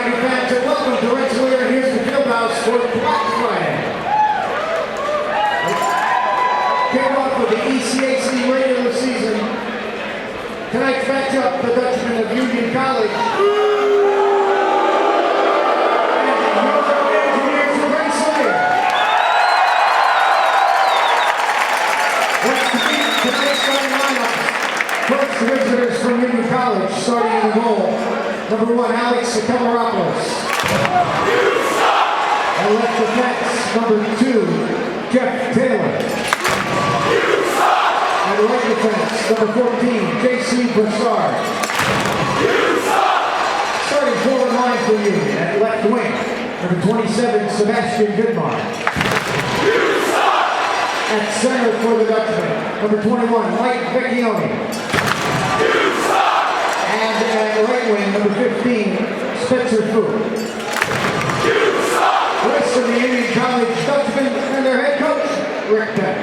United fans, and welcome to Rensselaer. Here's the field house for Black Friday. Kick off with the ECAC regular season. Tonight's matchup, the Dutchman of Union College. And your engineers of Rensselaer. Let's meet tonight's starting lineup. First, the visitors from Union College, starting in the goal. Number 1, Alex Kamaropoulos. And left defense, number 2, Jeff Taylor. And right defense, number 14, J.C. Broussard. Starting forward line for Union at left wing, number 27, Sebastian Goodmar. At center for the Dutchman, number 21, Mike Vecchione. And at right wing, number 15, Spencer Fu. The rest of the Union College Dutchmen and their head coach, Rick Peck.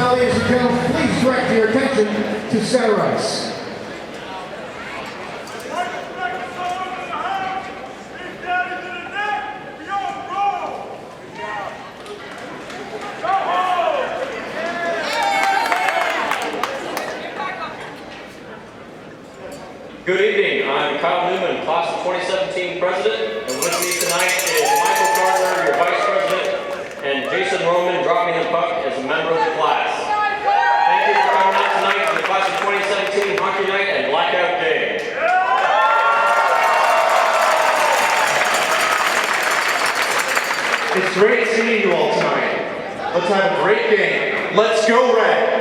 Ladies and gentlemen, please direct your attention to center ice. Good evening, I'm Kyle Newman, class of 2017 president, and with me tonight is Michael Gardner, your vice president, and Jason Roman dropping the puck as a member of the class. Thank you for coming out tonight for the class of 2017 Hockey Night and Blackout Day. It's great seeing you all tonight. Let's have a great game. Let's go Red!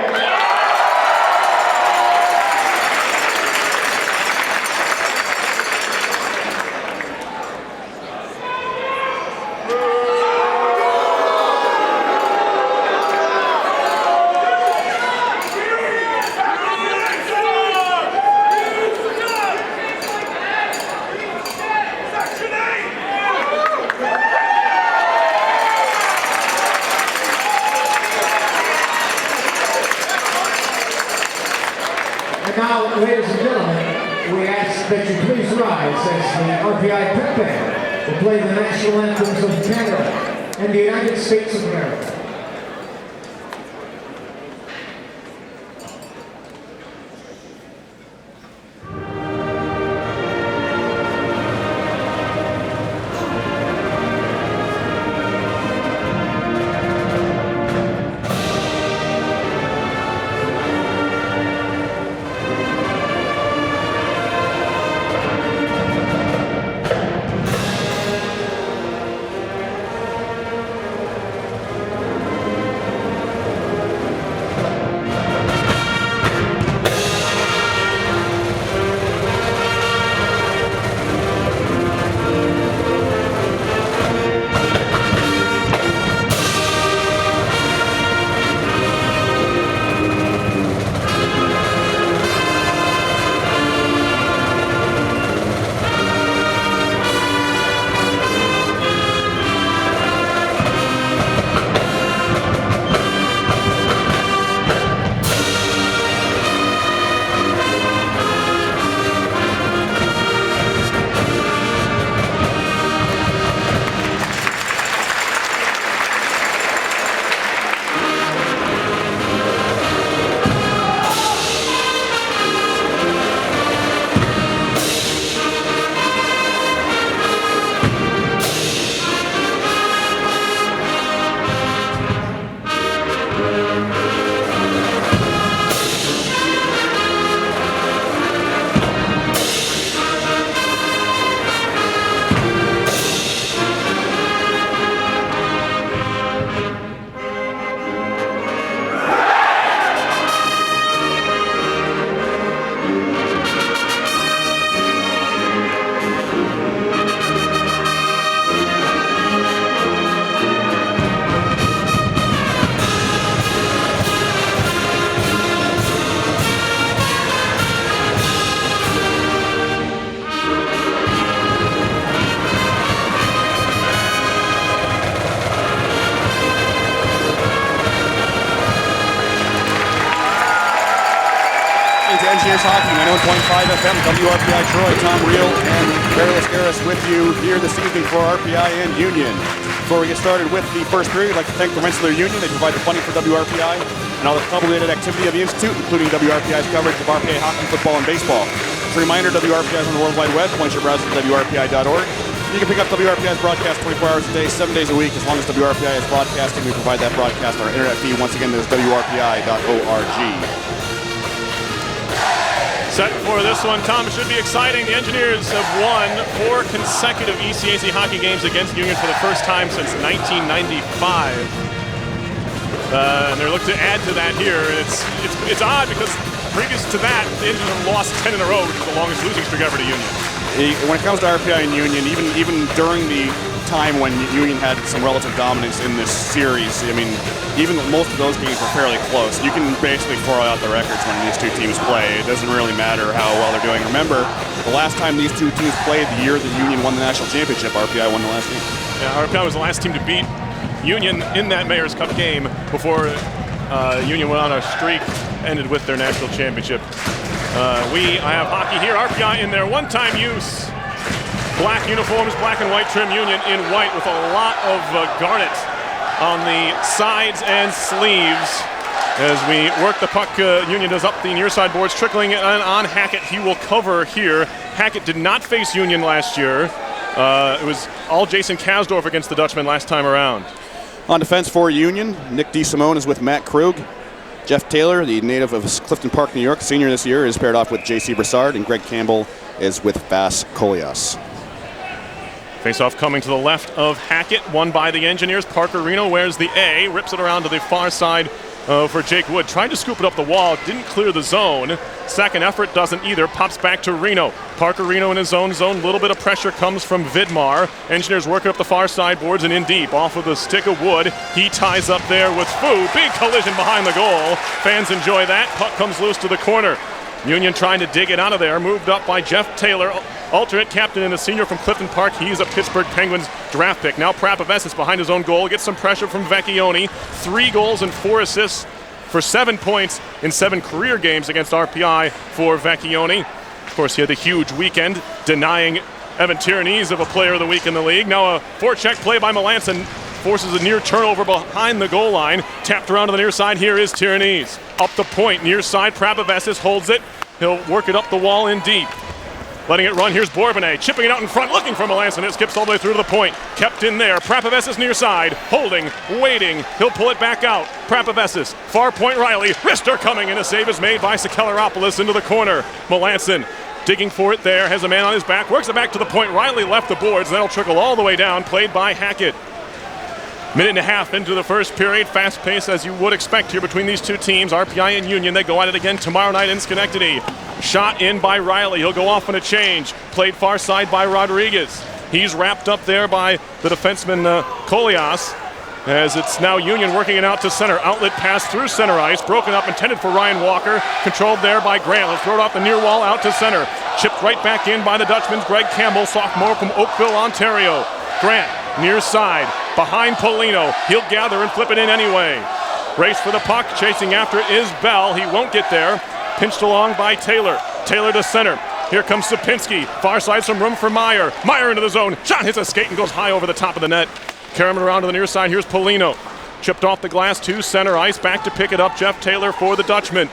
Now, ladies and gentlemen, we ask that you please rise as the RPI Pep Band will play the national anthems of Canada and the United States of America. listening to Engineers Hockey, 91.5 FM, WRPI Troy. Tom Reel and Barry Lascaris with you here this evening for RPI and Union. Before we get started with the first period, I'd like to thank the Rensselaer Union. They provide the funding for WRPI and all the club-related activity of the Institute, including WRPI's coverage of RPI hockey, football, and baseball. As a reminder, WRPI is on the World Wide Web. Point your browser to WRPI.org. You can pick up WRPI's broadcast 24 hours a day, 7 days a week. As long as WRPI is broadcasting, we provide that broadcast on our internet feed. Once again, there's WRPI.org. Set for this one, Tom. It should be exciting. The Engineers have won 4 consecutive ECAC hockey games against Union for the first time since 1995. And they're looking to add to that here. It's odd because previous to that, the Engineers have lost 10 in a row, which is the longest losing streak ever to Union. When it comes to RPI and Union, even during the time when Union had some relative dominance in this series, I mean, even most of those games were fairly close. You can basically throw out the records when these two teams play. It doesn't really matter how well they're doing. Remember, the last time these two teams played, the year that Union won the national championship, RPI won the last game. Yeah, RPI was the last team to beat Union in that Mayor's Cup game before Union went on a streak, ended with their national championship. I have hockey here. RPI in their one-time use. Black uniforms, black and white trim. Union in white with a lot of garnet on the sides and sleeves. As we work the puck, Union does up the near side boards, trickling it on Hackett. He will cover here. Hackett did not face Union last year. It was all Jason Kasdorf against the Dutchman last time around. On defense for Union, Nick DeSimone is with Matt Krug. Jeff Taylor, the native of Clifton Park, New York, senior this year, is paired off with J.C. Broussard, and Greg Campbell is with Vas Kolias. Face-off coming to the left of Hackett, won by the Engineers. Parker Reno wears the A, rips it around to the far side for Jake Wood. Tried to scoop it up the wall, didn't clear the zone. Second effort doesn't either, pops back to Reno. Parker Reno in his own zone, little bit of pressure comes from Vidmar. Engineers working up the far side boards and in deep. Off of the stick of Wood, he ties up there with Fu. Big collision behind the goal. Fans enjoy that, puck comes loose to the corner. Union trying to dig it out of there, moved up by Jeff Taylor, alternate captain and a senior from Clifton Park. He's a Pittsburgh Penguins draft pick. Now Prapavesis behind his own goal, gets some pressure from Vecchione. 3 goals and 4 assists for 7 points in 7 career games against RPI for Vecchione. Of course, he had the huge weekend, denying Evan Tierney's of a player of the week in the league. Now a forecheck play by Melanson forces a near turnover behind the goal line. Tapped around to the near side, here is Tierney's. Up the point, near side, Prapavesis holds it. He'll work it up the wall in deep. Letting it run, here's Bourbonnais, chipping it out in front, looking for Melanson. It skips all the way through to the point. Kept in there, Prapavesis near side, holding, waiting. He'll pull it back out. Prapavesis, far point Riley, wrister coming, and a save is made by Sekeleropoulos into the corner. Melanson digging for it there, has a man on his back, works it back to the point. Riley left the boards, that'll trickle all the way down, played by Hackett. Minute and a half into the first period, fast pace as you would expect here between these two teams, RPI and Union. They go at it again tomorrow night in Schenectady. Shot in by Riley, he'll go off on a change. Played far side by Rodriguez. He's wrapped up there by the defenseman Kolias. As it's now Union working it out to center. Outlet pass through center ice, broken up, intended for Ryan Walker. Controlled there by Grant. Let's throw it off the near wall out to center. Chipped right back in by the Dutchman's Greg Campbell, sophomore from Oakville, Ontario. Grant, near side, behind Polino. He'll gather and flip it in anyway. Race for the puck, chasing after it is Bell. He won't get there. Pinched along by Taylor. Taylor to center. Here comes Sapinski. Far side, some room for Meyer. Meyer into the zone. Shot hits a skate and goes high over the top of the net. Carriman around to the near side. Here's Polino. Chipped off the glass to center ice. Back to pick it up. Jeff Taylor for the Dutchman.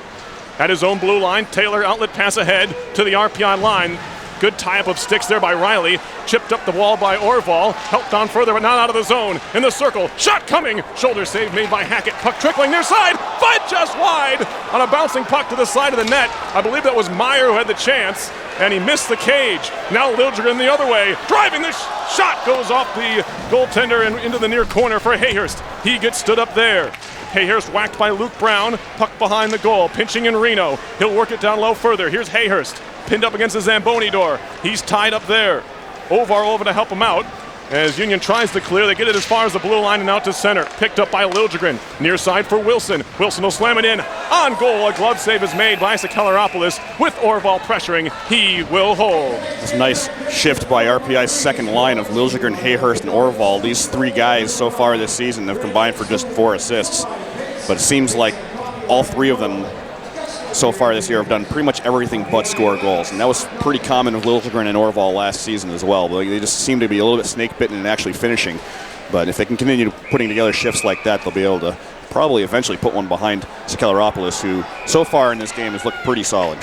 At his own blue line, Taylor outlet pass ahead to the RPI line. Good tie-up of sticks there by Riley. Chipped up the wall by Orval. Helped on further, but not out of the zone. In the circle. Shot coming. Shoulder save made by Hackett. Puck trickling near side. Fight just wide on a bouncing puck to the side of the net. I believe that was Meyer who had the chance, and he missed the cage. Now Liljegren the other way. Driving the shot goes off the goaltender and into the near corner for Hayhurst. He gets stood up there. Hayhurst whacked by Luke Brown. Puck behind the goal. Pinching in Reno. He'll work it down low further. Here's Hayhurst. Pinned up against the Zamboni door. He's tied up there. Ovar over to help him out. As Union tries to clear, they get it as far as the blue line and out to center. Picked up by Liljegren. Near side for Wilson. Wilson will slam it in. On goal, a glove save is made by Sekeleropoulos. With Orval pressuring, he will hold. This nice shift by RPI's second line of Liljegren, Hayhurst, and Orval. These 3 guys so far this season have combined for just 4 assists. But it seems like all 3 of them so far this year have done pretty much everything but score goals. And that was pretty common with Liljegren and Orval last season as well. But they just seem to be a little bit snake-bitten in actually finishing. But if they can continue putting together shifts like that, they'll be able to probably eventually put one behind Sakeleropoulos, who so far in this game has looked pretty solid.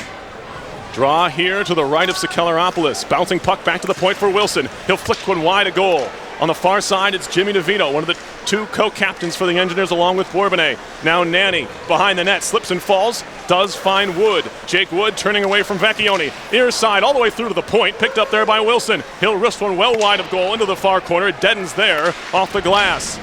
Draw here to the right of Sakeleropoulos. Bouncing puck back to the point for Wilson. He'll flick one wide a goal. On the far side, it's Jimmy DeVito, one of the two co-captains for the Engineers along with Bourbonnais. Now Nanny behind the net, slips and falls, does find Wood. Jake Wood turning away from Vecchione. Near side, all the way through to the point, picked up there by Wilson. He'll wrist one well wide of goal into the far corner. It deadens there off the glass.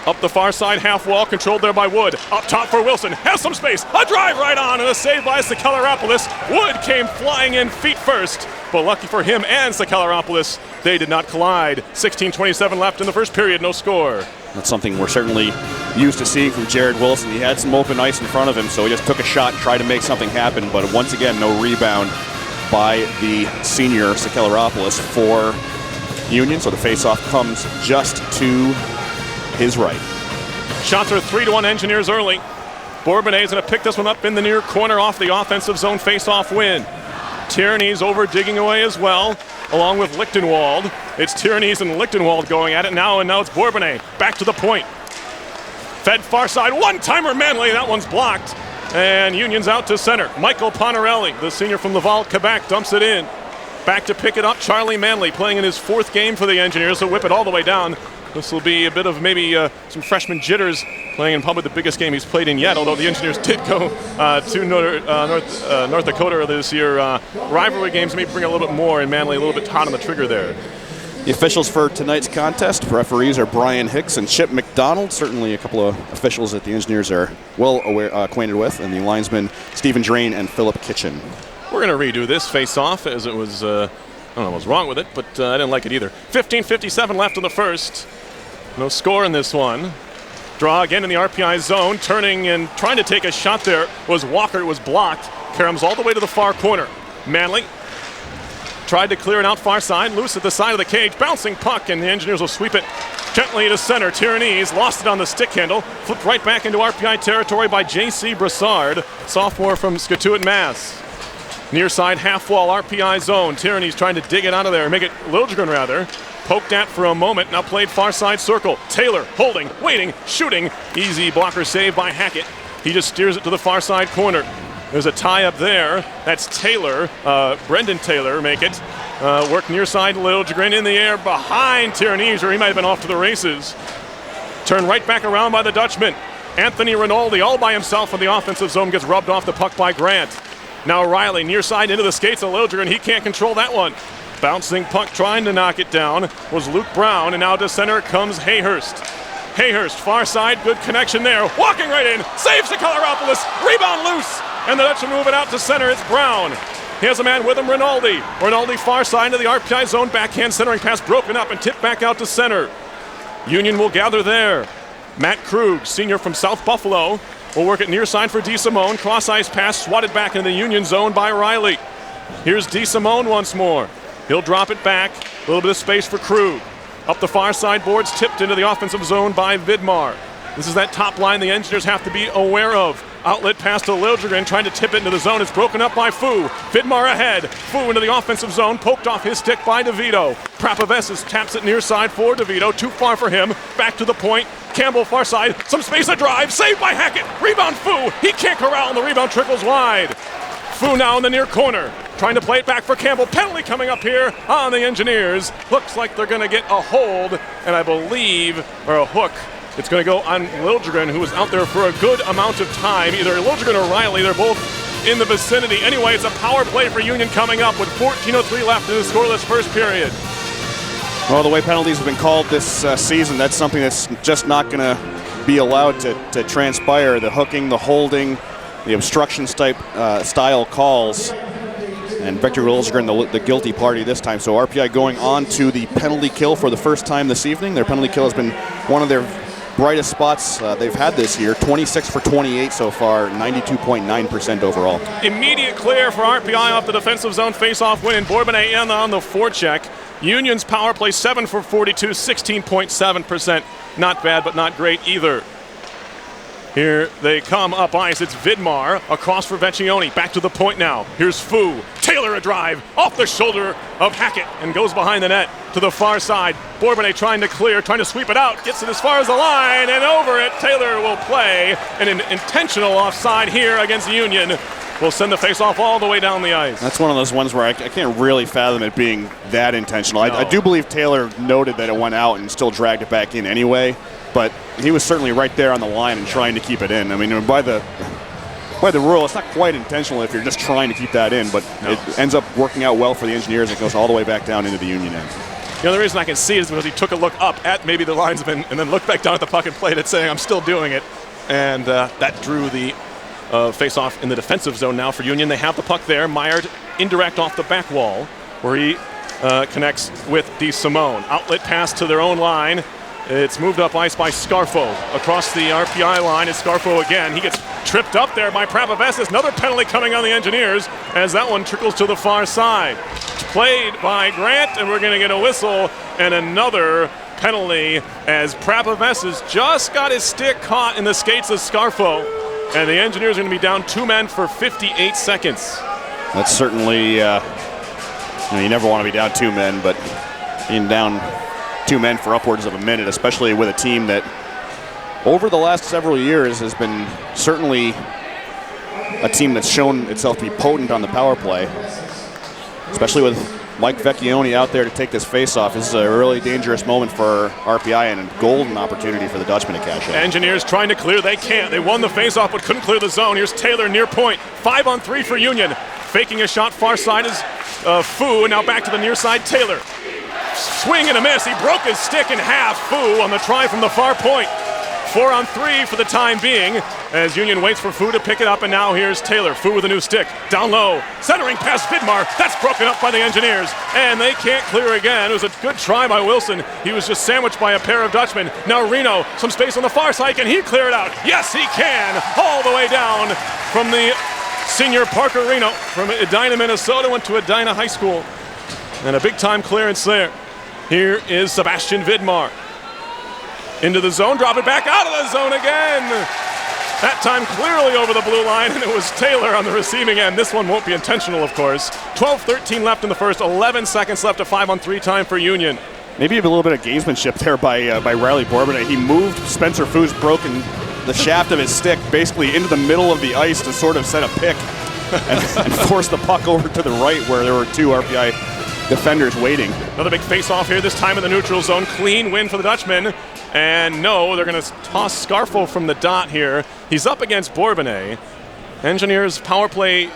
Up the far side, half wall, controlled there by Wood. Up top for Wilson, has some space, a drive right on, and a save by Sakeleropoulos. Wood came flying in feet first, but lucky for him and Sakeleropoulos, they did not collide. 16:27 left in the first period, no score. That's something we're certainly used to seeing from Jared Wilson. He had some open ice in front of him, so he just took a shot and tried to make something happen, but once again, no rebound by the senior Sakeleropoulos for Union, so the faceoff comes just to his right. Shots are 3-1 Engineers early. Bourbonnais is going to pick this one up in the near corner off the offensive zone face-off win. Tierney's over digging away as well, along with Lichtenwald. It's Tierney's and Lichtenwald going at it now, and now it's Bourbonnais. Back to the point. Fed far side, one-timer Manley, that one's blocked. And Union's out to center. Michael Ponarelli, the senior from Laval, Quebec, dumps it in. Back to pick it up, Charlie Manley, playing in his fourth game for the Engineers, so whip it all the way down. This will be a bit of maybe some freshman jitters, playing in probably the biggest game he's played in yet, although the Engineers did go to North Dakota this year. Rivalry games may bring a little bit more, and Manley a little bit hot on the trigger there. The officials for tonight's contest, referees are Brian Hicks and Chip McDonald. Certainly a couple of officials that the Engineers are well acquainted with, and the linesmen Stephen Drain and Philip Kitchen. We're going to redo this face-off as it was, I don't know what's wrong with it, but I didn't like it either. 15:57 left in the first. No score in this one. Draw again in the RPI zone, turning and trying to take a shot there was Walker. It was blocked. Karam's all the way to the far corner. Manley tried to clear it out far side, loose at the side of the cage, bouncing puck, and the Engineers will sweep it gently to center. Tierney's lost it on the stick handle, flipped right back into RPI territory by J.C. Brassard, sophomore from Scatuate, Mass. Near side half wall RPI zone. Tierney's trying to dig it out of there, make it Liljegren rather. Poked at for a moment, now played far side circle. Taylor holding, waiting, shooting. Easy blocker save by Hackett. He just steers it to the far side corner. There's a tie up there. That's Taylor, Brendan Taylor make it. Work near side Liljegren in the air behind Tierney's, or he might have been off to the races. Turn right back around by the Dutchman. Anthony Rinaldi all by himself in the offensive zone, gets rubbed off the puck by Grant. Now Riley near side into the skates of Liljegren. He can't control that one. Bouncing puck trying to knock it down was Luke Brown, and now to center comes Hayhurst. Hayhurst, far side, good connection there. Walking right in, saves Sakeleropoulos, rebound loose, and the Dutchman move it out to center. It's Brown. He has a man with him, Rinaldi. Rinaldi far side into the RPI zone, backhand centering pass broken up and tipped back out to center. Union will gather there. Matt Krug, senior from South Buffalo, will work it near side for DeSimone. Cross ice pass swatted back into the Union zone by Riley. Here's DeSimone once more. He'll drop it back. A little bit of space for Krug. Up the far side boards, tipped into the offensive zone by Vidmar. This is that top line the Engineers have to be aware of. Outlet pass to Liljegren, trying to tip it into the zone. It's broken up by Fu. Vidmar ahead. Fu into the offensive zone, poked off his stick by DeVito. Prapavesis taps it near side for DeVito. Too far for him. Back to the point. Campbell far side. Some space, a drive. Saved by Hackett. Rebound Fu. He can't corral, and the rebound trickles wide. Fu now in the near corner, trying to play it back for Campbell. Penalty coming up here on the Engineers. Looks like they're going to get a hold, and I believe, or a hook. It's going to go on Liljegren, who was out there for a good amount of time. Either Liljegren or Riley, they're both in the vicinity. Anyway, it's a power play for Union coming up with 14:03 left in the scoreless first period. Well, the way penalties have been called this season, that's something that's just not going to be allowed to transpire. The hooking, the holding, the obstruction style calls, and Victor Liljegren the guilty party this time. So RPI going on to the penalty kill for the first time this evening. Their penalty kill has been one of their brightest spots they've had this year. 26 for 28 so far, 92.9% overall. Immediate clear for RPI off the defensive zone face-off win, and Bourbonnais in on the forecheck. Union's power play 7 for 42, 16.7%. Not bad, but not great either. Here they come up ice. It's Vidmar across for Vecchione. Back to the point now. Here's Fu. Taylor a drive off the shoulder of Hackett and goes behind the net to the far side. Bourbonnais trying to clear, trying to sweep it out. Gets it as far as the line and over it. Taylor will play. And an intentional offside here against Union will send the faceoff all the way down the ice. That's one of those ones where I can't really fathom it being that intentional. No. I do believe Taylor noted that it went out and still dragged it back in anyway, but he was certainly right there on the line and trying to keep it in. I mean, by the rule, it's not quite intentional if you're just trying to keep that in, but it ends up working out well for the Engineers. It goes all the way back down into the Union end. The only reason I can see it is because he took a look up at maybe the linesman and then looked back down at the puck and played it, saying, I'm still doing it. And that drew the face-off in the defensive zone now for Union. They have the puck there. Meyer indirect off the back wall where he connects with DeSimone. Outlet pass to their own line. It's moved up ice by Scarfo. Across the RPI line is Scarfo again. He gets tripped up there by Prapavesis. Another penalty coming on the Engineers as that one trickles to the far side. Played by Grant, and we're going to get a whistle and another penalty as Prapavesis just got his stick caught in the skates of Scarfo. And the Engineers are going to be down 2 men for 58 seconds. That's certainly, you never want to be down 2 men, but being down 2 men for upwards of a minute, especially with a team that over the last several years has been certainly a team that's shown itself to be potent on the power play, especially with Mike Vecchione out there to take this face-off. This is a really dangerous moment for RPI and a golden opportunity for the Dutchmen to cash in. Engineers trying to clear. They can't. They won the face-off but couldn't clear the zone. Here's Taylor near point. 5-on-3 for Union. Faking a shot far side is Fu, and now back to the near side, Taylor. Swing and a miss. He broke his stick in half. Fu on the try from the far point. 4-on-3 for the time being as Union waits for Fu to pick it up, and now here's Taylor. Fu with a new stick. Down low. Centering past Vidmar. That's broken up by the Engineers, and they can't clear again. It was a good try by Wilson. He was just sandwiched by a pair of Dutchmen. Now Reno, some space on the far side. Can he clear it out? Yes, he can. All the way down from the senior Parker Reno from Edina, Minnesota, went to Edina High School. And a big-time clearance there. Here is Sebastian Vidmar. Into the zone, drop it back out of the zone again. That time clearly over the blue line, and it was Taylor on the receiving end. This one won't be intentional, of course. 12-13 left in the first, 11 seconds left, a 5-on-3 time for Union. Maybe a little bit of gamesmanship there by Riley Bourbonnais. He moved Spencer Fu's broken the shaft of his stick basically into the middle of the ice to sort of set a pick and force the puck over to the right where there were 2 RPI defenders waiting. Another big face-off here, this time in the neutral zone. Clean win for the Dutchmen. And no, they're going to toss Scarfo from the dot here. He's up against Bourbonnais. Engineers' power play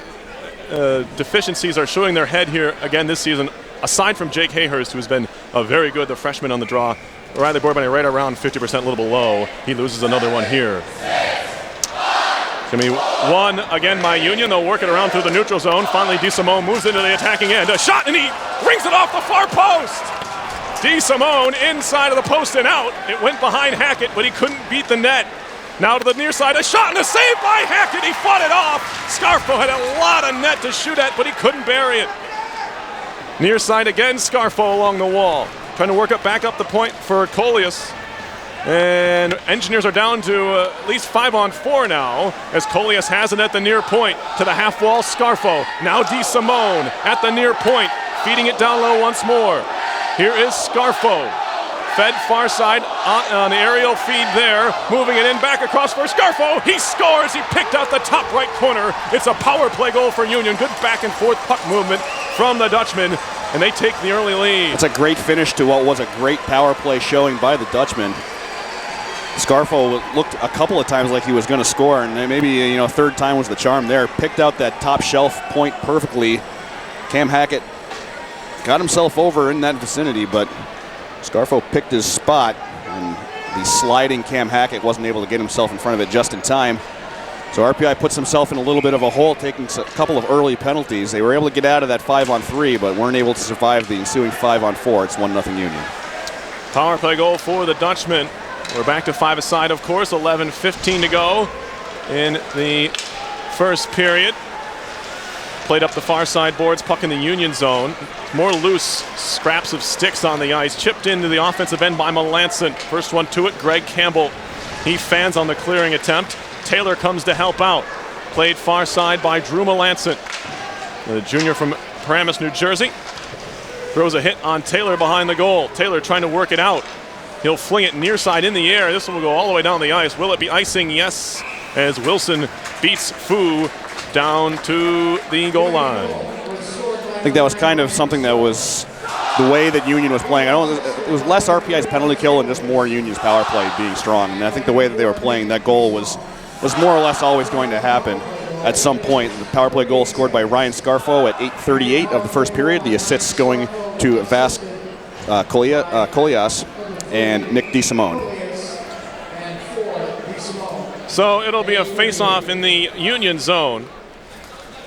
deficiencies are showing their head here again this season, aside from Jake Hayhurst, who's been very good, the freshman on the draw. Riley Bourbonnais right around 50%, a little below. He loses another one here. It's going to be one again by Union. They'll work it around through the neutral zone. Finally, DeSimone moves into the attacking end. A shot, and he rings it off the far post. DeSimone inside of the post and out. It went behind Hackett, but he couldn't beat the net. Now to the near side, a shot and a save by Hackett. He fought it off. Scarfo had a lot of net to shoot at, but he couldn't bury it. Near side again, Scarfo along the wall. Trying to work up back up the point for Coleus. And Engineers are down to at least 5-on-4 now as Coleus has it at the near point. To the half wall, Scarfo. Now DeSimone at the near point, feeding it down low once more. Here is Scarfo. Fed far side on the aerial feed there. Moving it in back across for Scarfo. He scores. He picked out the top right corner. It's a power play goal for Union. Good back and forth puck movement from the Dutchmen. And they take the early lead. It's a great finish to what was a great power play showing by the Dutchmen. Scarfo looked a couple of times like he was going to score, and maybe third time was the charm there. Picked out that top shelf point perfectly. Cam Hackett got himself over in that vicinity, but Scarfo picked his spot, and the sliding Cam Hackett wasn't able to get himself in front of it just in time. So RPI puts himself in a little bit of a hole, taking a couple of early penalties. They were able to get out of that 5-on-3, but weren't able to survive the ensuing 5-on-4. It's 1-0 Union. Power play goal for the Dutchmen. We're back to 5-a-side, of course. 11:15 to go in the first period. Played up the far side boards, puck in the Union zone. More loose scraps of sticks on the ice. Chipped into the offensive end by Melanson. First one to it, Greg Campbell. He fans on the clearing attempt. Taylor comes to help out. Played far side by Drew Melanson, the junior from Paramus, New Jersey. Throws a hit on Taylor behind the goal. Taylor trying to work it out. He'll fling it near side in the air. This one will go all the way down the ice. Will it be icing? Yes, as Wilson beats Fu down to the goal line. I think that was kind of something that was the way that Union was playing. It was less RPI's penalty kill and just more Union's power play being strong. And I think the way that they were playing, that goal was more or less always going to happen at some point. The power play goal scored by Ryan Scarfo at 8:38 of the first period. The assists going to Vas Colias and Nick DeSimone. So it'll be a face-off in the Union zone.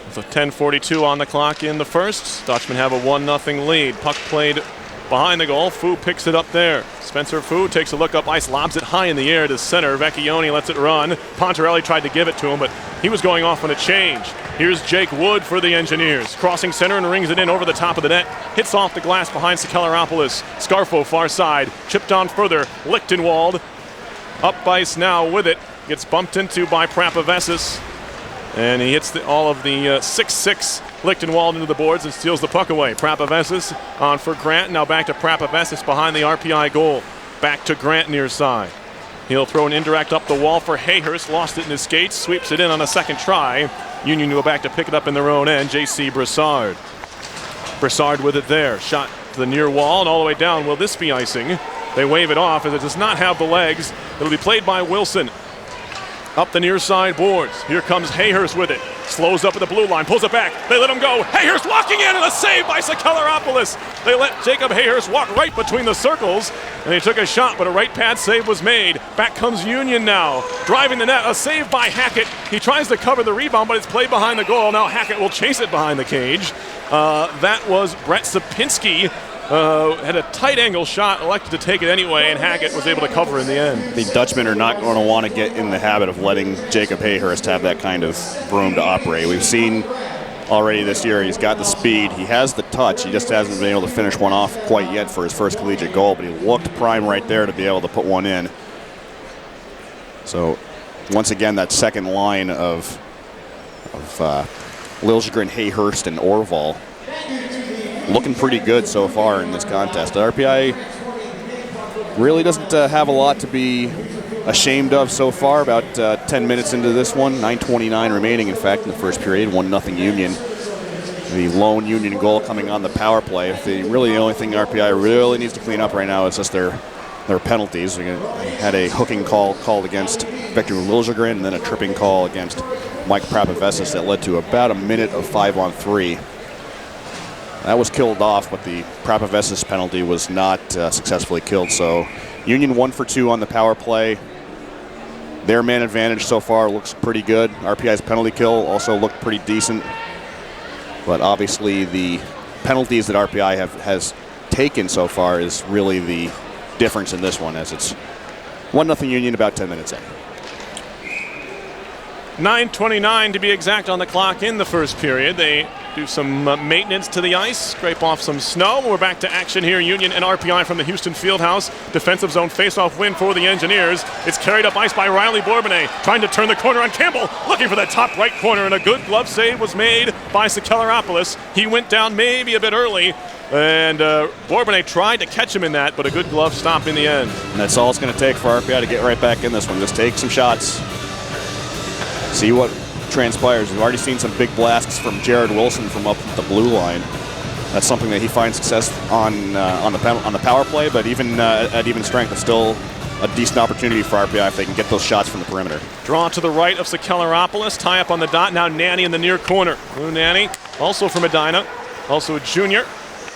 With a 10:42 on the clock in the first, Dutchmen have a 1-0 lead. Puck played behind the goal. Fu picks it up there. Spencer Fu takes a look up ice, lobs it high in the air to center. Vecchione lets it run. Pontarelli tried to give it to him, but he was going off on a change. Here's Jake Wood for the Engineers. Crossing center and rings it in over the top of the net. Hits off the glass behind Sakeleropoulos. Scarfo far side. Chipped on further. Lichtenwald up ice now with it. Gets bumped into by Prapavesis. And he hits all of the 6'6" Lichtenwald into the boards and steals the puck away. Prapavesis on for Grant. Now back to Prapavesis behind the RPI goal. Back to Grant near side. He'll throw an indirect up the wall for Hayhurst. Lost it in his skates. Sweeps it in on a second try. Union go back to pick it up in their own end. J.C. Broussard. Broussard with it there. Shot to the near wall and all the way down. Will this be icing? They wave it off as it does not have the legs. It'll be played by Wilson. Up the near side boards. Here comes Hayhurst with it. Slows up at the blue line, pulls it back. They let him go. Hayhurst walking in and a save by Sakeleropoulos. They let Jacob Hayhurst walk right between the circles. And he took a shot, but a right pad save was made. Back comes Union now. Driving the net, a save by Hackett. He tries to cover the rebound, but it's played behind the goal. Now Hackett will chase it behind the cage. That was Brett Sapinski. Had a tight angle shot, elected to take it anyway, and Hackett was able to cover in the end. The Dutchmen are not going to want to get in the habit of letting Jacob Hayhurst have that kind of room to operate. We've seen already this year he's got the speed, he has the touch, he just hasn't been able to finish one off quite yet for his first collegiate goal, but he looked prime right there to be able to put one in. So once again, that second line of Liljegren, Hayhurst, and Orval looking pretty good so far in this contest. The RPI really doesn't have a lot to be ashamed of so far. About 10 minutes into this one, 9:29 remaining, in fact, in the first period. 1-0 Union. The lone Union goal coming on the power play. The only thing RPI really needs to clean up right now is just their penalties. We had a hooking call called against Victor Liljegren and then a tripping call against Mike Prapavesis that led to about a minute of 5-on-3. That was killed off, but the Prapavesis penalty was not successfully killed. So Union 1 for 2 on the power play. Their man advantage so far looks pretty good. RPI's penalty kill also looked pretty decent. But obviously the penalties that RPI has taken so far is really the difference in this one, as it's 1-0 Union about 10 minutes in. 9:29 to be exact on the clock in the first period. They do some maintenance to the ice, scrape off some snow. We're back to action here. Union and RPI from the Houston Fieldhouse. Defensive zone face-off win for the Engineers. It's carried up ice by Riley Bourbonnais, trying to turn the corner on Campbell, looking for that top right corner, and a good glove save was made by Sakeleropoulos. He went down maybe a bit early, and Bourbonnais tried to catch him in that, but a good glove stop in the end. And that's all it's going to take for RPI to get right back in this one. Just take some shots. See what transpires. We've already seen some big blasts from Jared Wilson from up the blue line. That's something that he finds success on the power play, but even at even strength, it's still a decent opportunity for RPI if they can get those shots from the perimeter. Draw to the right of Sakeleropoulos, tie up on the dot. Now Nanny in the near corner. Blue Nanny, also from Edina, also a junior,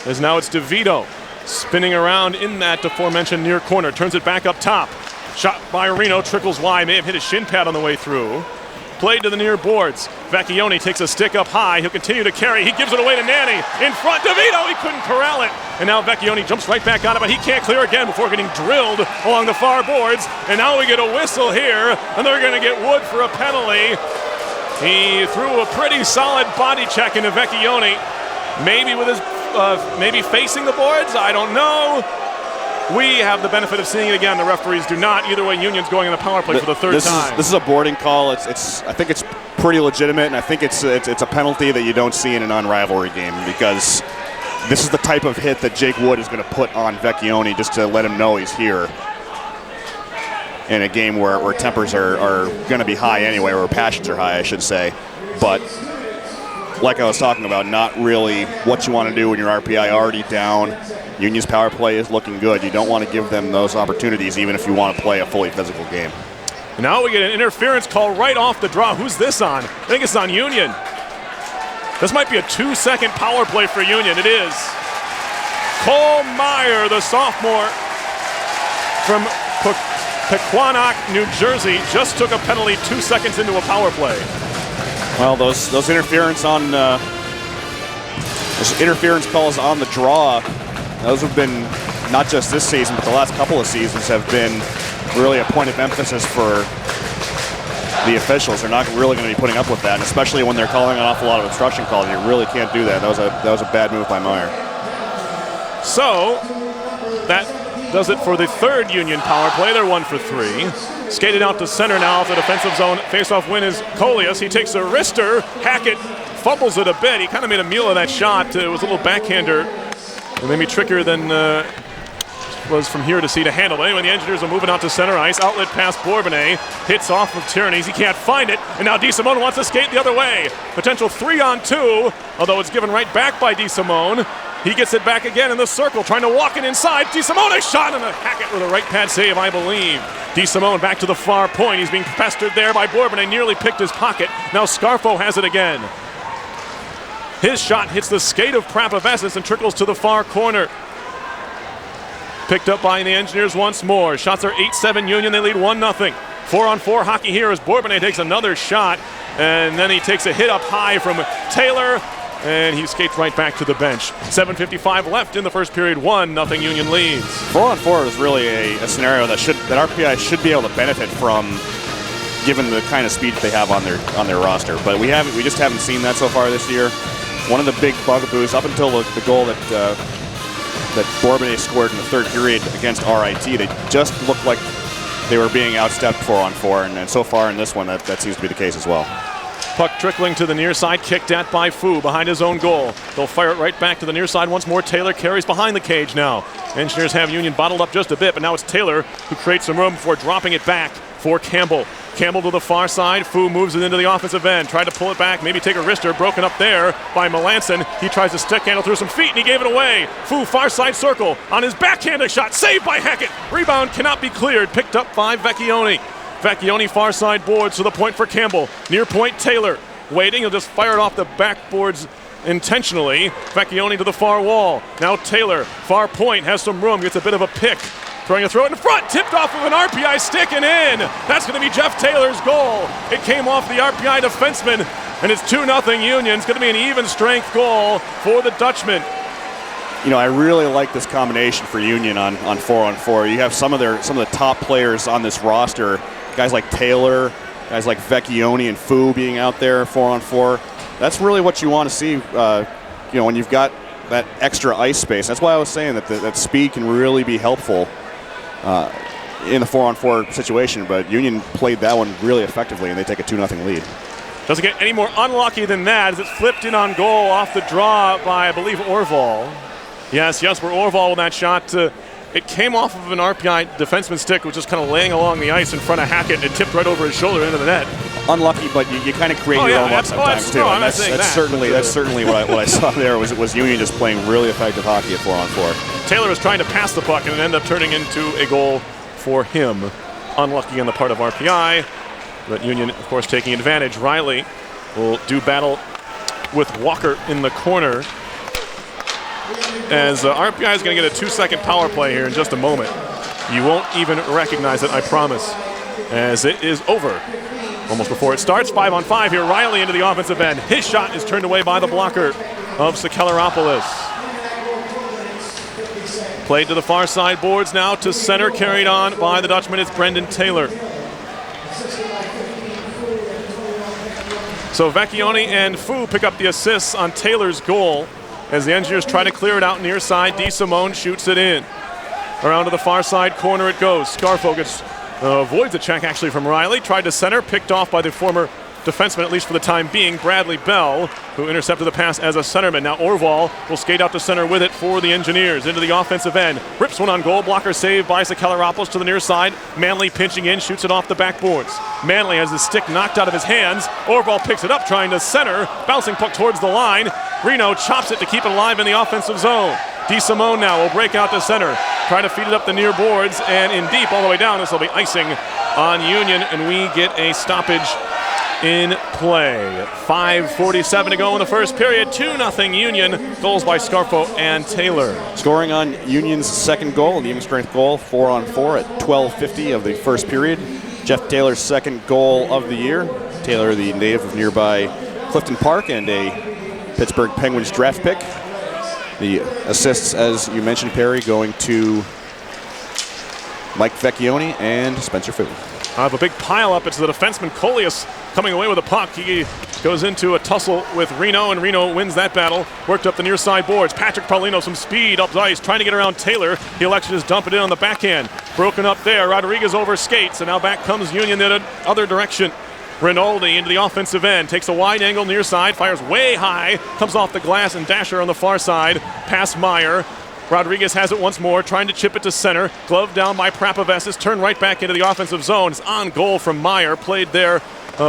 as now it's DeVito spinning around in that aforementioned near corner. Turns it back up top. Shot by Reno, trickles wide, may have hit a shin pad on the way through. Played to the near boards. Vecchione takes a stick up high. He'll continue to carry. He gives it away to Nanny. In front, DeVito. He couldn't corral it. And now Vecchione jumps right back on it, but he can't clear again before getting drilled along the far boards. And now we get a whistle here, and they're going to get Wood for a penalty. He threw a pretty solid body check into Vecchione. Maybe with his, maybe facing the boards. I don't know. We have the benefit of seeing it again. The referees do not. Either way, Union's going in the power play for the third time. This is a boarding call. I think it's pretty legitimate, and I think it's a penalty that you don't see in a non-rivalry game, because this is the type of hit that Jake Wood is going to put on Vecchione just to let him know he's here in a game where tempers are going to be high anyway, or passions are high, I should say. But like I was talking about, not really what you want to do when your RPI already down. Union's power play is looking good. You don't want to give them those opportunities, even if you want to play a fully physical game. Now we get an interference call right off the draw. Who's this on? I think it's on Union. This might be a 2-second power play for Union. It is. Cole Meyer, the sophomore from Pequannock, New Jersey, just took a penalty 2 seconds into a power play. Well, those interference calls on the draw, those have been, not just this season, but the last couple of seasons have been really a point of emphasis for the officials. They're not really going to be putting up with that, and especially when they're calling an awful lot of obstruction calls. You really can't do that. That was a bad move by Meyer. So that does it for the third Union power play. They're 1 for 3. Skated out to center now off the defensive zone. Face-off win is Coleus. He takes a wrister. Hackett fumbles it a bit. He kind of made a meal of that shot. It was a little backhander. It may be trickier than was from here to see to handle. But anyway, the Engineers are moving out to center ice. Outlet pass Bourbonnais. Hits off of Tierney's. He can't find it. And now DeSimone wants to skate the other way. Potential 3-on-2, although it's given right back by DeSimone. He gets it back again in the circle, trying to walk it inside. DeSimone shot, and a Hackett with a right pad save, I believe. DeSimone back to the far point. He's being pestered there by Bourbonnais. Nearly picked his pocket. Now Scarfo has it again. His shot hits the skate of Prapavessis and trickles to the far corner. Picked up by the Engineers once more. Shots are 8-7 Union. They lead 1-0. 4-on-4 hockey here as Bourbonnais takes another shot, and then he takes a hit up high from Taylor, and he skates right back to the bench. 7:55 left in the first period. 1-0 Union leads. 4-on-4 is really a scenario that RPI should be able to benefit from, given the kind of speed that they have on their roster. But we just haven't seen that so far this year. One of the big bugaboos up until the goal that Bourbonnais scored in the third period against RIT, they just looked like they were being outstepped 4-on-4, and so far in this one that seems to be the case as well. Puck trickling to the near side, kicked at by Fu behind his own goal. They'll fire it right back to the near side once more. Taylor carries behind the cage now. Engineers have Union bottled up just a bit, but now it's Taylor who creates some room before dropping it back for Campbell. Campbell to the far side. Fu moves it into the offensive end. Tried to pull it back, maybe take a wrister. Broken up there by Melanson. He tries to stick handle through some feet, and he gave it away. Fu far side circle on his backhanded shot. Saved by Hackett. Rebound cannot be cleared. Picked up by Vecchione. Vecchione far side boards to the point for Campbell. Near point Taylor. Waiting, he'll just fire it off the backboards intentionally. Vecchione to the far wall. Now Taylor, far point, has some room, gets a bit of a pick. Trying to throw it in front, tipped off of an RPI stick and in. That's going to be Jeff Taylor's goal. It came off the RPI defenseman, and it's 2-0 Union. It's going to be an even strength goal for the Dutchman. You know, I really like this combination for Union on 4-on-4. You have some of the top players on this roster, guys like Taylor, guys like Vecchione and Fu being out there 4-on-4. That's really what you want to see, when you've got that extra ice space. That's why I was saying that speed can really be helpful in the 4-on-4 situation, but Union played that one really effectively, and they take a 2-0 lead. Doesn't get any more unlucky than that as it's flipped in on goal off the draw by, I believe, Orval. Yes, Jesper Orval with that shot. It came off of an RPI defenseman stick, which was just kind of laying along the ice in front of Hackett, and it tipped right over his shoulder into the net. Unlucky, but you kind of create your own luck sometimes too. And that's certainly what I saw there was Union just playing really effective hockey at 4-on-4. Taylor was trying to pass the puck, and it ended up turning into a goal for him. Unlucky on the part of RPI, but Union, of course, taking advantage. Riley will do battle with Walker in the corner, as RPI is going to get a 2-second power play here in just a moment. You won't even recognize it, I promise, as it is over almost before it starts. 5-on-5 here. Riley into the offensive end. His shot is turned away by the blocker of Sakeleropoulos. Played to the far side boards now to center, carried on by the Dutchman. It's Brendan Taylor. So Vecchione and Fu pick up the assists on Taylor's goal as the Engineers try to clear it out near side. DeSimone shoots it in. Around to the far side corner it goes. Scarfo gets avoids a check actually from Riley. Tried to center, picked off by the former defenseman, at least for the time being, Bradley Bell, who intercepted the pass as a centerman. Now Orval will skate out to center with it for the Engineers. Into the offensive end. Rips one on goal. Blocker saved by Sakelaropoulos to the near side. Manley pinching in, shoots it off the backboards. Manley has the stick knocked out of his hands. Orval picks it up, trying to center. Bouncing puck towards the line. Reno chops it to keep it alive in the offensive zone. DeSimone now will break out to center. Try to feed it up the near boards, and in deep all the way down. This will be icing on Union, and we get a stoppage in play. 5:47 to go in the first period. 2-0 Union. Goals by Scarfo and Taylor. Scoring on Union's second goal, the even strength goal, 4-on-4 at 12:50 of the first period. Jeff Taylor's second goal of the year. Taylor, the native of nearby Clifton Park and a Pittsburgh Penguins draft pick. The assists, as you mentioned, Perry, going to Mike Vecchione and Spencer Fu. I have a big pile up. It's the defenseman Coleus coming away with a puck. He goes into a tussle with Reno, and Reno wins that battle. Worked up the near side boards. Patrick Paulino, some speed up the ice, trying to get around Taylor. He elects to just dump it in on the backhand. Broken up there. Rodriguez over skates, and now back comes Union the other direction. Rinaldi into the offensive end, takes a wide angle near side, fires way high, comes off the glass, and Dasher on the far side, past Meyer. Rodriguez has it once more, trying to chip it to center. Glove down by Prapavesis, turned right back into the offensive zone. It's on goal from Meyer, played there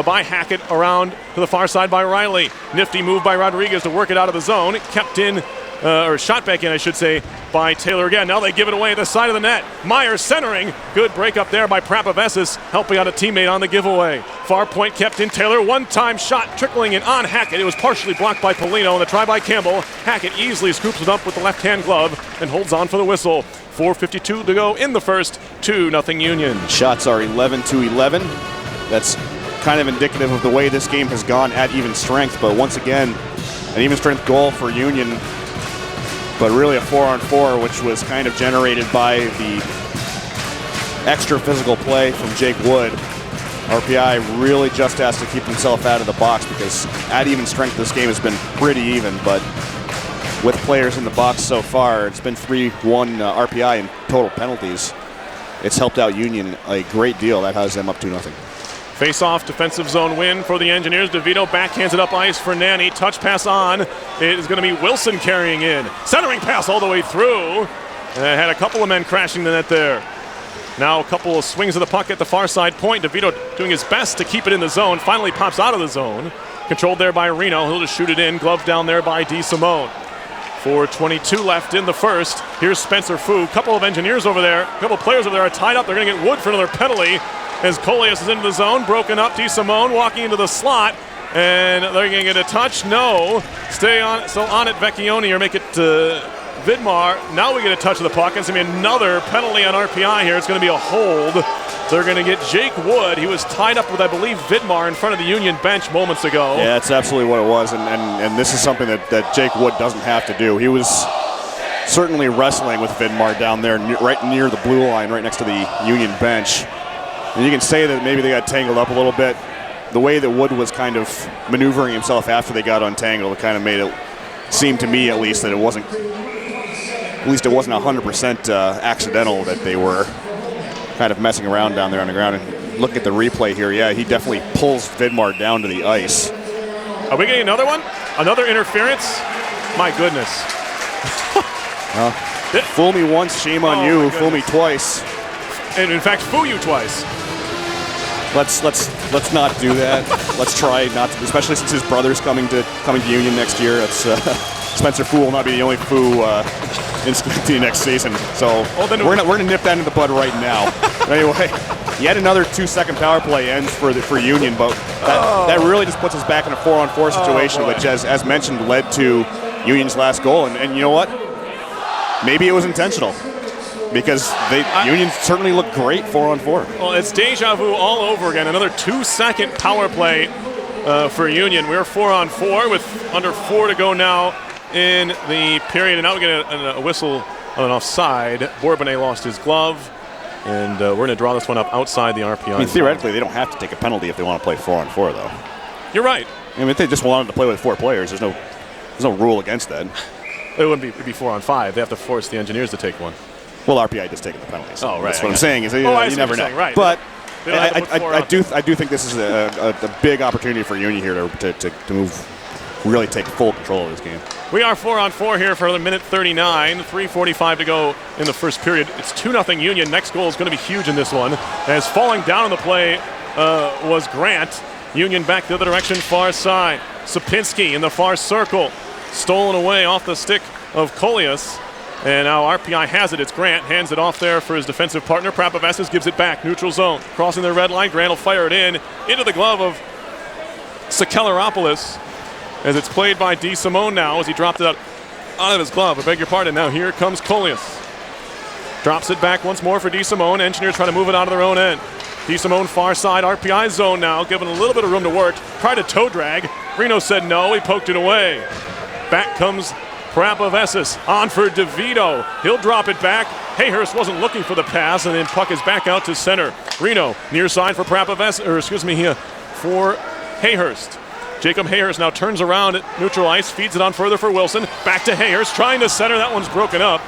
by Hackett, around to the far side by Riley. Nifty move by Rodriguez to work it out of the zone. Kept in, or shot back in, I should say, by Taylor again. Now they give it away at the side of the net. Meyer centering. Good break up there by Prapavesis, helping out a teammate on the giveaway. Far point kept in. Taylor, one-time shot trickling in on Hackett. It was partially blocked by Polino, and the try by Campbell. Hackett easily scoops it up with the left-hand glove and holds on for the whistle. 4:52 to go in the first. 2-0 Union. Shots are 11-11. That's kind of indicative of the way this game has gone at even strength, but once again, an even strength goal for Union, but really a 4-on-4, which was kind of generated by the extra physical play from Jake Wood. RPI really just has to keep himself out of the box, because at even strength this game has been pretty even, but with players in the box so far, it's been 3-1 RPI in total penalties. It's helped out Union a great deal. That has them up 2-0. Face-off defensive zone win for the Engineers. DeVito backhands it up ice for Nanny. Touch pass on. It is going to be Wilson carrying in. Centering pass all the way through. Had a couple of men crashing the net there. Now a couple of swings of the puck at the far side point. DeVito doing his best to keep it in the zone. Finally pops out of the zone. Controlled there by Reno. He'll just shoot it in. Glove down there by DeSimone. 4:22 left in the first. Here's Spencer Fu. Couple of Engineers over there. A couple of players over there are tied up. They're going to get Wood for another penalty. As Coleus is into the zone, broken up. DeSimone walking into the slot, and they're going to get a touch. No, stay on it. Still on it. Vecchione or make it Vidmar. Now we get a touch of the puck. It's going to be another penalty on RPI here. It's going to be a hold. They're going to get Jake Wood. He was tied up with, I believe, Vidmar in front of the Union bench moments ago. Yeah, that's absolutely what it was, and this is something that Jake Wood doesn't have to do. He was certainly wrestling with Vidmar down there, right near the blue line, right next to the Union bench. And you can say that maybe they got tangled up a little bit. The way that Wood was kind of maneuvering himself after they got untangled, it kind of made it seem to me, at least, that it wasn't 100% accidental, that they were kind of messing around down there on the ground. And look at the replay here. Yeah, he definitely pulls Vidmar down to the ice. Are we getting another one? Another interference? My goodness. Fool me once, shame on you. Fool me twice. And in fact, fool you twice. Let's not do that. Let's try not to, especially since his brother's coming to Union next year. It's Spencer Fu will not be the only Fu in Schenectady next season. So we're gonna nip that in the bud right now. Anyway, yet another 2-second power play ends for Union, but that really just puts us back in a 4-on-4 situation, which, as mentioned, led to Union's last goal. And you know what? Maybe it was intentional, because Union certainly looked great 4-on-4. Well, it's deja vu all over again. Another 2-second power play for Union. We're 4-on-4 with under 4 to go now in the period. And now we get a whistle on an offside. Bourbonnais lost his glove, and we're going to draw this one up outside the RPI. I mean, theoretically, they don't have to take a penalty if they want to play 4-on-4, though. You're right. I mean, if they just wanted to play with 4 players, there's no rule against that. It wouldn't be 4-on-5. They have to force the Engineers to take one. Well, RPI just taking the penalties. Oh, right. That's what I'm saying. Is you never know. Right. But They don't have to put four I out do there. think this is a big opportunity for Union here to move, really take full control of this game. We are 4-on-4 here for the minute 39. 3:45 to go in the first period. It's 2-0 Union. Next goal is going to be huge in this one. As falling down on the play was Grant. Union back the other direction, far side. Sapinski in the far circle. Stolen away off the stick of Coleus. And now RPI has it. It's Grant. Hands it off there for his defensive partner. Prapavesis gives it back. Neutral zone. Crossing the red line. Grant will fire it into the glove of Sakeleropoulos. As it's played by DeSimone now as he dropped it out of his glove. I beg your pardon. Now here comes Coleus. Drops it back once more for DeSimone. Engineers trying to move it out of their own end. DeSimone far side. RPI zone now. Given a little bit of room to work. Tried to toe drag. Reno said no. He poked it away. Back comes Prapavesis on for DeVito. He'll drop it back. Hayhurst wasn't looking for the pass, and then puck is back out to center. Reno near side for for Hayhurst. Jacob Hayhurst now turns around at neutral ice, feeds it on further for Wilson. Back to Hayhurst, trying to center. That one's broken up.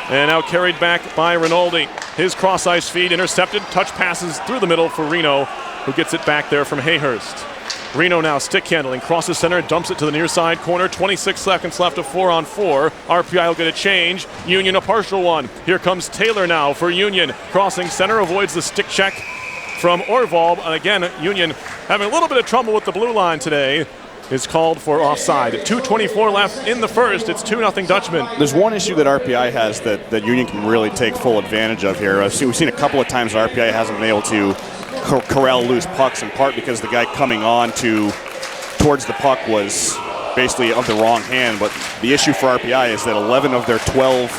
And now carried back by Rinaldi. His cross ice feed intercepted. Touch passes through the middle for Reno, who gets it back there from Hayhurst. Reno now stick handling, crosses center, dumps it to the near side corner. 26 seconds left of 4-on-4. RPI will get a change. Union a partial one. Here comes Taylor now for Union. Crossing center, avoids the stick check from Orval. And again, Union having a little bit of trouble with the blue line today. Is called for offside. 2:24 left in the first. It's 2-0 Dutchman. There's one issue that RPI has that Union can really take full advantage of here. We've seen a couple of times where RPI hasn't been able to corral loose pucks, in part because the guy coming on towards the puck was basically of the wrong hand. But the issue for RPI is that 11 of their 12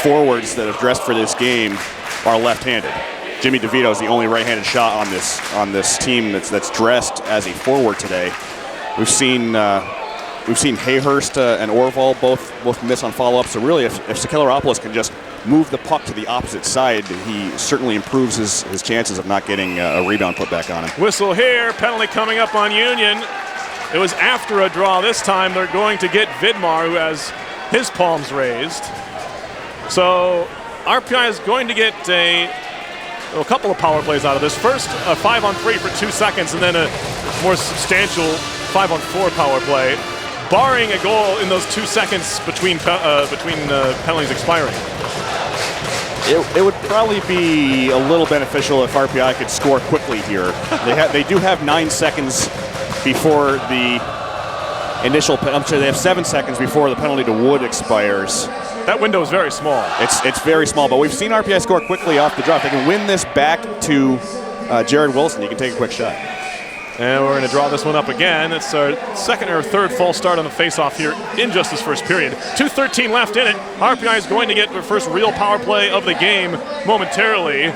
forwards that have dressed for this game are left-handed. Jimmy DeVito is the only right-handed shot on this team that's dressed as a forward today. We've seen Hayhurst and Orval both miss on follow-ups. So really, if Sakeleropoulos can just move the puck to the opposite side, he certainly improves his chances of not getting a rebound put back on him. Whistle here. Penalty coming up on Union. It was after a draw. This time they're going to get Vidmar, who has his palms raised. So RPI is going to get a couple of power plays out of this. First, a 5-on-3 for 2 seconds, and then a more substantial 5-on-4 power play, barring a goal in those 2 seconds between penalties expiring. It would probably be a little beneficial if RPI could score quickly here. They do have 9 seconds before the initial. I'm sorry, they have 7 seconds before the penalty to Wood expires. That window is very small. It's very small, but we've seen RPI score quickly off the drop. They can win this back to Jared Wilson. He can take a quick shot. And we're going to draw this one up again. It's our second or third false start on the face-off here in just this first period. 2:13 left in it. RPI is going to get their first real power play of the game momentarily,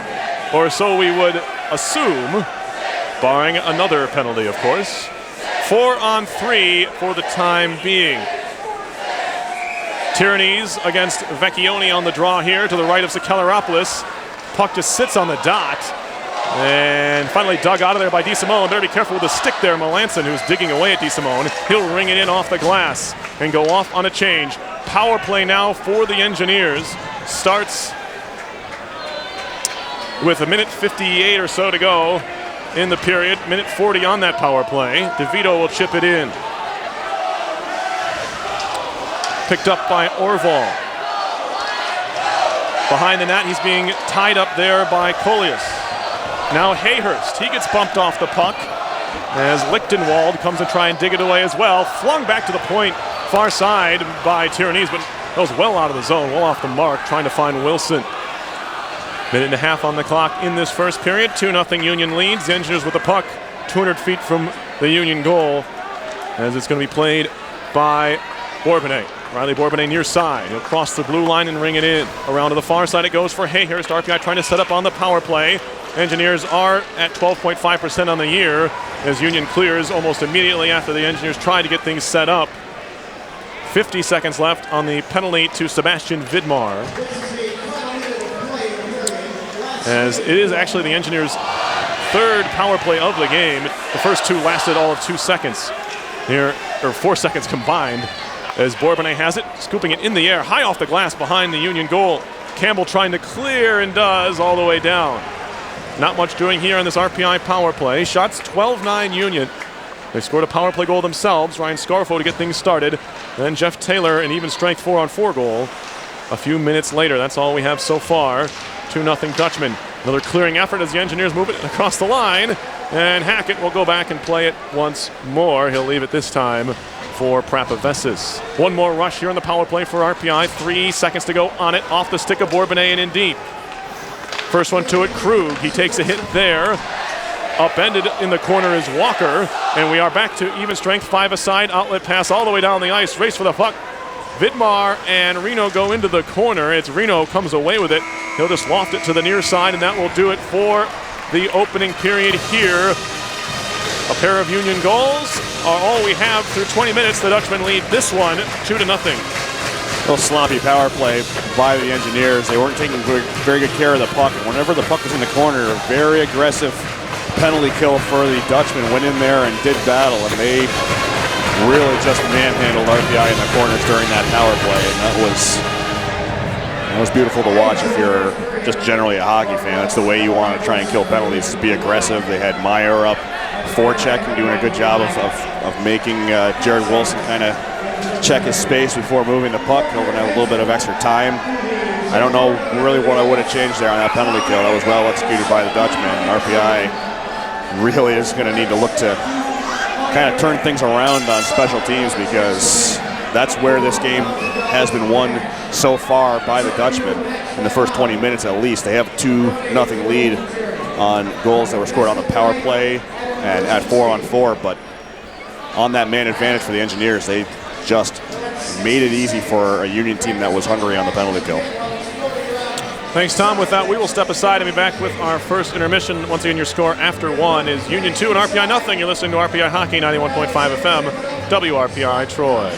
or so we would assume, barring another penalty, of course. 4-on-3 for the time being. Tyrannies against Vecchione on the draw here to the right of Sakeleropoulos. Puck just sits on the dot. And finally dug out of there by DeSimone. Better be careful with the stick there, Melanson, who's digging away at DeSimone. He'll ring it in off the glass and go off on a change. Power play now for the Engineers. Starts with a minute 58 or so to go in the period. Minute 40 on that power play. DeVito will chip it in. Picked up by Orval. Behind the net, he's being tied up there by Coleus. Now Hayhurst, he gets bumped off the puck as Lichtenwald comes to try and dig it away as well. Flung back to the point, far side by Tyrannies, but goes well out of the zone, well off the mark, trying to find Wilson. Minute and a half on the clock in this first period. 2-0 Union leads. The Engineers with the puck 200 feet from the Union goal as it's going to be played by Bourbonnais. Riley Bourbonnais near side. He'll cross the blue line and ring it in. Around to the far side it goes for Hayhurst. RPI trying to set up on the power play. Engineers are at 12.5% on the year as Union clears almost immediately after the Engineers try to get things set up. 50 seconds left on the penalty to Sebastian Vidmar. As it is actually the Engineers' third power play of the game. The first two lasted all of 2 seconds here, or 4 seconds combined, as Bourbonnais has it, scooping it in the air, high off the glass behind the Union goal. Campbell trying to clear and does all the way down. Not much doing here on this RPI power play. Shots 12-9 Union. They scored a power play goal themselves. Ryan Scarfo to get things started. Then Jeff Taylor, an even strength 4-on-4 goal. A few minutes later, that's all we have so far. 2-0 Dutchman. Another clearing effort as the Engineers move it across the line. And Hackett will go back and play it once more. He'll leave it this time for Prapavesis. One more rush here on the power play for RPI. 3 seconds to go on it. Off the stick of Bourbonnais and in deep. First one to it, Krug. He takes a hit there. Upended in the corner is Walker. And we are back to even strength. 5 aside. Outlet pass all the way down the ice. Race for the puck. Vidmar and Reno go into the corner. It's Reno comes away with it. He'll just loft it to the near side, and that will do it for the opening period here. A pair of Union goals are all we have through 20 minutes. The Dutchmen lead this one 2-0. A little sloppy power play by the Engineers. They weren't taking very good care of the puck. And whenever the puck was in the corner, a very aggressive penalty kill for the Dutchmen. Went in there and did battle, and they really just manhandled RPI in the corners during that power play. And that was beautiful to watch if you're just generally a hockey fan. That's the way you want to try and kill penalties, is be aggressive. They had Meyer up forechecking, doing a good job of making Jared Wilson kind of check his space before moving the puck. He'll have a little bit of extra time. I don't know really what I would have changed there on that penalty kill. That was well executed by the Dutchman. RPI really is going to need to look to kind of turn things around on special teams, because that's where this game has been won so far by the Dutchmen in the first 20 minutes at least. They have a 2-0 lead on goals that were scored on the power play and at 4-on-4, but on that man advantage for the Engineers, they just made it easy for a Union team that was hungry on the penalty kill. Thanks, Tom. With that, we will step aside and be back with our first intermission. Once again, your score after 1 is Union 2 and RPI nothing. You're listening to RPI Hockey, 91.5 FM, WRPI Troy.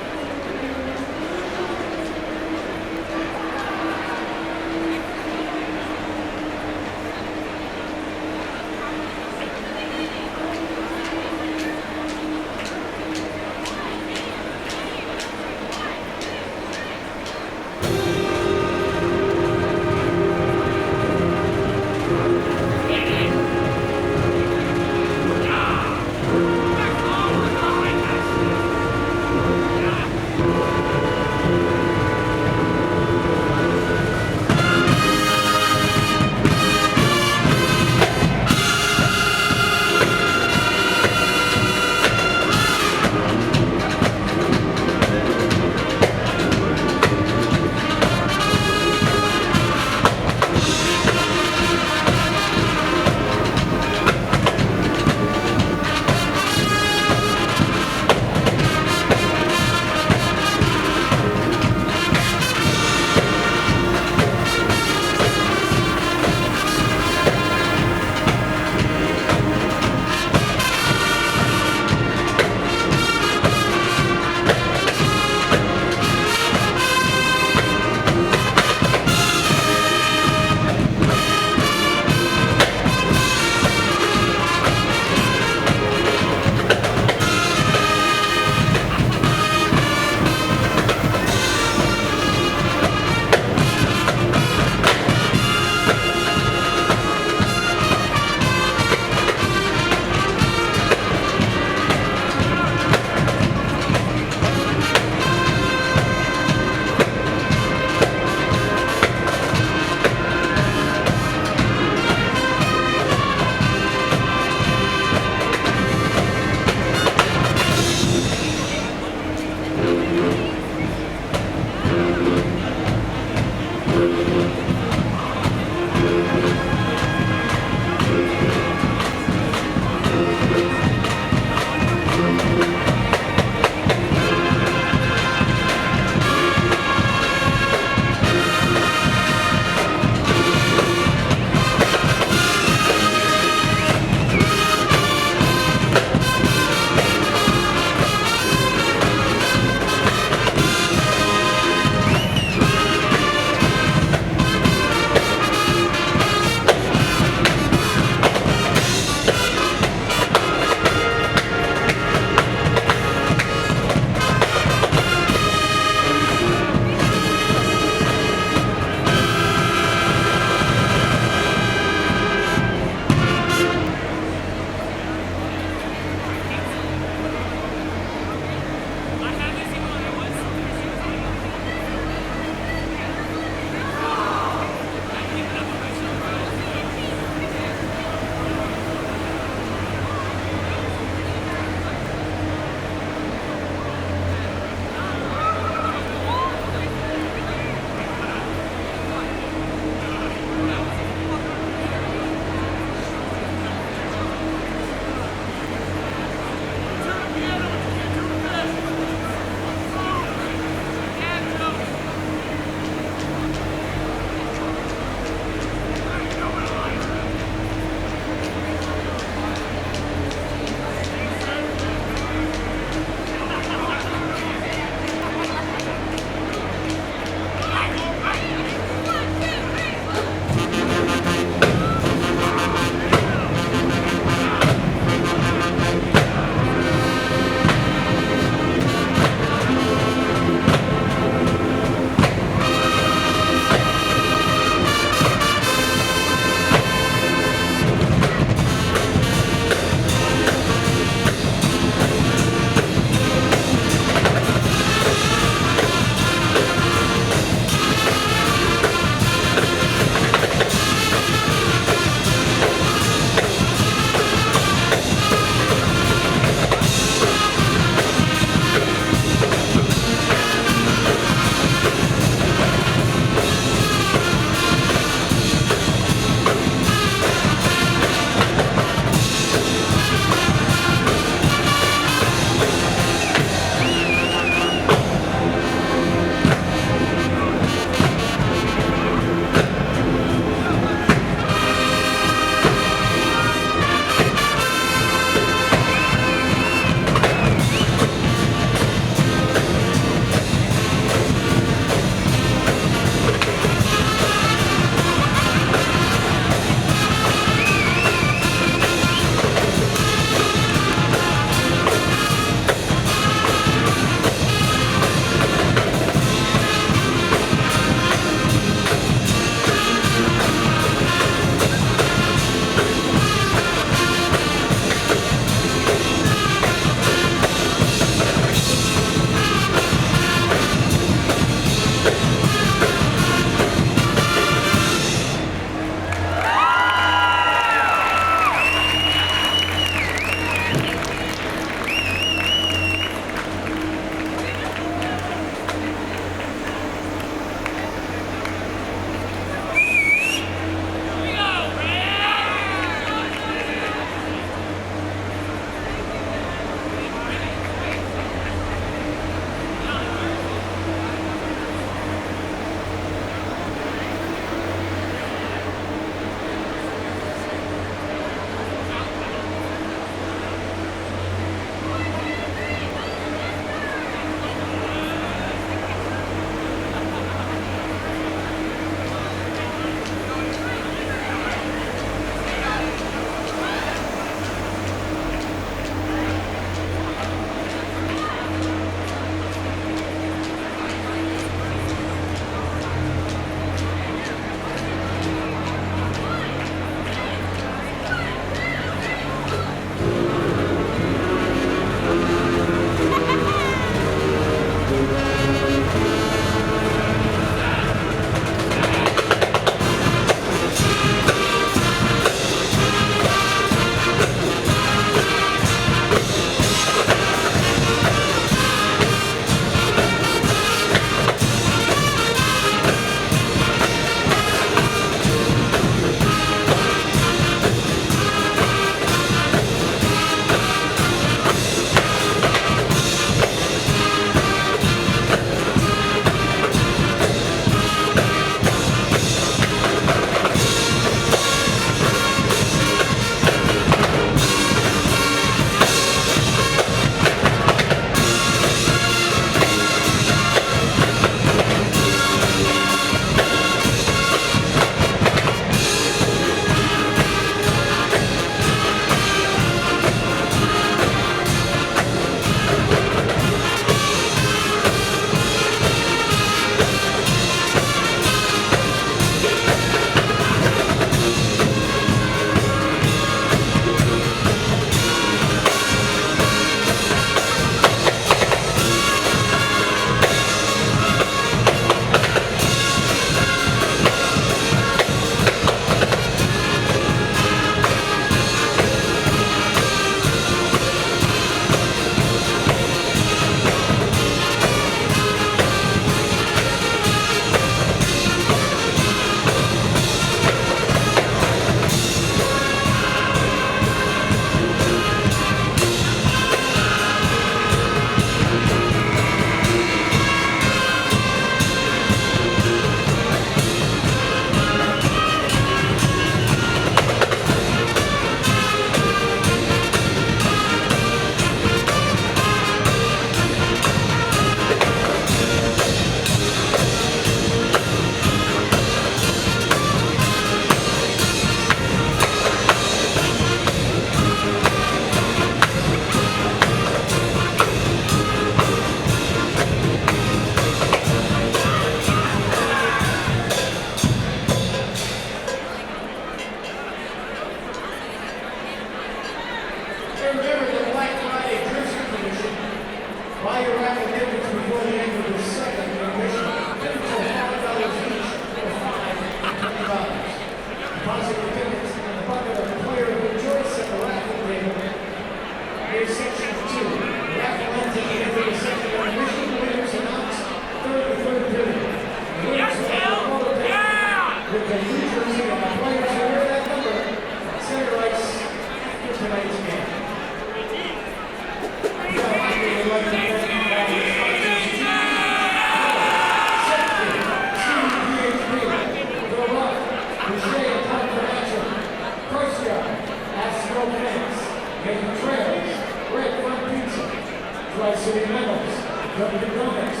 City Meadows, W. Gomez,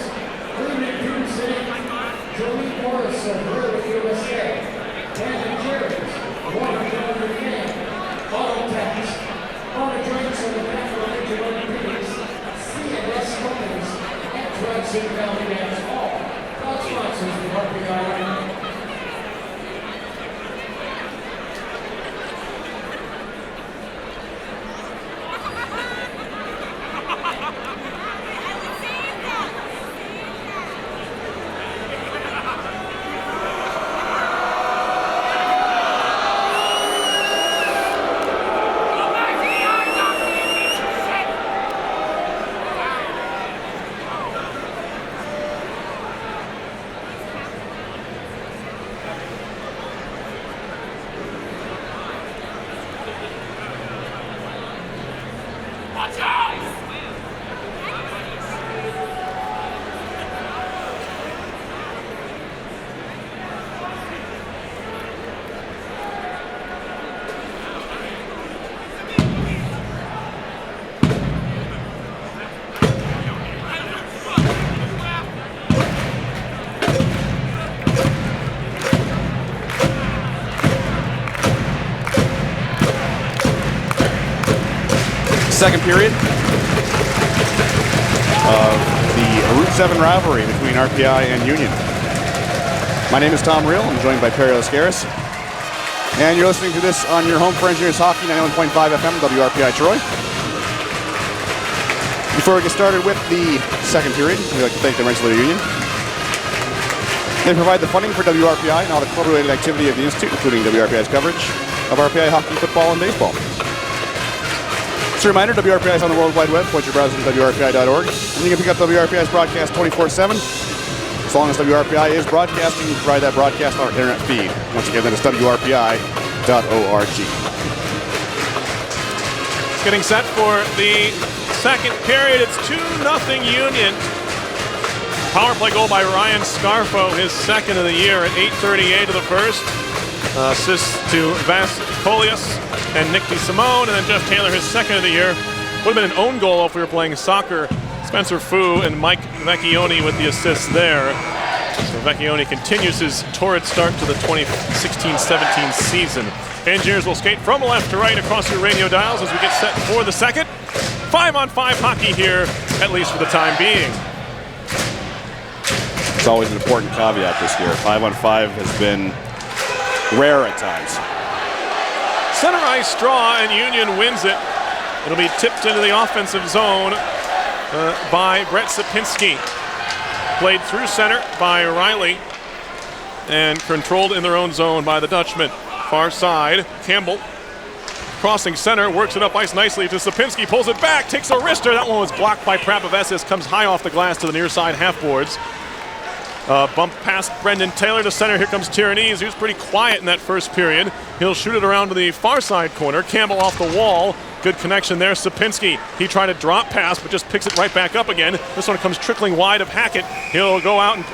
Ruben Tuesday, Joey Morris of Rural USA, Brandon Jerry's, Warren W. Fan, Auto Tax, Auto Drinks of the Capital Orthopedics, C&S Companies, and Tri-City Valley Gas All. God sponsors the RPI. Second period of the Route 7 rivalry between RPI and Union. My name is Tom Reel. I'm joined by Perry Lascaris. And you're listening to this on your home for Engineers Hockey, 91.5 FM, WRPI Troy. Before we get started with the second period, we'd like to thank the Rensselaer Union. They provide the funding for WRPI and all the club-related activity of the Institute, including WRPI's coverage of RPI hockey, football, and baseball. Just a reminder, WRPI is on the World Wide Web. Point your browser to WRPI.org. And you can pick up WRPI's broadcast 24/7. As long as WRPI is broadcasting, you can provide that broadcast on our internet feed. Once again, that is WRPI.org. Getting set for the second period. It's 2-0 Union. Power play goal by Ryan Scarfo, his second of the year at 8:38 of the first. Assists to Vas Colias and Nick DeSimone, and then Jeff Taylor, his second of the year. Would have been an own goal if we were playing soccer. Spencer Fu and Mike Vecchione with the assists there. So Vecchione continues his torrid start to the 2016-17 season. Engineers will skate from left to right across your radio dials as we get set for the second. 5-on-5 hockey here, at least for the time being. It's always an important caveat this year. 5-on-5 has been rare at times. Center ice draw, and Union wins it. It'll be tipped into the offensive zone by Brett Sapinski. Played through center by Riley and controlled in their own zone by the Dutchman. Far side, Campbell crossing center, works it up ice nicely to Sapinski, pulls it back, takes a wrister. That one was blocked by Prapavesis, comes high off the glass to the near side half boards. Bump past Brendan Taylor to center. Here comes Tyrannese, who's pretty quiet in that first period. He'll shoot it around to the far side corner. Campbell off the wall. Good connection there. Sapinski, he tried a drop pass, but just picks it right back up again. This one comes trickling wide of Hackett. He'll go out and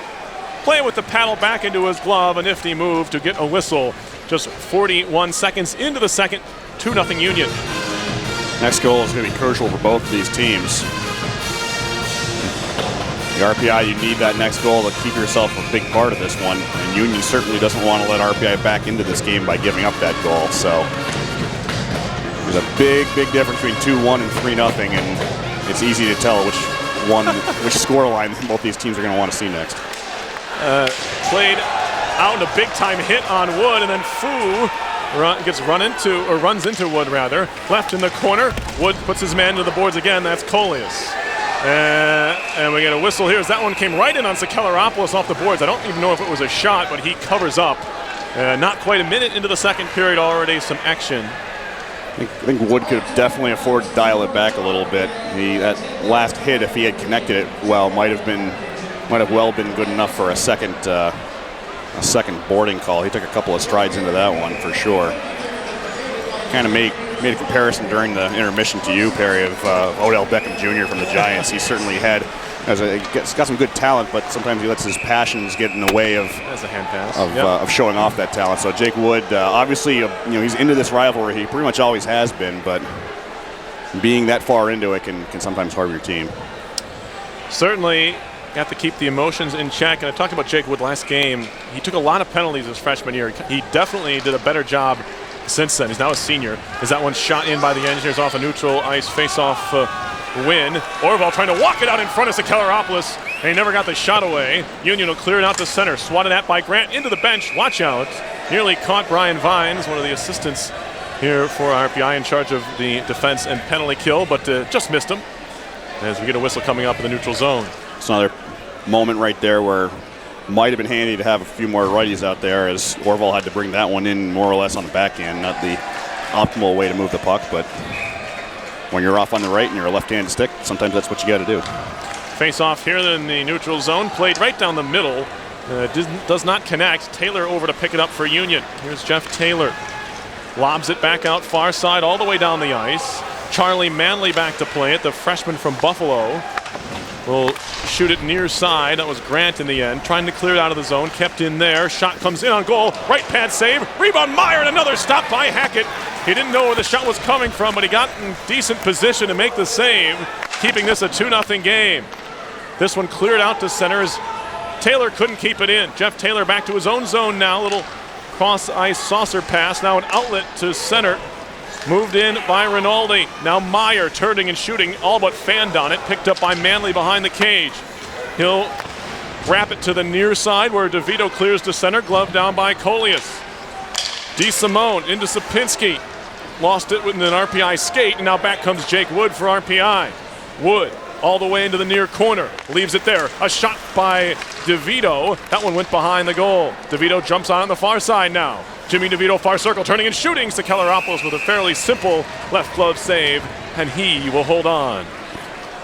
play with the paddle back into his glove. A nifty move to get a whistle. Just 41 seconds into the second. 2-0 Union. Next goal is going to be crucial for both of these teams. The RPI, you need that next goal to keep yourself a big part of this one. And Union certainly doesn't want to let RPI back into this game by giving up that goal. So there's a big, big difference between 2-1 and 3-0, and it's easy to tell which score line both these teams are going to want to see next. Played out in a big-time hit on Wood, and then Fu runs into Wood rather. Left in the corner. Wood puts his man to the boards again. That's Colias. And we get a whistle here as that one came right in on Sakelaropoulos off the boards. I don't even know if it was a shot, but he covers up. Not quite a minute into the second period, already some action. I think Wood could have definitely afforded to dial it back a little bit. That last hit, if he had connected it well, might have well been good enough for a second boarding call. He took a couple of strides into that one for sure. Kind of made a comparison during the intermission to you, Perry, of Odell Beckham Jr. from the Giants. He certainly he's got some good talent, but sometimes he lets his passions get in the way of That's a hand pass. of showing off that talent. So Jake Wood, obviously, he's into this rivalry. He pretty much always has been, but being that far into it can sometimes harm your team. Certainly have to keep the emotions in check. And I talked about Jake Wood last game. He took a lot of penalties his freshman year. He definitely did a better job since then. He's now a senior. Is that one shot in by the Engineers off a neutral ice face-off win? Orval trying to walk it out in front of Sakeleropoulos, and he never got the shot away. Union will clear it out to center. Swatted at by Grant into the bench. Watch out. Nearly caught Brian Vines, one of the assistants here for RPI in charge of the defense and penalty kill, but just missed him as we get a whistle coming up in the neutral zone. It's another moment right there where might have been handy to have a few more righties out there, as Orval had to bring that one in more or less on the backhand. Not the optimal way to move the puck, but when you're off on the right and you're a left-handed stick, sometimes that's what you got to do. Face off here in the neutral zone, played right down the middle. Does not connect. Taylor over to pick it up for Union. Here's Jeff Taylor. Lobs it back out far side all the way down the ice. Charlie Manley back to play it, the freshman from Buffalo. Will shoot it near side. That was Grant in the end. Trying to clear it out of the zone. Kept in there. Shot comes in on goal. Right pad save. Rebound Meyer and another stop by Hackett. He didn't know where the shot was coming from, but he got in decent position to make the save, keeping this a 2-0 game. This one cleared out to center as Taylor couldn't keep it in. Jeff Taylor back to his own zone now. Little cross-ice saucer pass. Now an outlet to center. Moved in by Rinaldi. Now Meyer turning and shooting, all but fanned on it. Picked up by Manley behind the cage. He'll wrap it to the near side where DeVito clears to center. Glove down by Coleus. DeSimone into Sapinski. Lost it with an RPI skate, and now back comes Jake Wood for RPI. Wood all the way into the near corner. Leaves it there. A shot by DeVito. That one went behind the goal. DeVito jumps on the far side now. Jimmy DeVito far circle, turning and shooting. Sakeleropoulos with a fairly simple left glove save, and he will hold on.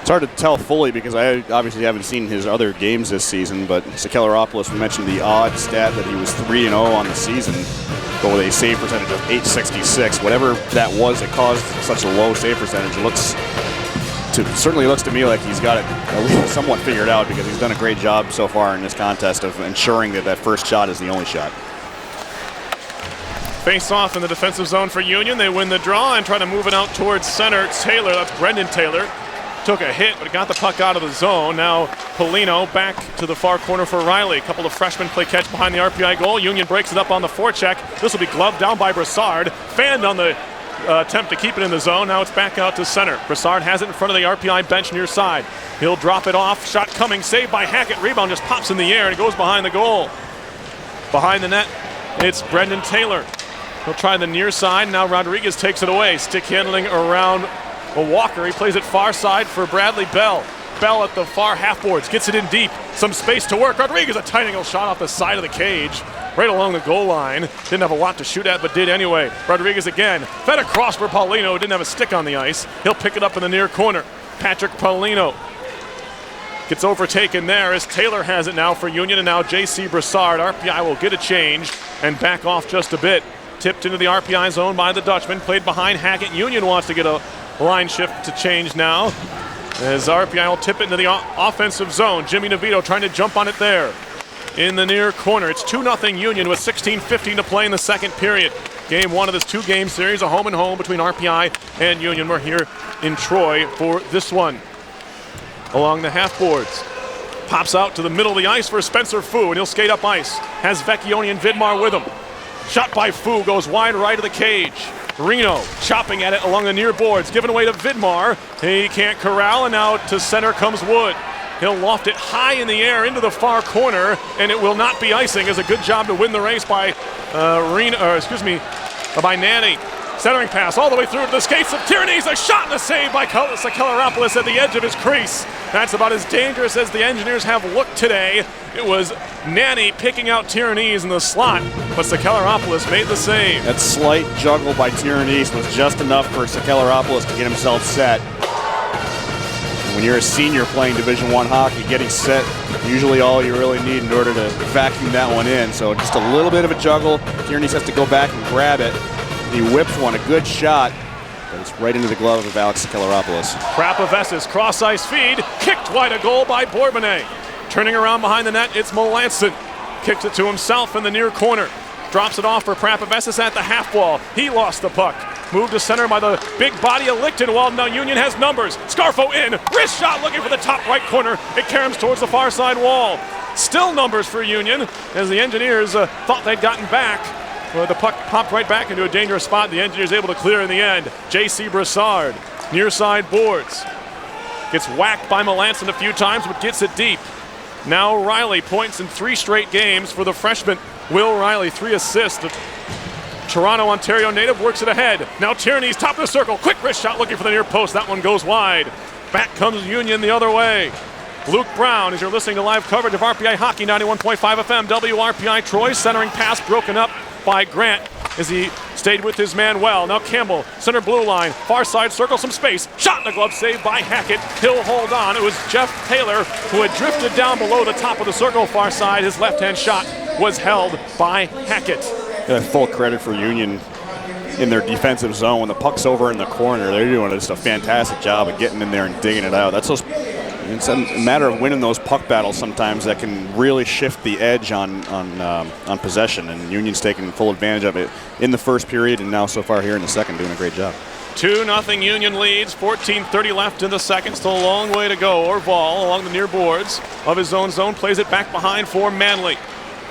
It's hard to tell fully because I obviously haven't seen his other games this season, but Sakeleropoulos, we mentioned the odd stat that he was 3-0 on the season, but with a save percentage of .866. Whatever that was that caused such a low save percentage, certainly looks to me like he's got it at least somewhat figured out, because he's done a great job so far in this contest of ensuring that first shot is the only shot. Face off in the defensive zone for Union. They win the draw and try to move it out towards center. Taylor, that's Brendan Taylor, took a hit but got the puck out of the zone. Now Polino back to the far corner for Riley. A couple of freshmen play catch behind the RPI goal. Union breaks it up on the forecheck. This will be gloved down by Brassard. Fanned on the attempt to keep it in the zone. Now it's back out to center. Brassard has it in front of the RPI bench near side. He'll drop it off. Shot coming. Saved by Hackett. Rebound just pops in the air and it goes behind the goal. Behind the net, it's Brendan Taylor. He'll try the near side. Now Rodriguez takes it away. Stick handling around Walker. He plays it far side for Bradley Bell. Bell at the far half boards. Gets it in deep. Some space to work. Rodriguez, a tiny little shot off the side of the cage. Right along the goal line. Didn't have a lot to shoot at, but did anyway. Rodriguez again. Fed across for Paulino. Didn't have a stick on the ice. He'll pick it up in the near corner. Patrick Paulino gets overtaken there as Taylor has it now for Union, and now J.C. Brassard. RPI will get a change and back off just a bit. Tipped into the RPI zone by the Dutchman. Played behind Hackett. Union wants to get a line shift to change now, as RPI will tip it into the offensive zone. Jimmy DeVito trying to jump on it there in the near corner. It's 2-0 Union with 16:15 to play in the second period. Game one of this two-game series, a home and home between RPI and Union. We're here in Troy for this one. Along the half boards. Pops out to the middle of the ice for Spencer Fu, and he'll skate up ice. Has Vecchione and Vidmar with him. Shot by Fu, goes wide right of the cage. Reno chopping at it along the near boards, given away to Vidmar. He can't corral, and now to center comes Wood. He'll loft it high in the air into the far corner, and it will not be icing. It's a good job to win the race by by Nanny. Centering pass all the way through to the skates of Tierney. A shot and a save by Sakeleropoulos at the edge of his crease. That's about as dangerous as the Engineers have looked today. It was Nanny picking out Tierney's in the slot, but Sakeleropoulos made the save. That slight juggle by Tierney's was just enough for Sakeleropoulos to get himself set. And when you're a senior playing Division I hockey, getting set, usually all you really need in order to vacuum that one in. So just a little bit of a juggle. Tierney has to go back and grab it. He whips one, a good shot. It's right into the glove of Alex Sakelaropoulos. Prapavesis cross-ice feed, kicked wide of goal by Bourbonnais. Turning around behind the net, it's Melanson. Kicks it to himself in the near corner. Drops it off for Prapavesis at the half wall. He lost the puck. Moved to center by the big body of Lichtenwald. Now Union has numbers. Scarfo in. Wrist shot looking for the top right corner. It caroms towards the far side wall. Still numbers for Union as the Engineers thought they'd gotten back. Well, the puck popped right back into a dangerous spot. The Engineers able to clear in the end. J.C. Brassard, near side boards. Gets whacked by Melanson a few times, but gets it deep. Now Riley points in 3 straight games for the freshman. Will Riley, 3 assists. The Toronto, Ontario native works it ahead. Now Tierney's top of the circle. Quick wrist shot looking for the near post. That one goes wide. Back comes Union the other way. Luke Brown, as you're listening to live coverage of RPI Hockey, 91.5 FM, WRPI Troy. Centering pass broken up by Grant as he stayed with his man well. Now Campbell, center blue line, far side circle, some space. Shot in the glove, saved by Hackett. He'll hold on. It was Jeff Taylor who had drifted down below the top of the circle, far side. His left-hand shot was held by Hackett. Full credit for Union in their defensive zone. When the puck's over in the corner, they're doing just a fantastic job of getting in there and digging it out. It's a matter of winning those puck battles sometimes that can really shift the edge on possession, and Union's taking full advantage of it in the first period and now so far here in the second, doing a great job. 2-0 Union leads, 14:30 left in the second, still a long way to go. Orval along the near boards of his own zone plays it back behind for Manley.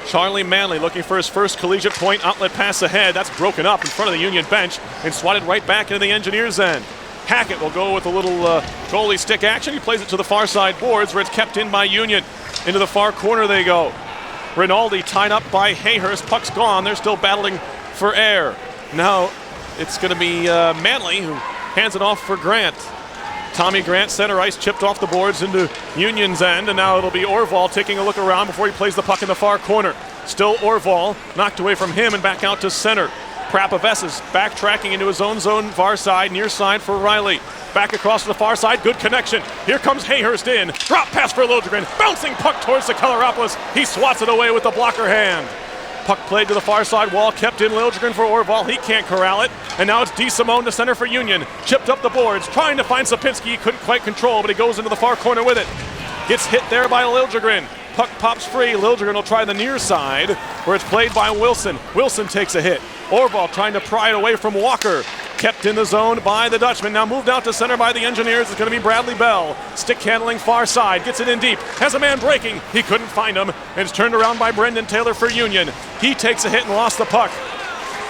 Charlie Manley looking for his first collegiate point, outlet pass ahead. That's broken up in front of the Union bench and swatted right back into the Engineers' end. Hackett will go with a little goalie stick action. He plays it to the far side boards where it's kept in by Union. Into the far corner they go. Rinaldi tied up by Hayhurst. Puck's gone. They're still battling for air. Now it's going to be Manley who hands it off for Grant. Tommy Grant, center ice, chipped off the boards into Union's end, and now it'll be Orval taking a look around before he plays the puck in the far corner. Still Orval, knocked away from him and back out to center. Prapavesis backtracking into his own zone, far side, near side for Riley. Back across to the far side, good connection. Here comes Hayhurst in. Drop pass for Liljegren. Bouncing puck towards Sakelaropoulos. He swats it away with the blocker hand. Puck played to the far side wall, kept in Liljegren for Orval. He can't corral it. And now it's DeSimone to center for Union. Chipped up the boards, trying to find Sapinski. He couldn't quite control, but he goes into the far corner with it. Gets hit there by Liljegren. Puck pops free. Liljegren will try the near side, where it's played by Wilson. Wilson takes a hit. Orval trying to pry it away from Walker. Kept in the zone by the Dutchman. Now moved out to center by the Engineers. It's going to be Bradley Bell. Stick handling far side. Gets it in deep. Has a man breaking. He couldn't find him. And it's turned around by Brendan Taylor for Union. He takes a hit and lost the puck.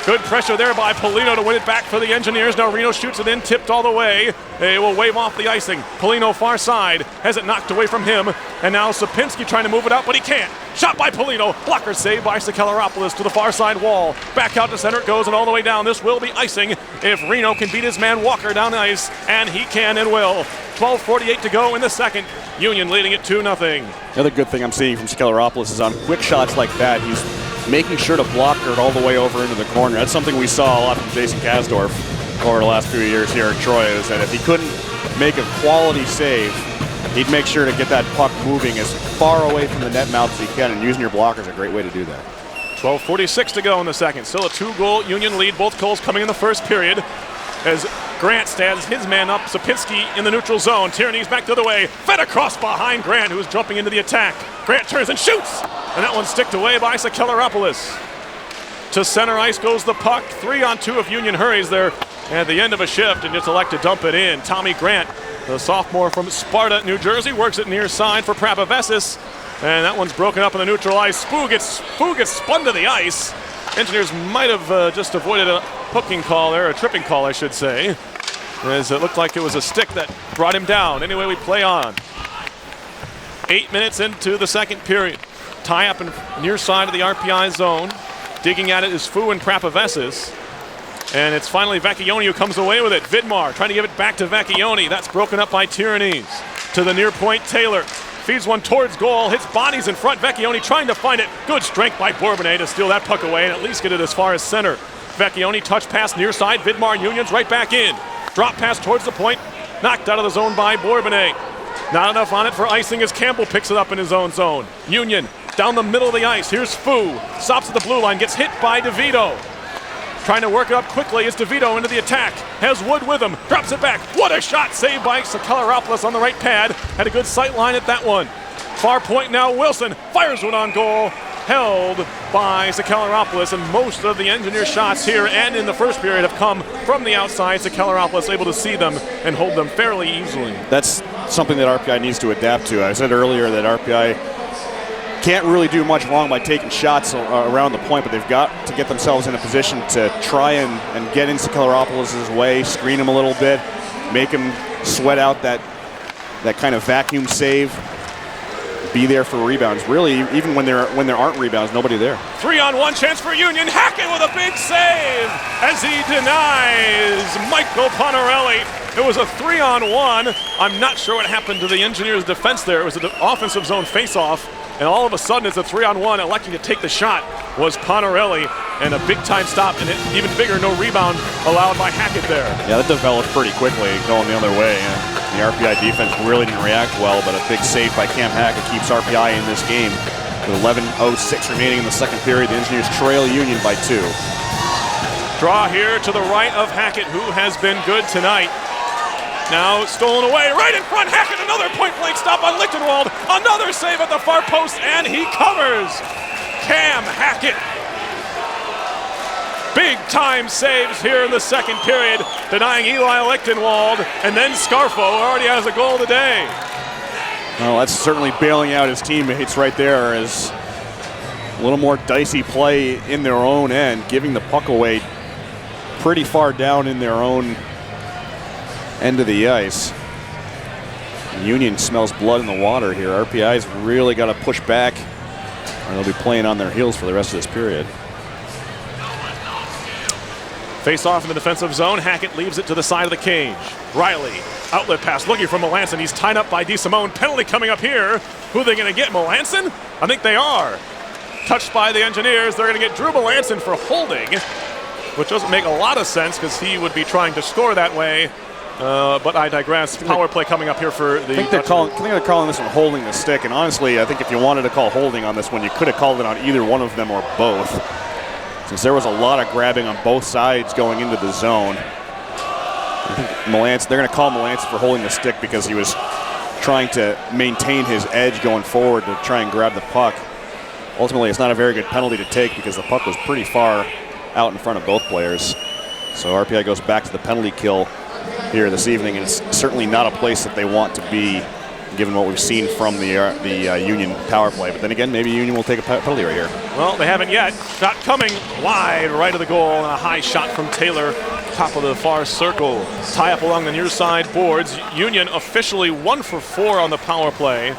Good pressure there by Polino to win it back for the Engineers. Now Reno shoots it in, tipped all the way. They will wave off the icing. Polino far side, has it knocked away from him. And now Sapinski trying to move it out, but he can't. Shot by Polino, blocker saved by Sakelaropoulos to the far side wall. Back out to center it goes and all the way down. This will be icing if Reno can beat his man Walker down the ice, and he can and will. 12:48 to go in the second. Union leading it 2-0. The other good thing I'm seeing from Sakelaropoulos is on quick shots like that, he's making sure to block her all the way over into the corner. That's something we saw a lot from Jason Kasdorf over the last few years here in Troy, is that if he couldn't make a quality save, he'd make sure to get that puck moving as far away from the net mouth as he can, and using your blocker is a great way to do that. 12:46 to go in the second. Still a 2-goal Union lead. Both goals coming in the first period. As Grant stands his man up, Sapinski in the neutral zone. Tierney's back the other way. Fed across behind Grant, who's jumping into the attack. Grant turns and shoots! And that one's sticked away by Sakelaropoulos. To center ice goes the puck. 3-on-2 if Union hurries there at the end of a shift and just elect to dump it in. Tommy Grant, the sophomore from Sparta, New Jersey, works it near side for Prapavesis. And that one's broken up on the neutral ice. Spoo gets spun to the ice. Engineers might have just avoided a hooking call there, a tripping call, I should say, as it looked like it was a stick that brought him down. Anyway, we play on. 8 minutes into the second period. Tie up in near side of the RPI zone. Digging at it is Fu and Prapavesis. And it's finally Vecchioni who comes away with it. Vidmar trying to give it back to Vecchioni. That's broken up by Tyrannies. To the near point, Taylor. Feeds one towards goal, hits bodies in front. Vecchioni trying to find it. Good strength by Bourbonnais to steal that puck away and at least get it as far as center. Vecchioni touch pass near side. Vidmar Union's right back in. Drop pass towards the point. Knocked out of the zone by Bourbonnais. Not enough on it for icing as Campbell picks it up in his own zone. Union down the middle of the ice. Here's Fu. Stops at the blue line. Gets hit by DeVito. Trying to work it up quickly is DeVito into the attack. Has Wood with him. Drops it back. What a shot. Saved by Sakalaropoulos on the right pad. Had a good sight line at that one. Far point now. Wilson fires one on goal. Held by Sakalaropoulos, and most of the Engineer shots here and in the first period have come from the outside. Sakalaropoulos able to see them and hold them fairly easily. That's something that RPI needs to adapt to. I said earlier that RPI can't really do much wrong by taking shots around the point, but they've got to get themselves in a position to try and get in Sakalaropoulos' way, screen him a little bit, make him sweat out that kind of vacuum save. Be there for rebounds. Really, even when there aren't rebounds, nobody there. 3-on-1 chance for Union. Hackett with a big save as he denies Michael Ponarelli. It was a 3-on-1. I'm not sure what happened to the Engineers' defense there. It was an offensive zone face-off, and all of a sudden it's a 3-on-1. Electing to take the shot was Ponarelli, and a big-time stop, and even bigger, no rebound allowed by Hackett there. Yeah, that developed pretty quickly, going the other way. The RPI defense really didn't react well, but a big save by Cam Hackett keeps RPI in this game. With 11:06 remaining in the second period, the Engineers trail Union by 2. Draw here to the right of Hackett, who has been good tonight. Now stolen away, right in front. Hackett, another point-blank stop on Lichtenwald. Another save at the far post, and he covers. Cam Hackett. Big-time saves here in the second period, denying Eli Lichtenwald, and then Scarfo already has a goal today. Well, that's certainly bailing out his teammates right there, as a little more dicey play in their own end, giving the puck away pretty far down in their own end of the ice. Union smells blood in the water here. RPI's really got to push back, or they'll be playing on their heels for the rest of this period. Face off in the defensive zone. Hackett leaves it to the side of the cage. Riley, outlet pass, looking for Melanson. He's tied up by DeSimone. Penalty coming up here. Who are they going to get? Melanson? I think they are. Touched by the Engineers. They're going to get Drew Melanson for holding, which doesn't make a lot of sense because he would be trying to score that way. But I digress. Power play coming up here for the... I think they're calling this one holding the stick, and honestly, I think if you wanted to call holding on this one, you could have called it on either one of them or both, since there was a lot of grabbing on both sides going into the zone. I think they're going to call Melanson for holding the stick because he was trying to maintain his edge going forward to try and grab the puck. Ultimately, it's not a very good penalty to take because the puck was pretty far out in front of both players. So RPI goes back to the penalty kill here this evening, and it's certainly not a place that they want to be, given what we've seen from the Union power play. But then again, maybe Union will take a penalty right here. Well, they haven't yet. Shot coming wide, right of the goal, and a high shot from Taylor, top of the far circle. Tie up along the near side boards. Union officially 1 for 4 on the power play.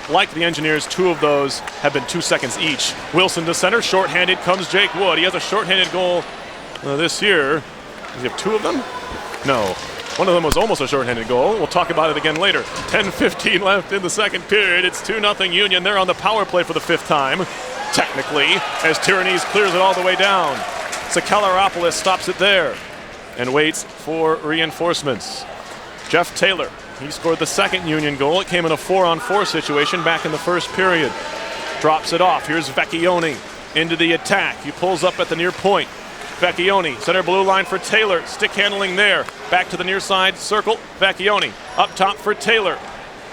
Like the Engineers, 2 of those have been 2 seconds each. Wilson to center, shorthanded comes Jake Wood. He has a shorthanded goal this year. Does he have 2 of them? No. One of them was almost a shorthanded goal. We'll talk about it again later. 10:15 left in the second period. It's 2-0 Union. They're on the power play for the 5th time, technically, as Tyrannese clears it all the way down. Sakalaropoulos stops it there and waits for reinforcements. Jeff Taylor, he scored the second Union goal. It came in a 4-on-4 situation back in the first period. Drops it off. Here's Vecchione into the attack. He pulls up at the near point. Vecchione, center blue line for Taylor. Stick handling there. Back to the near side circle. Vecchione up top for Taylor.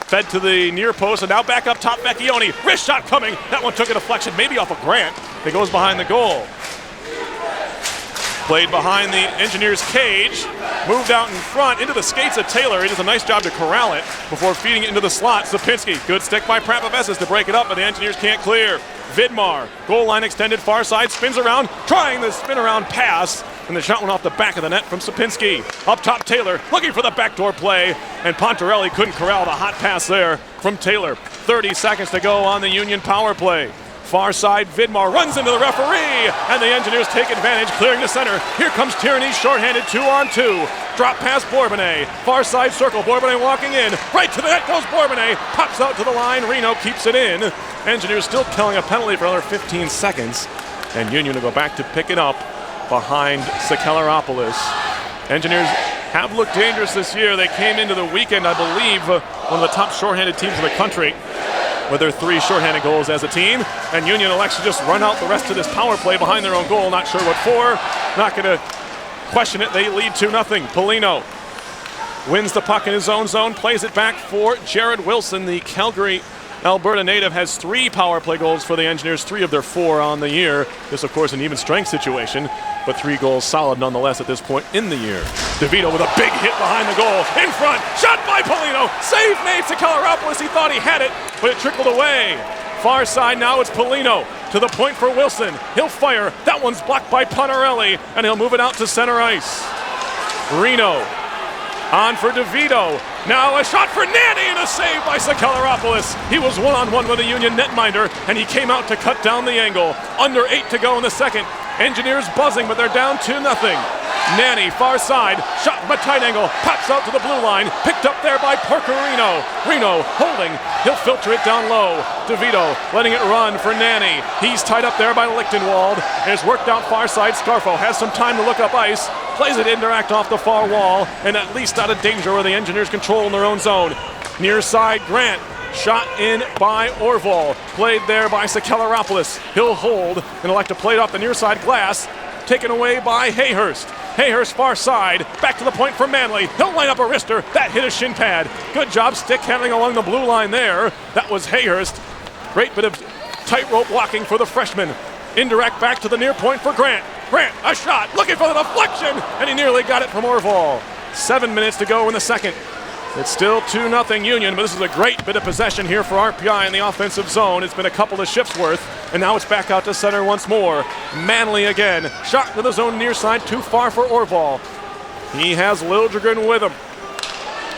Fed to the near post, and now back up top, Vecchione. Wrist shot coming. That one took a deflection, maybe off of Grant. It goes behind the goal. Played behind the Engineers' cage. Moved out in front into the skates of Taylor. He does a nice job to corral it before feeding it into the slot. Sapinski, good stick by Prapavessis to break it up, but the Engineers can't clear. Vidmar, goal line extended far side, spins around, trying the spin around pass, and the shot went off the back of the net from Sapinski. Up top, Taylor looking for the backdoor play, and Pontarelli couldn't corral the hot pass there from Taylor. 30 seconds to go on the Union power play. Far side, Vidmar runs into the referee, and the Engineers take advantage, clearing the center. Here comes Tyrannese, shorthanded, 2-on-2. Drop pass Bourbonnais, far side circle, Bourbonnais walking in. Right to the net goes Bourbonnais, pops out to the line, Reno keeps it in. Engineers still killing a penalty for another 15 seconds, and Union will go back to pick it up behind Sakalaropoulos. Engineers have looked dangerous this year. They came into the weekend, I believe, one of the top shorthanded teams in the country. with their 3 shorthanded goals as a team. And Union elects to just run out the rest of this power play behind their own goal. Not sure what for. Not going to question it. They lead 2-0. Polino wins the puck in his own zone, plays it back for Jared Wilson. The Calgary, Alberta native has 3 power play goals for the Engineers, 3 of their 4 on the year. This, of course, an even strength situation, but 3 goals solid nonetheless at this point in the year. DeVito with a big hit behind the goal, in front, shot by Polino, save made to Coloropoulos. He thought he had it, but it trickled away. Far side now, it's Polino to the point for Wilson. He'll fire, that one's blocked by Ponarelli, and he'll move it out to center ice. Reno on for DeVito. Now a shot for Nanny and a save by Sakelaropoulos. He was one-on-one with a Union netminder, and he came out to cut down the angle. Under 8 to go in the second. Engineers buzzing, but they're down 2-0. Nanny, far side, shot from a tight angle, pops out to the blue line, picked up there by Parker Reno. Reno holding, he'll filter it down low. DeVito letting it run for Nanny. He's tied up there by Lichtenwald. It's worked out far side. Scarfo has some time to look up ice, plays it indirect off the far wall, and at least out of danger where the Engineers control in their own zone. Near side, Grant. Shot in by Orval, played there by Sakelaropoulos. He'll hold and elect to play it off the near side glass, taken away by Hayhurst. Hayhurst far side, back to the point for Manley. He'll line up a wrister, that hit a shin pad. Good job stick handling along the blue line there. That was Hayhurst. Great bit of tightrope walking for the freshman. Indirect back to the near point for Grant. Grant, a shot, looking for the deflection, and he nearly got it from Orval. 7 minutes to go in the second. It's still 2-0 Union, but this is a great bit of possession here for RPI in the offensive zone. It's been a couple of shifts worth, and now it's back out to center once more. Manley again, shot to the zone near side, too far for Orval. He has Liljegren with him.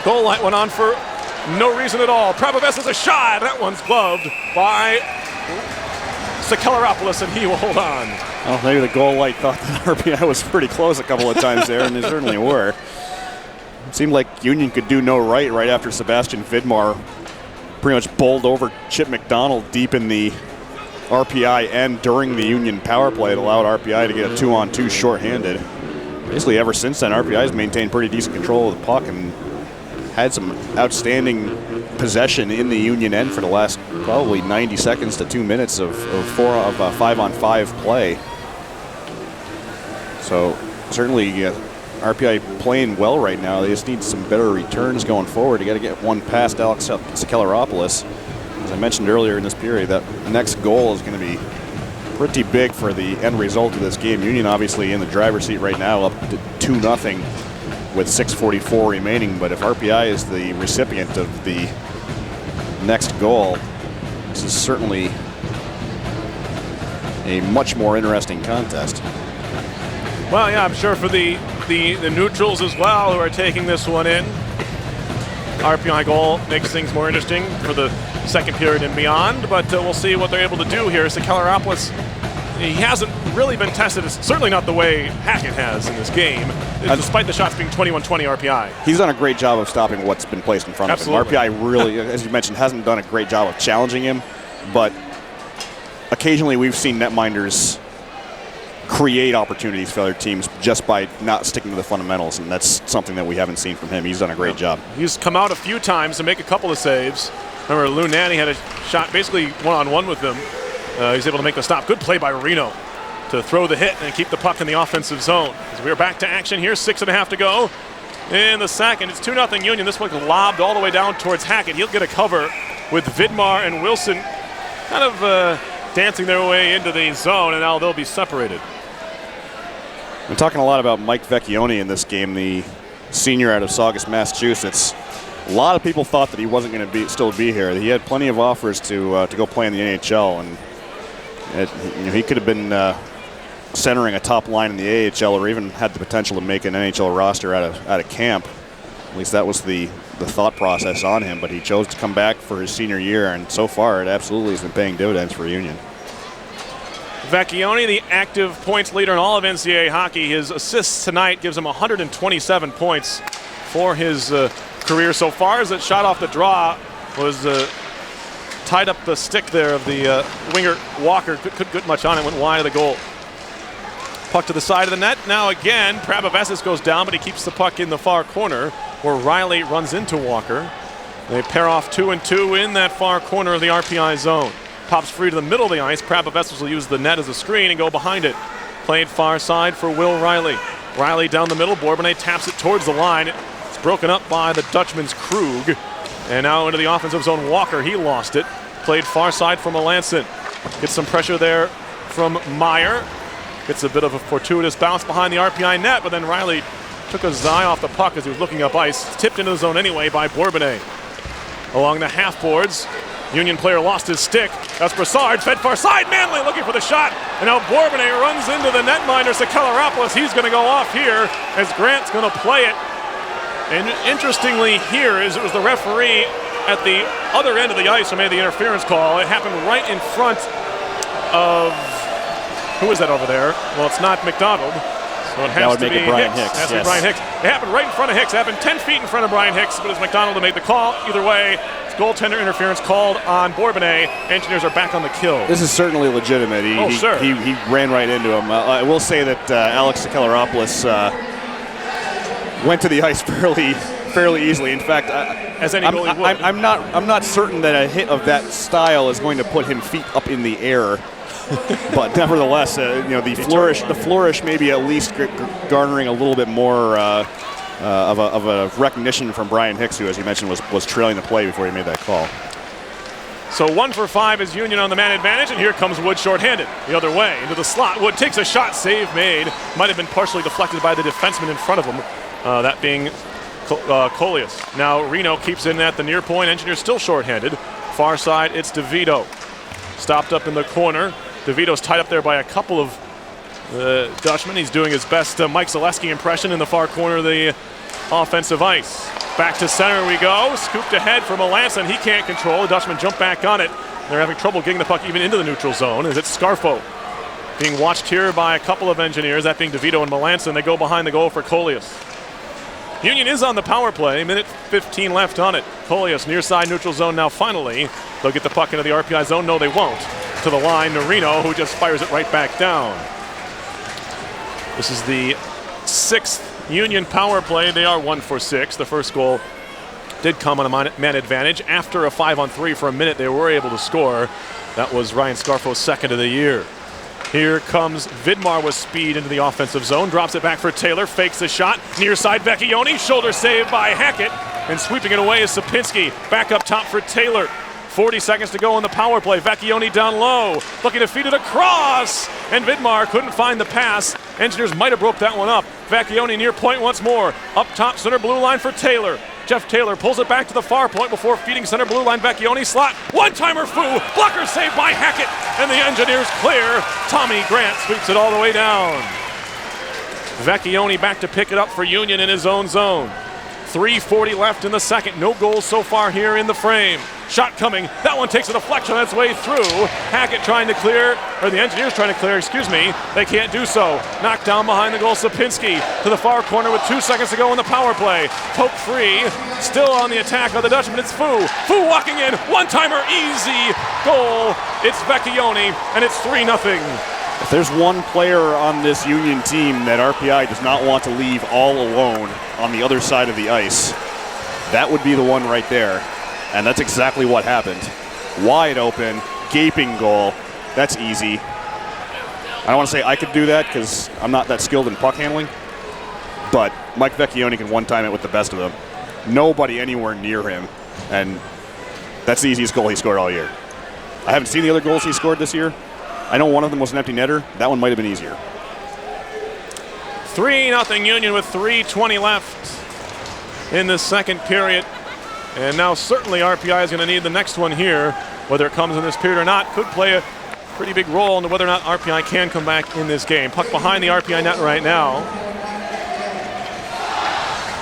Goal light went on for no reason at all. Prabhavas is a shot. That one's gloved by Sakelaropoulos, and he will hold on. Well, maybe the goal light thought that RPI was pretty close a couple of times there, and they certainly were. It seemed like Union could do no right after Sebastian Vidmar pretty much bowled over Chip McDonald deep in the RPI end during the Union power play. It allowed RPI to get a 2-on-2 shorthanded. Basically, ever since then, RPI has maintained pretty decent control of the puck and had some outstanding possession in the Union end for the last probably 90 seconds to 2 minutes of 5-on-5 play. So certainly RPI playing well right now. They just need some better returns going forward. You got to get one past Alex Sakelaropoulos. As I mentioned earlier in this period, that next goal is going to be pretty big for the end result of this game. Union obviously in the driver's seat right now, up to 2-0 with 6:44 remaining. But if RPI is the recipient of the next goal, this is certainly a much more interesting contest. Well, yeah, I'm sure for the neutrals as well who are taking this one in. RPI goal makes things more interesting for the second period and beyond, but we'll see what they're able to do here. Sakelaropoulos, he hasn't really been tested. It's certainly not the way Hackett has in this game, despite the shots being 21-20 RPI. He's done a great job of stopping what's been placed in front of him. RPI really, as you mentioned, hasn't done a great job of challenging him, but occasionally we've seen netminders create opportunities for other teams just by not sticking to the fundamentals, and that's something that we haven't seen from him. He's done a great job. He's come out a few times to make a couple of saves. Remember, Lou Nanny had a shot basically one-on-one with him. He's able to make the stop. Good play by Reno to throw the hit and keep the puck in the offensive zone. As we're back to action here, 6.5 to go in the second. It's 2-0 Union. This one lobbed all the way down towards Hackett. He'll get a cover with Vidmar and Wilson kind of dancing their way into the zone, and now they'll be separated. We're talking a lot about Mike Vecchione in this game, the senior out of Saugus, Massachusetts. A lot of people thought that he wasn't going to still be here. He had plenty of offers to go play in the NHL, and he could have been centering a top line in the AHL, or even had the potential to make an NHL roster out of camp. At least that was the thought process on him. But he chose to come back for his senior year, and so far it absolutely has been paying dividends for Union. Vecchione, the active points leader in all of NCAA hockey. His assists tonight gives him 127 points for his career so far. As it shot off the draw was tied up the stick there of the winger Walker. Couldn't get much on it, went wide of the goal. Puck to the side of the net. Now again, Prabhavas goes down, but he keeps the puck in the far corner where Riley runs into Walker. They pair off 2 and 2 in that far corner of the RPI zone. Pops free to the middle of the ice. Prabavessos will use the net as a screen and go behind it. Played far side for Will Riley. Riley down the middle. Bourbonnais taps it towards the line. It's broken up by the Dutchman's Krug. And now into the offensive zone, Walker. He lost it. Played far side for Melanson. Gets some pressure there from Meyer. Gets a bit of a fortuitous bounce behind the RPI net, but then Riley took his eye off the puck as he was looking up ice. Tipped into the zone anyway by Bourbonnais. Along the half boards, Union player lost his stick. That's Brassard, fed far side. Manley looking for the shot. And now Bourbonnais runs into the netminder, Sakelaropoulos. He's going to go off here as Grant's going to play it. And interestingly here is it was the referee at the other end of the ice who made the interference call. It happened right in front of, who is that over there? Well, it's not McDonald. So it has to be Brian Hicks. Hicks. It has to be Brian Hicks. It happened right in front of Hicks. It happened 10 feet in front of Brian Hicks, but it's McDonald who made the call. Either way, it's goaltender interference called on Bourbonnais. Engineers are back on the kill. This is certainly legitimate. He ran right into him. I will say that Alex Sakelaropoulos went to the ice fairly easily. In fact, as any goalie would. I'm not certain that a hit of that style is going to put him feet up in the air. But nevertheless, the flourish maybe at least garnering a little bit more of a recognition from Brian Hicks, who, as you mentioned, was trailing the play before he made that call. So 1 for 5 is Union on the man advantage, and here comes Wood shorthanded. The other way, into the slot. Wood takes a shot, save made. Might have been partially deflected by the defenseman in front of him, that being Coleus. Now Reno keeps in at the near point. Engineers still shorthanded. Far side, it's DeVito. Stopped up in the corner. DeVito's tied up there by a couple of Dutchmen. He's doing his best Mike Zaleski impression in the far corner of the offensive ice. Back to center we go. Scooped ahead from Melanson. He can't control. The Dutchmen jump back on it. They're having trouble getting the puck even into the neutral zone as it's Scarfo. Being watched here by a couple of Engineers, that being DeVito and Melanson. They go behind the goal for Coleus. Union is on the power play. Minute 15 left on it. Coleus near side neutral zone now finally. They'll get the puck into the RPI zone. No, they won't. To the line, Norino, who just fires it right back down. This is the 6th Union power play. They are 1 for 6. The first goal did come on a man advantage. After a 5-on-3 for a minute, they were able to score. That was Ryan Scarfo's second of the year. Here comes Vidmar with speed into the offensive zone. Drops it back for Taylor. Fakes the shot. Near side, Vecchione. Shoulder save by Hackett. And sweeping it away is Sapinski. Back up top for Taylor. 40 seconds to go on the power play. Vecchione down low, looking to feed it across, and Vidmar couldn't find the pass. Engineers might have broke that one up. Vecchione near point once more. Up top, center blue line for Taylor. Jeff Taylor pulls it back to the far point before feeding center blue line. Vecchione slot. One-timer foo. Blocker saved by Hackett, and the Engineers clear. Tommy Grant sweeps it all the way down. Vecchione back to pick it up for Union in his own zone. 3:40 left in the second. No goals so far here in the frame. Shot coming. That one takes a deflection on its way through. Hackett trying to clear, or the Engineers trying to clear, excuse me. They can't do so. Knocked down behind the goal. Sapinski to the far corner with 2 seconds to go in the power play. Poke free. Still on the attack of the Dutchman. It's Foo. Foo walking in. One-timer. Easy goal. It's Vecchione, and it's 3-0. If there's one player on this Union team that RPI does not want to leave all alone on the other side of the ice, that would be the one right there. And that's exactly what happened. Wide open, gaping goal. That's easy. I don't want to say I could do that because I'm not that skilled in puck handling, but Mike Vecchione can one-time it with the best of them. Nobody anywhere near him, and that's the easiest goal he scored all year. I haven't seen the other goals he scored this year. I know one of them was an empty netter. That one might have been easier. 3-0 Union with 3:20 left in the second period. And now certainly RPI is going to need the next one here. Whether it comes in this period or not could play a pretty big role into whether or not RPI can come back in this game. Puck behind the RPI net right now.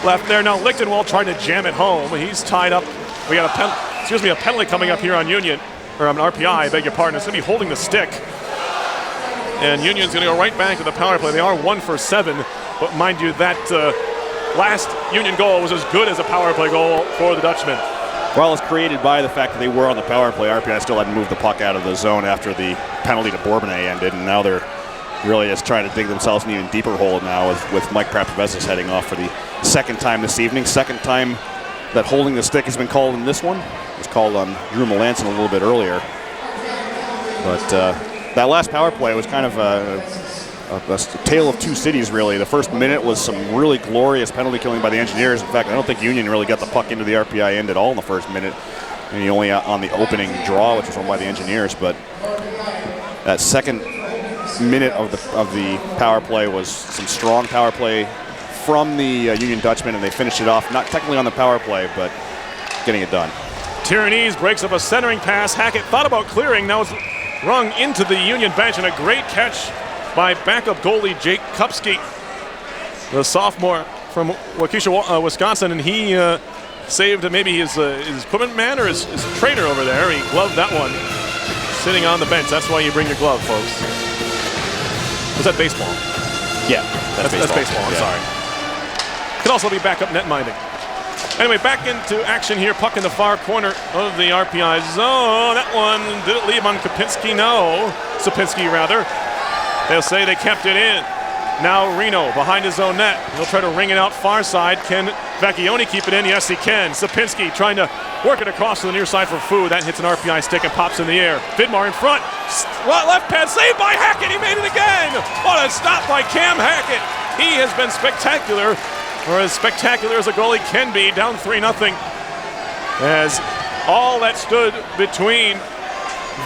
Left there now, Lichtenwald trying to jam it home. He's tied up. We got a penalty coming up here on Union, or on RPI, I beg your pardon. It's going to be holding the stick. And Union's going to go right back to the power play. They are 1 for 7, but mind you, that last Union goal was as good as a power play goal for the Dutchmen. Well, it's created by the fact that they were on the power play. RPI still hadn't moved the puck out of the zone after the penalty to Bourbonnais ended, and now they're really just trying to dig themselves an even deeper hole now with Mike Prabavessos heading off for the second time this evening. Second time that holding the stick has been called in this one. It was called on Drew Melanson a little bit earlier. But that last power play was kind of a tale of two cities, really. The first minute was some really glorious penalty killing by the Engineers. In fact, I don't think Union really got the puck into the RPI end at all in the first minute. And only on the opening draw, which was won by the Engineers. But that second minute of the power play was some strong power play from the Union Dutchmen, and they finished it off, not technically on the power play, but getting it done. Tyrannese breaks up a centering pass. Hackett thought about clearing. Now it's rung into the Union bench, and a great catch by backup goalie Jake Kupski, the sophomore from Waukesha, Wisconsin, and he saved maybe his equipment man or his trainer over there. He gloved that one, sitting on the bench. That's why you bring your glove, folks. Was that baseball? Yeah, that's baseball. I'm sorry. Could also be backup net minding. Anyway, back into action here. Puck in the far corner of the RPI zone. That one, did it leave on Kopinski? No. Sapinski, rather. They'll say they kept it in. Now Reno behind his own net. He'll try to ring it out far side. Can Vecchione keep it in? Yes, he can. Sapinski trying to work it across to the near side for Fu. That hits an RPI stick and pops in the air. Vidmar in front. Left pad saved by Hackett. He made it again. What a stop by Cam Hackett. He has been spectacular, or as spectacular as a goalie can be, down 3-0. As all that stood between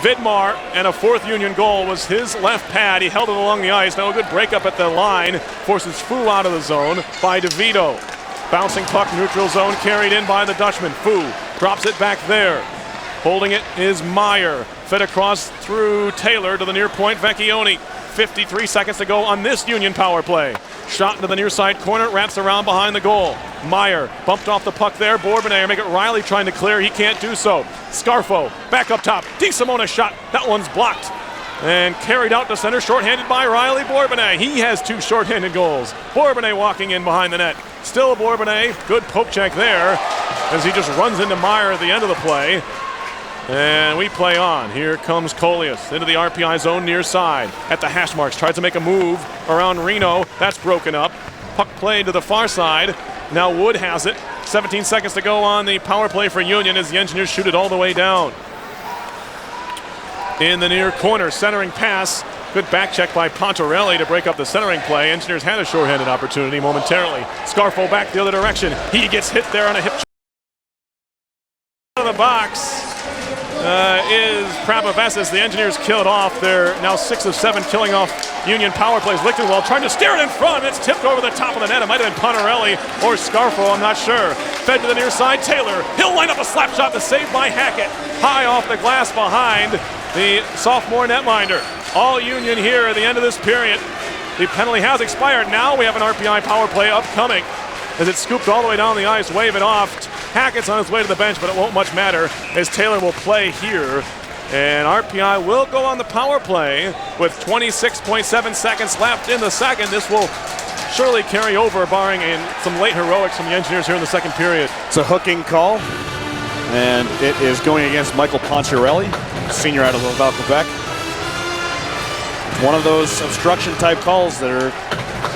Vidmar and a fourth Union goal was his left pad. He held it along the ice. Now a good breakup at the line. Forces Fu out of the zone by DeVito. Bouncing puck, neutral zone, carried in by the Dutchman. Fu drops it back there. Holding it is Meyer. Fed across through Taylor to the near point, Vecchione. 53 seconds to go on this Union power play. Shot into the near side corner, wraps around behind the goal. Meyer bumped off the puck there. Bourbonnais, make it Riley trying to clear. He can't do so. Scarfo back up top. DeSimone shot. That one's blocked and carried out to center, shorthanded by Riley Bourbonnais. He has two shorthanded goals. Bourbonnais walking in behind the net. Still Bourbonnais. Good poke check there as he just runs into Meyer at the end of the play. And we play on. Here comes Coleus into the RPI zone near side. At the hash marks, tries to make a move around Reno. That's broken up. Puck played to the far side. Now Wood has it. 17 seconds to go on the power play for Union as the Engineers shoot it all the way down. In the near corner, centering pass. Good back check by Pontarelli to break up the centering play. Engineers had a shorthanded opportunity momentarily. Scarfo back the other direction. He gets hit there on a hip check. Out of the box is Prapavessis. The Engineers kill it off. They're now 6 of 7 killing off Union power plays. Lichtenwald trying to steer it in front. It's tipped over the top of the net. It might have been Pontarelli or Scarfo, I'm not sure. Fed to the near side, Taylor. He'll line up a slap shot to save by Hackett. High off the glass behind the sophomore netminder. All Union here at the end of this period. The penalty has expired. Now we have an RPI power play upcoming. As it's scooped all the way down the ice, wave it off. Hackett's on his way to the bench, but it won't much matter as Taylor will play here. And RPI will go on the power play with 26.7 seconds left in the second. This will surely carry over, barring some late heroics from the Engineers here in the second period. It's a hooking call, and it is going against Michael Pontarelli, senior out of Laval, Quebec. One of those obstruction-type calls that are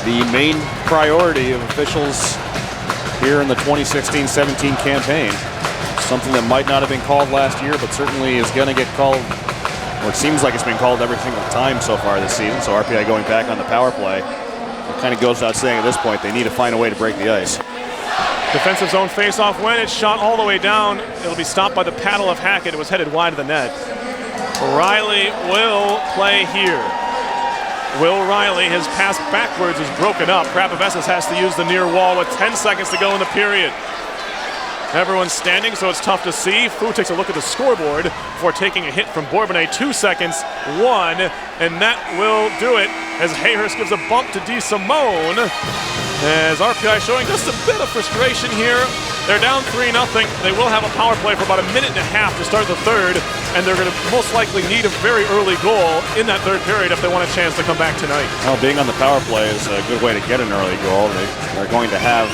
the main priority of officials here in the 2016-17 campaign. Something that might not have been called last year, but certainly is going to get called, or it seems like it's been called every single time so far this season. So RPI going back on the power play. It kind of goes without saying at this point, they need to find a way to break the ice. Defensive zone face-off when it's shot all the way down. It'll be stopped by the paddle of Hackett. It was headed wide of the net. Riley will play here. Will Riley, his pass backwards is broken up. Prapavessis has to use the near wall with 10 seconds to go in the period. Everyone's standing, so it's tough to see. Fu takes a look at the scoreboard before taking a hit from Bourbonnais. 2 seconds, 1, and that will do it as Hayhurst gives a bump to DeSimone. As RPI showing just a bit of frustration here. They're down 3-0. They will have a power play for about a minute and a half to start the third, and they're going to most likely need a very early goal in that third period if they want a chance to come back tonight. Well, being on the power play is a good way to get an early goal. They are going to have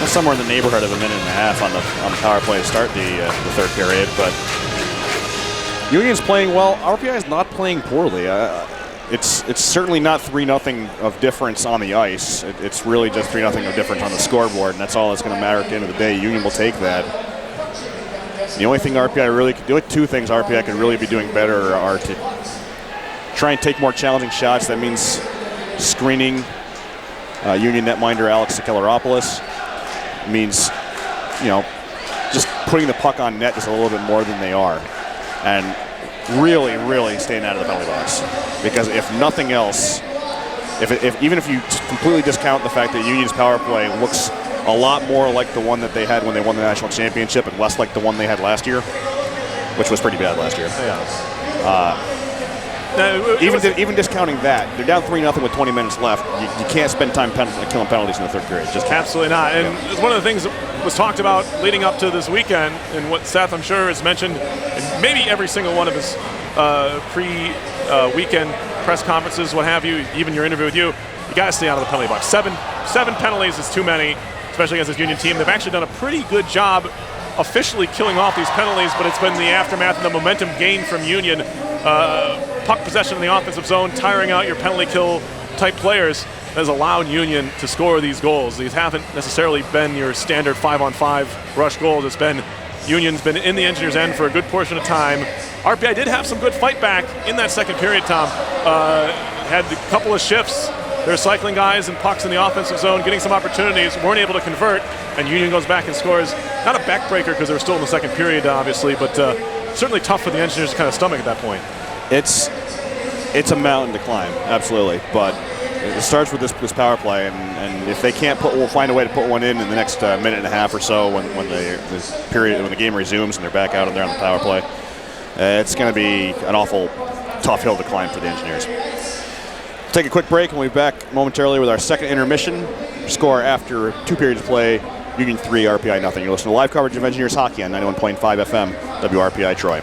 somewhere in the neighborhood of a minute and a half on the power play to start the third period, but Union's playing well. RPI is not playing poorly. it's certainly not 3-0 of difference on the ice. It's really just 3-0 of difference on the scoreboard, and that's all that's going to matter at the end of the day. Union will take that. The only thing RPI really could do, two things RPI could really be doing better are to try and take more challenging shots. That means screening Union netminder Alex Sakelaropoulos. It means, just putting the puck on net just a little bit more than they are. And really, really staying out of the penalty box. Because if nothing else, even if you completely discount the fact that Union's power play looks a lot more like the one that they had when they won the national championship and less like the one they had last year, which was pretty bad last year. Even discounting that, they're down 3-0 with 20 minutes left. You can't spend time killing penalties in the third period. Just absolutely not. And it's one of the things that was talked about leading up to this weekend, and what Seth, I'm sure, has mentioned in maybe every single one of his pre-weekend press conferences, what have you, even your interview with you got to stay out of the penalty box. Seven penalties is too many, especially against this Union team. They've actually done a pretty good job officially killing off these penalties, but it's been the aftermath and the momentum gained from Union. Puck possession in the offensive zone, tiring out your penalty kill type players has allowed Union to score these goals. These haven't necessarily been your standard 5-on-5 rush goals. It's been Union's been in the Engineers' end for a good portion of time. RPI did have some good fight back in that second period, Tom. Had a couple of shifts. They're cycling guys and pucks in the offensive zone, getting some opportunities, weren't able to convert, and Union goes back and scores. Not a backbreaker because they're still in the second period, obviously, but certainly tough for the Engineers to kind of stomach at that point. It's a mountain to climb, absolutely, but it starts with this power play, and if they can't find a way to put one in the next minute and a half or so when the game resumes and they're back out and they're on the power play, it's going to be an awful tough hill to climb for the Engineers. Take a quick break and we'll be back momentarily with our second intermission. Score after 2 periods of play, Union 3, RPI nothing. You're listening to live coverage of Engineers hockey on 91.5 FM, WRPI Troy.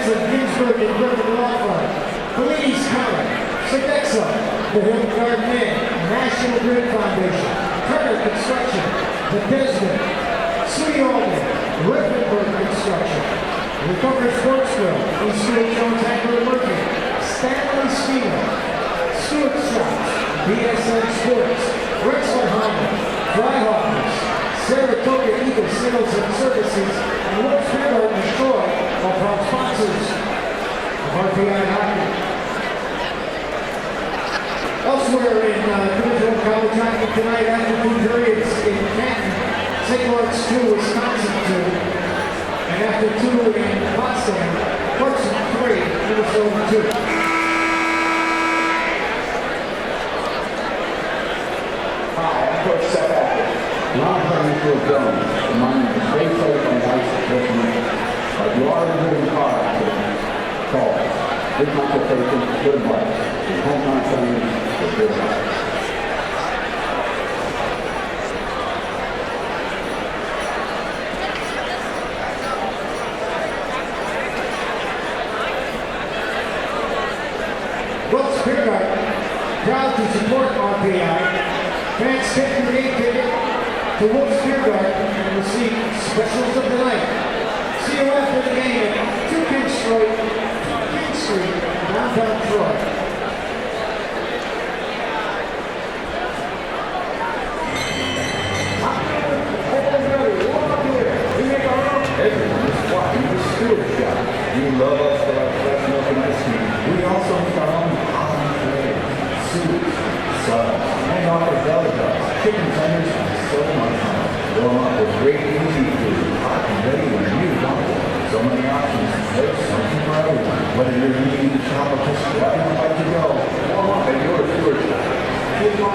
fans of Ginsburg and Griffin Law Firm, Belize County, Sodexo, the Hilton Garden Inn, National Grid Foundation, Carter Construction, the Desmond, Sweet Albany, Riftenberg Construction, Recovery Sportsville, East Stewart Jones Hacker Murphy, Stanley Steel, Stewart Shops, BSN Sports, Rexler Honda, Flyhawkers, Saratoga Eagle Sales and Services, and Wolf Fairlight and Troy are proud sponsors of RPI Hockey. Elsewhere in Division I college hockey tonight, after 2 periods in Canton, St. Lawrence 2, Wisconsin 2, and after 2 in Potsdam, Clarkson 3, Minnesota 2. Coach Seth Atkins. Long-term field zone, reminding the great place on the ice of Richmond, like you are a good car accident, call. Good consultation, good advice. And hometown training is good advice. Wilkes Beergarten, proud to support RPI. Fans take your game ticket to Wilkes Beergarten and receive specials of the night. See you after the game at 2 King Street, downtown Troy. Everyone is watching the Stewart Shop. You love us for our fresh milk and ice cream. We also make our own hot and flavors, soups, subs, and offer deli cups, chicken tenders, and so much more. Warm up with great easy food, hot and ready when you want it. So many options, there's something for everyone. Whether you're eating to shop or just grabbing a bite to go, warm up at your Stewart Shop. Keep on,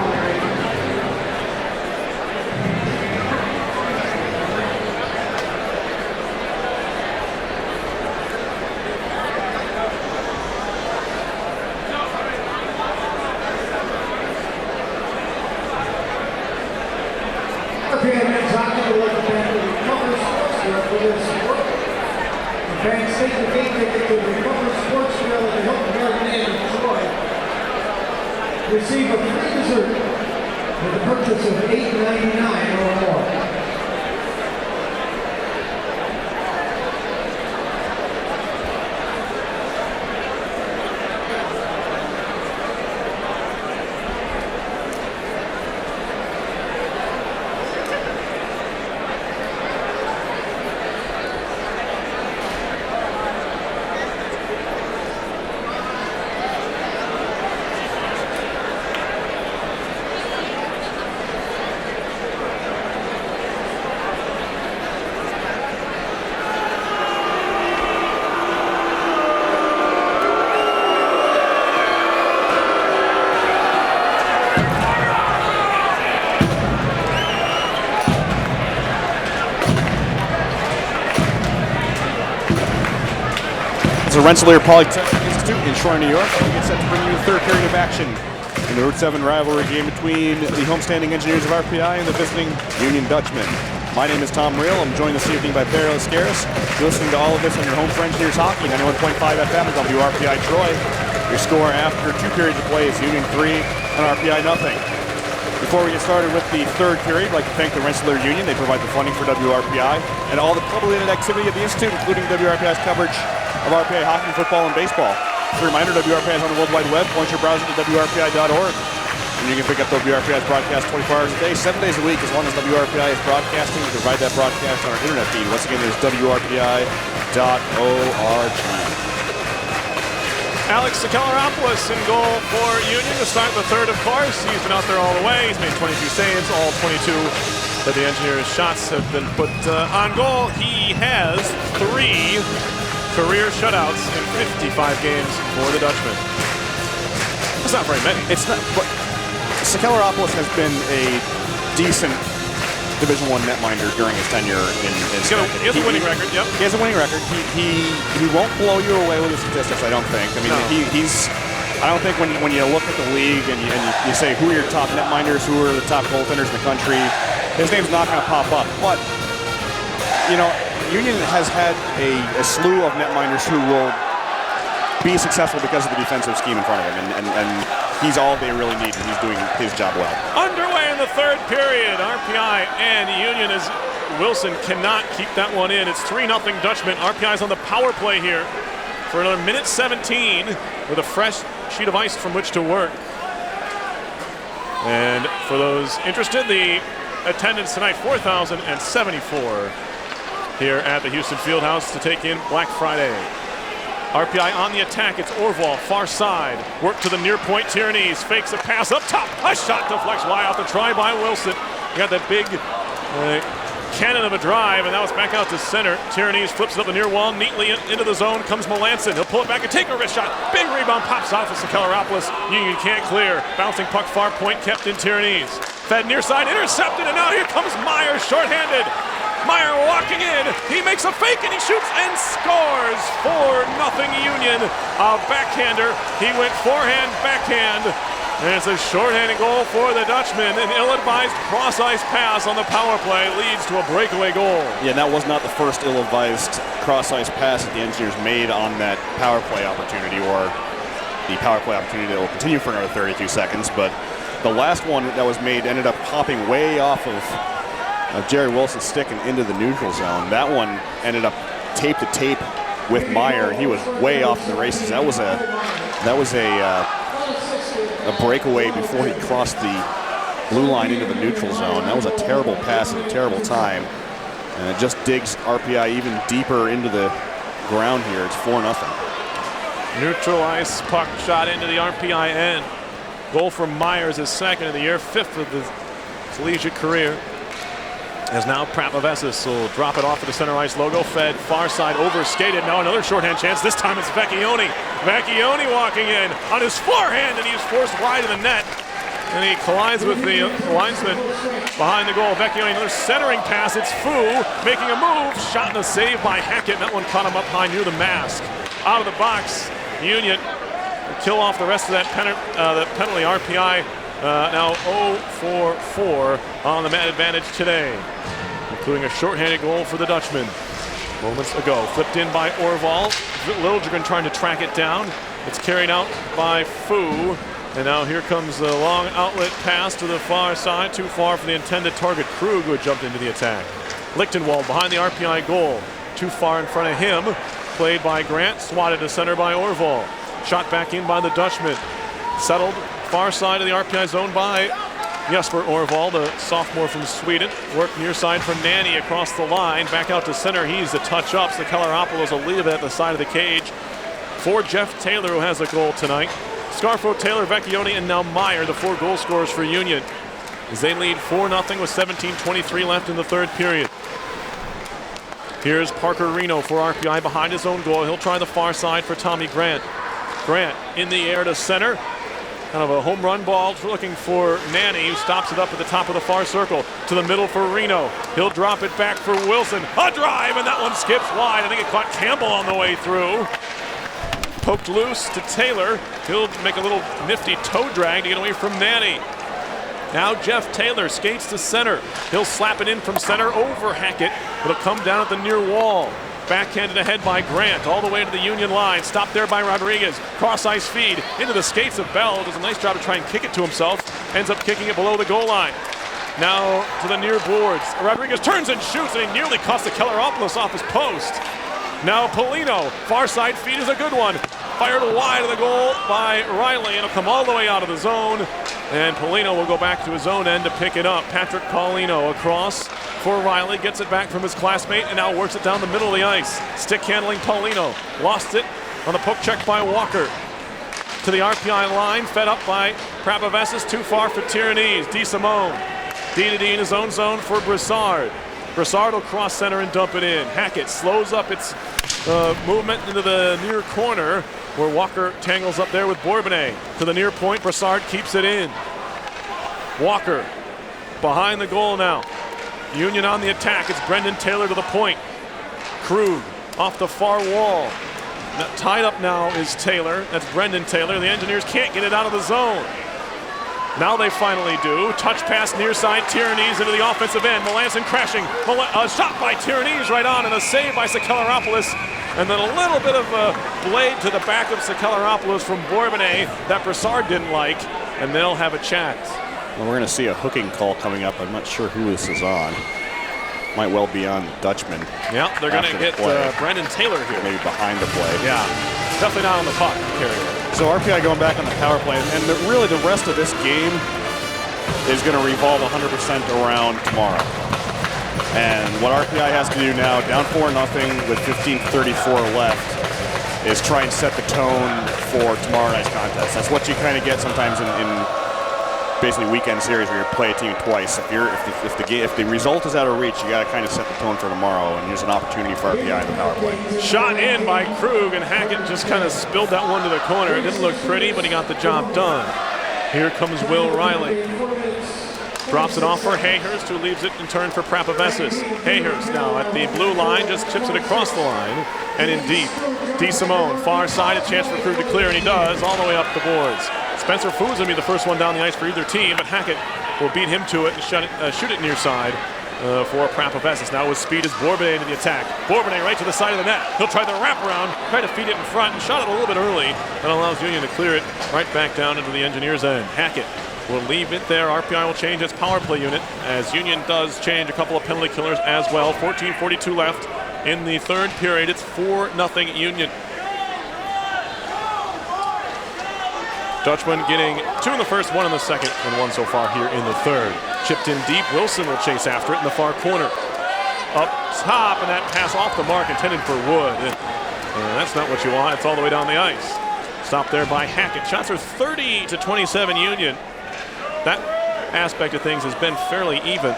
Fans take the game ticket to Recovery Sportsville at the Hilton Garden Inn in Troy. Receive a free dessert with a purchase of $8.99 or more. It's a Rensselaer Polytechnic Institute in Troy, New York. We get set to bring you the 3rd period of action in the Route 7 rivalry game between the homestanding Engineers of RPI and the visiting Union Dutchmen. My name is Tom Real. I'm joined this evening by Perry Lascaris. You're listening to all of this on your home for Engineers Hockey, 91.5 FM and WRPI Troy. Your score after 2 periods of play is Union 3 and RPI nothing. Before we get started with the 3rd period, I'd like to thank the Rensselaer Union. They provide the funding for WRPI and all the club-related activity at the Institute, including WRPI's coverage of RPI hockey, football, and baseball. As a reminder, WRPI is on the World Wide Web. Point your browser to WRPI.org. And you can pick up WRPI's broadcast 24 hours a day, 7 days a week, as long as WRPI is broadcasting. We provide that broadcast on our internet feed. Once again, there's WRPI.org. Alex Sakelaropoulos in goal for Union to start the 3rd, of course. He's been out there all the way. He's made 22 saves, all 22 that the Engineers' shots have been put on goal. He has 3 career shutouts in 55 games for the Dutchmen. That's not very many. It's not, but Sakelaropoulos has been a decent Division I netminder during his tenure in he has a winning record, yep. He has a winning record. He won't blow you away with his statistics, I don't think. I mean, no. I don't think when you look at the league and you say who are your top netminders, who are the top goaltenders in the country, his name's not going to pop up. But, you know, Union has had a slew of netminders who will be successful because of the defensive scheme in front of him, and he's all they really need, and he's doing his job well. Underway in the third period, RPI and Union as Wilson cannot keep that one in. It's 3-0 Dutchman. RPI's on the power play here for another minute 17 with a fresh sheet of ice from which to work. And for those interested, the attendance tonight, 4,074 here at the Houston Fieldhouse to take in Black Friday. RPI on the attack, it's Orval, far side. Work to the near point, Tierney's fakes a pass up top. A shot deflects wide off the try by Wilson. You got that big cannon of a drive, and that was back out to center. Tierney's flips it up the near wall, neatly into the zone comes Melanson. He'll pull it back and take a wrist shot. Big rebound, pops off as Sakelaropoulos. Union can't clear. Bouncing puck far point, kept in Tierney's. Fed near side, intercepted, and now here comes Meyer, shorthanded. Meyer walking in, he makes a fake and he shoots and scores. 4-0 Union. A backhander, he went forehand, backhand. And it's a shorthanded goal for the Dutchman. An ill-advised cross-ice pass on the power play leads to a breakaway goal. Yeah, and that was not the first ill-advised cross-ice pass that the Engineers made on that power play opportunity, or the power play opportunity that will continue for another 32 seconds. But the last one that was made ended up popping way off of Jerry Wilson's stick and into the neutral zone. That one ended up tape to tape with Meyer. He was way off the races. That was a breakaway before he crossed the blue line into the neutral zone. That was a terrible pass at a terrible time, and it just digs RPI even deeper into the ground here. It's 4-0. Neutral ice puck shot into the RPI end. Goal from Myers, his second of the year, 5th of the collegiate career. As now Prapavesis will drop it off of the center ice logo. Fed far side, overskated. Now another shorthand chance. This time it's Vecchione. Vecchione walking in on his forehand, and he's forced wide of the net. And he collides with the linesman behind the goal. Vecchione, another centering pass. It's Fu making a move. Shot and a save by Hackett. That one caught him up high near the mask. Out of the box, Union will kill off the rest of that penalty. RPI now 0-4-4 on the man advantage today, including a shorthanded goal for the Dutchman moments ago. Flipped in by Orval. Liljegren trying to track it down. It's carried out by Fu. And now here comes the long outlet pass to the far side. Too far for the intended target. Krug, who had jumped into the attack. Lichtenwald behind the RPI goal. Too far in front of him. Played by Grant. Swatted to center by Orval. Shot back in by the Dutchman. Settled far side of the RPI zone by Jesper Orval, the sophomore from Sweden. Work near side for Nanny across the line. Back out to center. He's the touch up. Sakelaropoulos will leave it at the side of the cage for Jeff Taylor, who has a goal tonight. Scarfo, Taylor, Vecchione, and now Meyer, the 4 goal scorers for Union, as they lead 4-0 with 17:23 left in the third period. Here's Parker Reno for RPI behind his own goal. He'll try the far side for Tommy Grant. Grant in the air to center. Kind of a home run ball, looking for Nanny, who stops it up at the top of the far circle. To the middle for Reno. He'll drop it back for Wilson. A drive, and that one skips wide. I think it caught Campbell on the way through. Poked loose to Taylor. He'll make a little nifty toe drag to get away from Nanny. Now Jeff Taylor skates to center. He'll slap it in from center over Hackett. It'll come down at the near wall. Backhanded ahead by Grant, all the way to the Union line. Stopped there by Rodriguez. Cross-ice feed into the skates of Bell. Does a nice job to try and kick it to himself. Ends up kicking it below the goal line. Now to the near boards. Rodriguez turns and shoots, and he nearly cost Sakelaropoulos off his post. Now Polino. Far side feed is a good one. Fired wide of the goal by Riley. It'll come all the way out of the zone. And Polino will go back to his own end to pick it up. Patrick Paulino across for Riley. Gets it back from his classmate and now works it down the middle of the ice. Stick handling Paulino. Lost it on the poke check by Walker. To the RPI line. Fed up by Prapavesis. Too far for Tierney's. DeSimone. D-to-D in his own zone for Broussard. Broussard will cross center and dump it in. Hackett slows up its movement into the near corner, where Walker tangles up there with Bourbonnais. To the near point, Broussard keeps it in. Walker behind the goal now. Union on the attack. It's Brendan Taylor to the point. Krug off the far wall. Tied up now is Taylor. That's Brendan Taylor. The Engineers can't get it out of the zone. Now they finally do. Touch pass near side, Tyrannese into the offensive end. Melanson crashing. A shot by Tyrannese right on, and a save by Sakelaropoulos. And then a little bit of a blade to the back of Sakelaropoulos from Bourbonnais that Broussard didn't like, and they'll have a chat. Well, we're going to see a hooking call coming up. I'm not sure who this is on. Might well be on Dutchman. Yeah, they're going to get Brendan Taylor here. Maybe behind the play. Yeah, definitely not on the puck. So RPI going back on the power play, and really the rest of this game is going to revolve 100% around tomorrow. And what RPI has to do now, down 4-0 with 15:34 left, is try and set the tone for tomorrow night's contest. That's what you kind of get sometimes in basically weekend series where you play a team twice. If the result is out of reach, you got to kind of set the tone for tomorrow, and here's an opportunity for RPI in the power play. Shot in by Krug, and Hackett just kind of spilled that one to the corner. It didn't look pretty, but he got the job done. Here comes Will Riley. Drops it off for Hayhurst, who leaves it in turn for Prapavesis. Hayhurst now at the blue line, just chips it across the line and in deep. DeSimone, far side, a chance for Krug to clear, and he does, all the way up the boards. Spencer Foo's going to be the first one down the ice for either team, but Hackett will beat him to it and shoot it near side for Prapavesis. Now with speed is Bourbonnais into the attack. Bourbonnais right to the side of the net. He'll try the wraparound, try to feed it in front, and shot it a little bit early. That allows Union to clear it right back down into the Engineers' end. Hackett will leave it there. RPI will change its power play unit as Union does change a couple of penalty killers as well. 14:42 left in the third period. It's 4-0 Union. Dutchman getting 2 in the first, 1 in the second, and 1 so far here in the third. Chipped in deep. Wilson will chase after it in the far corner. Up top, and that pass off the mark intended for Wood. And that's not what you want. It's all the way down the ice. Stopped there by Hackett. Shots are 30-27 Union. That aspect of things has been fairly even,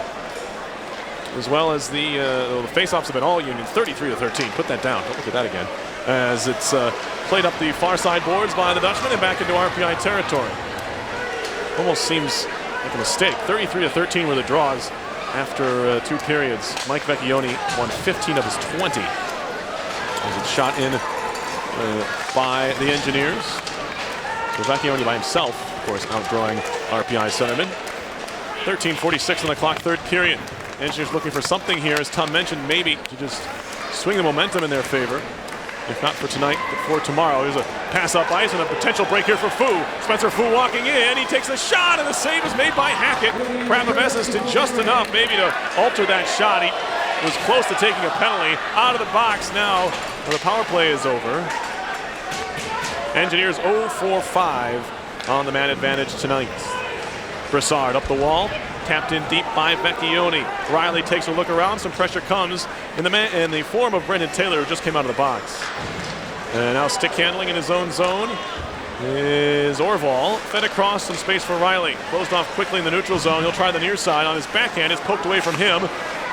as well as the face-offs have been all Union, 33-13. Put that down. Don't look at that again. As it's played up the far side boards by the Dutchman and back into RPI territory. Almost seems like a mistake. 33-13 were the draws after 2 periods. Mike Vecchione won 15 of his 20. As it's shot in by the Engineers. So Vecchione by himself, of course, outdrawing RPI centerman. 13:46 on the clock, third period. Engineers looking for something here, as Tom mentioned, maybe to just swing the momentum in their favor. If not for tonight, but for tomorrow. There's a pass up ice and a potential break here for Foo. Spencer Foo walking in. He takes the shot, and the save is made by Hackett. Prapavesis did just enough maybe to alter that shot. He was close to taking a penalty. Out of the box now. The power play is over. Engineers 0-for-5 on the man advantage tonight. Broussard up the wall. Tapped in deep by Vecchione. Riley takes a look around. Some pressure comes in the form of Brendan Taylor, who just came out of the box. And now stick handling in his own zone is Orval. Fed across, some space for Riley. Closed off quickly in the neutral zone. He'll try the near side on his backhand. It's poked away from him.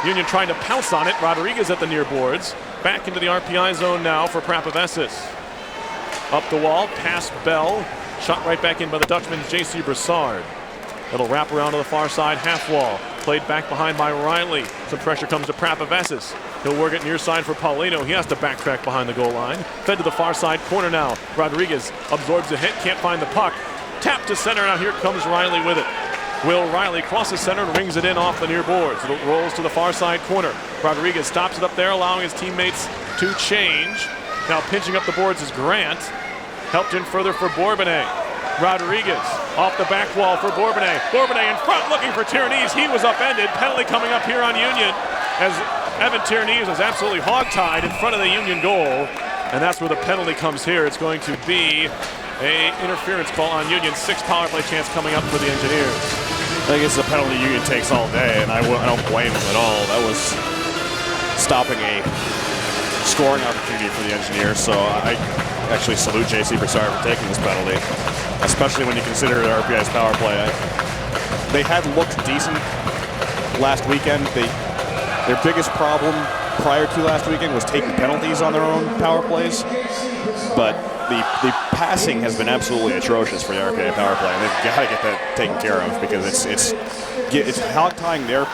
Union trying to pounce on it. Rodriguez at the near boards. Back into the RPI zone now for Prapavesis. Up the wall, past Bell. Shot right back in by the Dutchman's J.C. Broussard. It'll wrap around to the far side half wall. Played back behind by Riley. Some pressure comes to Prapavesis. He'll work it near side for Paulino. He has to backtrack behind the goal line. Fed to the far side corner now. Rodriguez absorbs the hit, can't find the puck. Tap to center, now here comes Riley with it. Will Riley crosses center and rings it in off the near boards. It rolls to the far side corner. Rodriguez stops it up there, allowing his teammates to change. Now pinching up the boards is Grant. Helped in further for Bourbonnais. Rodriguez off the back wall for Bourbonnais. Bourbonnais in front looking for Tyrannese. He was upended. Penalty coming up here on Union as Evan Tyrannese was absolutely hogtied in front of the Union goal. And that's where the penalty comes here. It's going to be an interference call on Union. 6 power play chance coming up for the Engineers. I think it's a penalty Union takes all day, and I don't blame them at all. That was stopping a scoring opportunity for the Engineers, so I actually salute J.C. Broussard for taking this penalty, especially when you consider RPI's power play. They had looked decent last weekend. Their biggest problem prior to last weekend was taking penalties on their own power plays, but the passing has been absolutely atrocious for the RPI power play, and they've got to get that taken care of because it's hog-tying their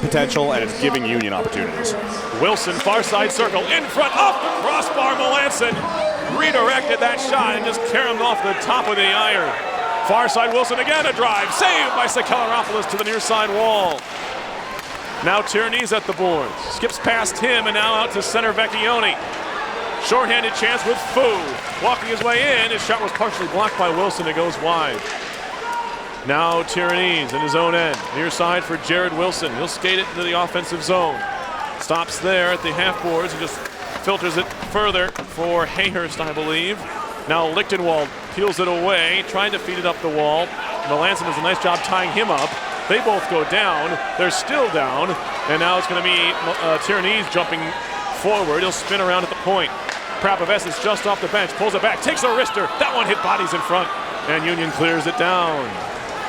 potential and it's giving Union opportunities. Wilson, far side circle, in front, off the crossbar. Melanson redirected that shot and just caromed off the top of the iron. Far side Wilson again, a drive. Saved by Sakelaropoulos to the near side wall. Now Tierney's at the boards. Skips past him and now out to center Vecchione. Short-handed chance with Fu. Walking his way in. His shot was partially blocked by Wilson. It goes wide. Now Tierney's in his own end. Near side for Jared Wilson. He'll skate it into the offensive zone. Stops there at the half boards and just filters it further for Hayhurst, I believe. Now Lichtenwald peels it away, trying to feed it up the wall. Melanson does a nice job tying him up. They both go down. They're still down. And now it's going to be Tierney's jumping forward. He'll spin around at the point. Prapaves is just off the bench, pulls it back, takes a wrister. That one hit bodies in front, and Union clears it down.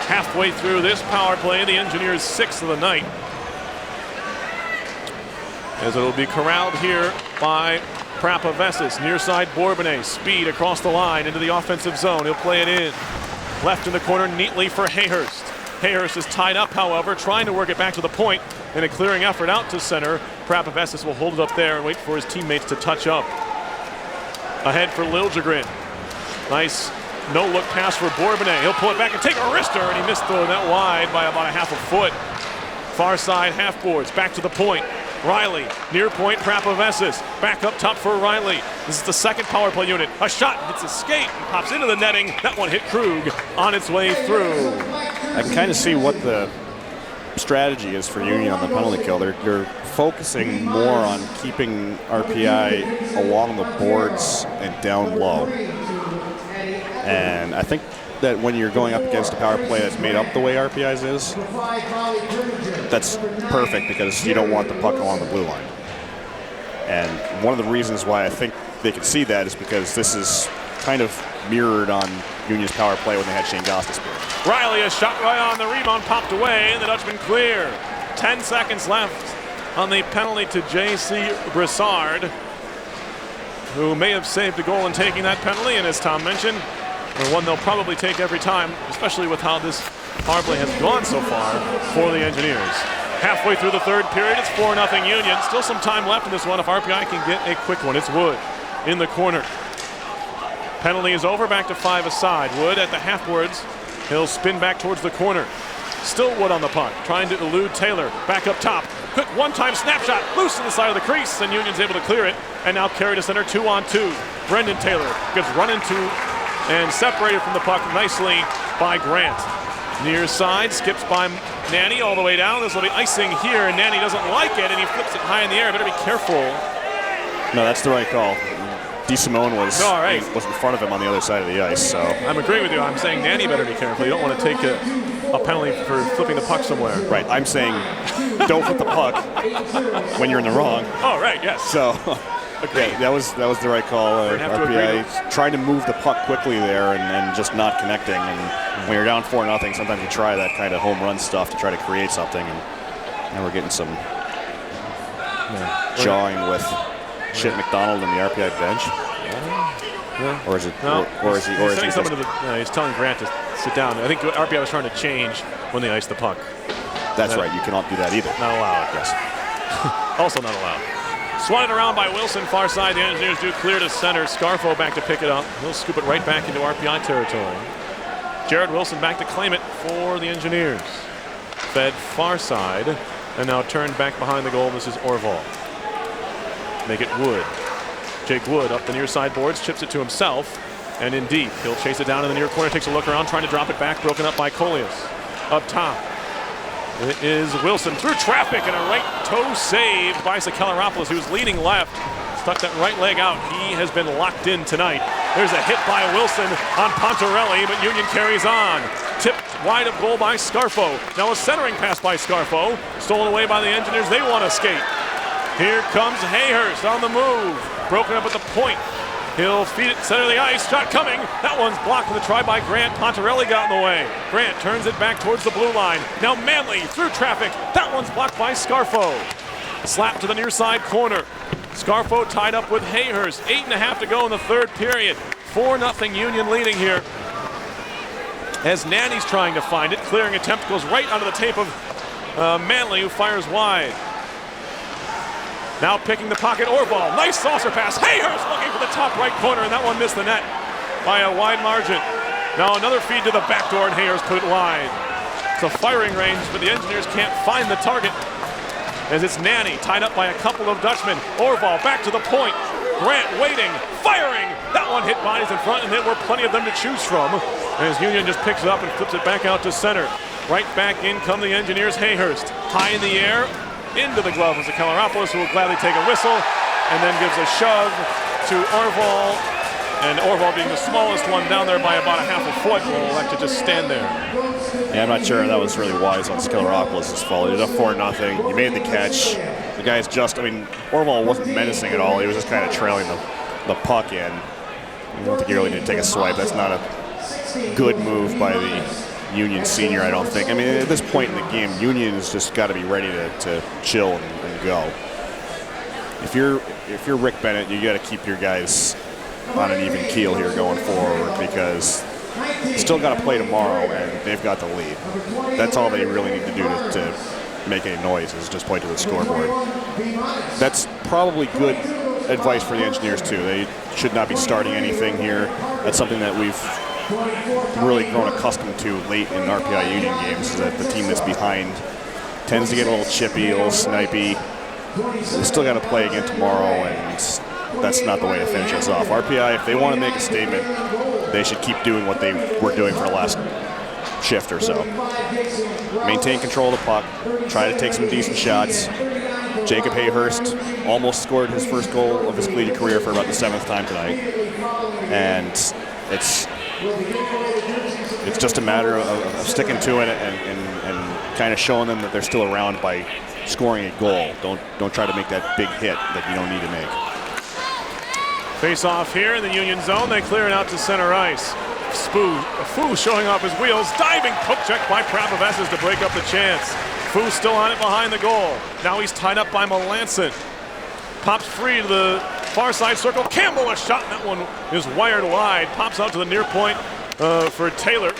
Halfway through this power play, the Engineers' 6th of the night. As it'll be corralled here by Prapavesis. Near side Bourbonnais, speed across the line into the offensive zone. He'll play it in. Left in the corner neatly for Hayhurst. Hayhurst is tied up, however, trying to work it back to the point. In a clearing effort out to center, Prapavesis will hold it up there and wait for his teammates to touch up. Ahead for Liljegren. Nice no-look pass for Bourbonnais. He'll pull it back and take a wrister, and he missed the net wide by about a half a foot. Far side half boards, back to the point. Riley, near point, Prapavesis. Back up top for Riley. This is the second power play unit. A shot hits a skate and pops into the netting. That one hit Krug on its way through. I can kind of see what the strategy is for Union on the penalty kill. They're focusing more on keeping RPI along the boards and down low. And I think that when you're going up against a power play that's made up the way RPI's is, that's perfect because you don't want the puck along the blue line. And one of the reasons why I think they can see that is because this is kind of mirrored on Union's power play when they had Shane Gostisbehere. Riley, a shot right on the rebound, popped away, and the Dutchman clear. 10 seconds left on the penalty to J.C. Broussard, who may have saved a goal in taking that penalty, and as Tom mentioned, one they'll probably take every time, especially with how this power play has gone so far for the Engineers. Halfway through the third period, it's 4-0 Union. Still some time left in this one if RPI can get a quick one. It's Wood in the corner. Penalty is over, back to 5 aside. Wood at the half boards. He'll spin back towards the corner. Still Wood on the puck, trying to elude Taylor. Back up top. Quick one-time snapshot, loose to the side of the crease, and Union's able to clear it. And now carry to center, 2-on-2. Brendan Taylor gets run into and separated from the puck nicely by Grant. Near side, skips by Nanny all the way down. This will be icing here, and Nanny doesn't like it, and he flips it high in the air. Better be careful. No, that's the right call. DeSimone was in front of him on the other side of the ice, so. I'm agreeing with you. I'm saying Nanny better be careful. You don't want to take a penalty for flipping the puck somewhere. Right, I'm saying don't flip the puck when you're in the wrong. Oh, right, yes. So, yeah, that was the right call. RPI trying to move the puck quickly there and just not connecting. And when you're down 4-0, sometimes you try that kind of home run stuff to try to create something. And now we're getting some jawing with Chip McDonald and the RPI bench. Or is it? No, or is he? Or is he? He's telling Grant to sit down. I think RPI was trying to change when they iced the puck. That's right. You cannot do that either. Not allowed. Yes. Also not allowed. Swatted around by Wilson, far side. The Engineers do clear to center. Scarfo back to pick it up. He'll scoop it right back into RPI territory. Jared Wilson back to claim it for the Engineers. Fed far side, and now turned back behind the goal. This is Orval. Make it Wood. Jake Wood up the near side boards, chips it to himself, and in deep. He'll chase it down in the near corner, takes a look around, trying to drop it back, broken up by Coleus. Up top, it is Wilson through traffic and a right toe saved by Sakelaropoulos, who's leading left. Stuck that right leg out. He has been locked in tonight. There's a hit by Wilson on Pontarelli, but Union carries on. Tipped wide of goal by Scarfo. Now a centering pass by Scarfo, stolen away by the Engineers. They want to skate. Here comes Hayhurst on the move. Broken up at the point. He'll feed it center of the ice. Shot coming. That one's blocked with a try by Grant. Pontarelli got in the way. Grant turns it back towards the blue line. Now Manley through traffic. That one's blocked by Scarfo. Slap to the near side corner. Scarfo tied up with Hayhurst. 8.5 to go in the third period. 4-0 Union leading here. As Nanny's trying to find it. Clearing attempt goes right onto the tape of Manley, who fires wide. Now picking the pocket, Orval. Nice saucer pass. Hayhurst looking for the top right corner, and that one missed the net by a wide margin. Now another feed to the back door, and Hayers put it wide. It's a firing range, but the Engineers can't find the target. As it's Nanny, tied up by a couple of Dutchmen. Orval back to the point. Grant waiting, firing. That one hit bodies in front, and there were plenty of them to choose from. As Union just picks it up and flips it back out to center. Right back in come the Engineers. Hayhurst, high in the air, into the glove of Zakelaropoulos, who will gladly take a whistle, and then gives a shove to Orval. And Orval, being the smallest one down there by about a half a foot, will elect to just stand there. Yeah, I'm not sure that was really wise on Zakelaropoulos' fault. He was up 4-0. He made the catch. The guy's just, I mean, Orval wasn't menacing at all. He was just kind of trailing the puck in. I don't think he really need to take a swipe. That's not a good move by the Union senior, I don't think. I mean, at this point in the game, Union has just got to be ready to chill and go. If you're Rick Bennett, you got to keep your guys on an even keel here going forward, because still got to play tomorrow and they've got the lead. That's all they really need to do to make any noise, is just point to the scoreboard. That's probably good advice for the Engineers too. They should not be starting anything here. That's something that we've really grown accustomed to late in RPI Union games, is that the team that's behind tends to get a little chippy, a little snipey. They still got to play again tomorrow, and that's not the way to finish us off. RPI, if they want to make a statement, they should keep doing what they were doing for the last shift or so. Maintain control of the puck, try to take some decent shots. Jacob Hayhurst almost scored his first goal of his collegiate career for about the 7th time tonight. And it's just a matter of sticking to it and kind of showing them that they're still around by scoring a goal. Don't try to make that big hit that you don't need to make. Face off here in the Union zone. They clear it out to center ice. Fu showing off his wheels. Diving poke check by Prapovesses to break up the chance. Fu still on it behind the goal. Now he's tied up by Melanson. Pops free to the far side circle. Campbell a shot. That one is wired wide. Pops out to the near point for Taylor,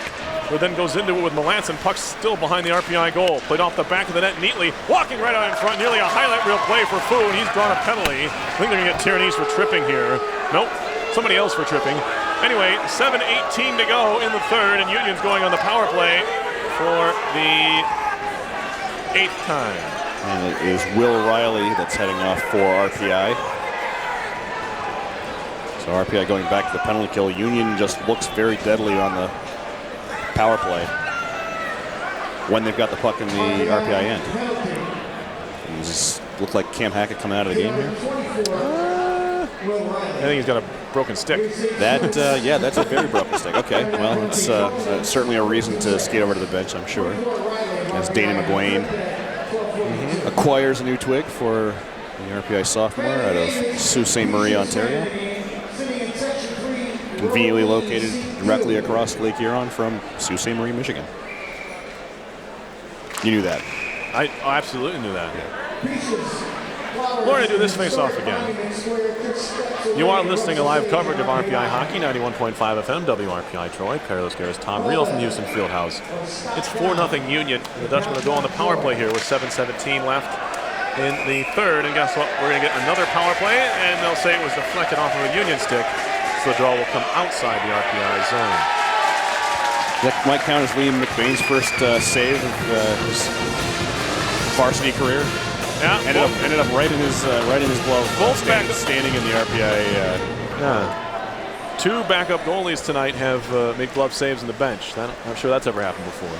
who then goes into it with Melanson. Puck still behind the RPI goal. Played off the back of the net neatly. Walking right out in front. Nearly a highlight reel play for Fu, and he's drawn a penalty. I think they're going to get Tierney's for tripping here. Nope. Somebody else for tripping. Anyway, 7:18 to go in the third, and Union's going on the power play for the 8th time. And it is Will Riley that's heading off for RPI. So RPI going back to the penalty kill. Union just looks very deadly on the power play when they've got the puck in the RPI end. And does it look like Cam Hackett coming out of the game here? I think he's got a broken stick. That, yeah, that's a very broken stick. Okay, well, it's certainly a reason to skate over to the bench, I'm sure. As Dana McGuane acquires a new twig for the RPI sophomore out of Sault Ste. Marie, Ontario. Conveniently located directly across Lake Huron from Sault Ste. Marie, Michigan. You knew that. I absolutely knew that. We're going to do this face-off again. You are listening to live coverage of RPI Hockey, 91.5 FM, WRPI Troy. Carlos Garris, Tom Reel from Houston Fieldhouse. It's 4-0 Union. The Dutchmen will go on the power play here with 7:17 left in the third. And guess what? We're going to get another power play, and they'll say it was deflected off of a Union stick. So the draw will come outside the RPI zone. That might count as Liam McBain's first save of his varsity career. Yeah, ended up right in his glove. Both standing in the RPI. Yeah. 2 backup goalies tonight have made glove saves on the bench. I'm sure that's ever happened before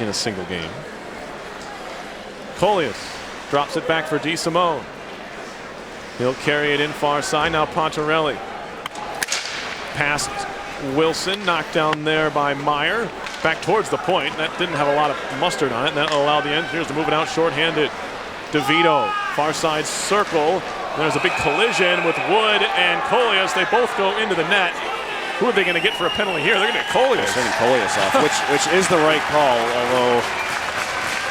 in a single game. Coleus drops it back for DeSimone. He'll carry it in far side. Now Pontarelli. Past Wilson, knocked down there by Meyer. Back towards the point. That didn't have a lot of mustard on it. That allowed the Engineers to move it out shorthanded. DeVito, far side circle. There's a big collision with Wood and Coleus. They both go into the net. Who are they going to get for a penalty here? They're going to get Coleus. They're sending Coleus off, which is the right call, although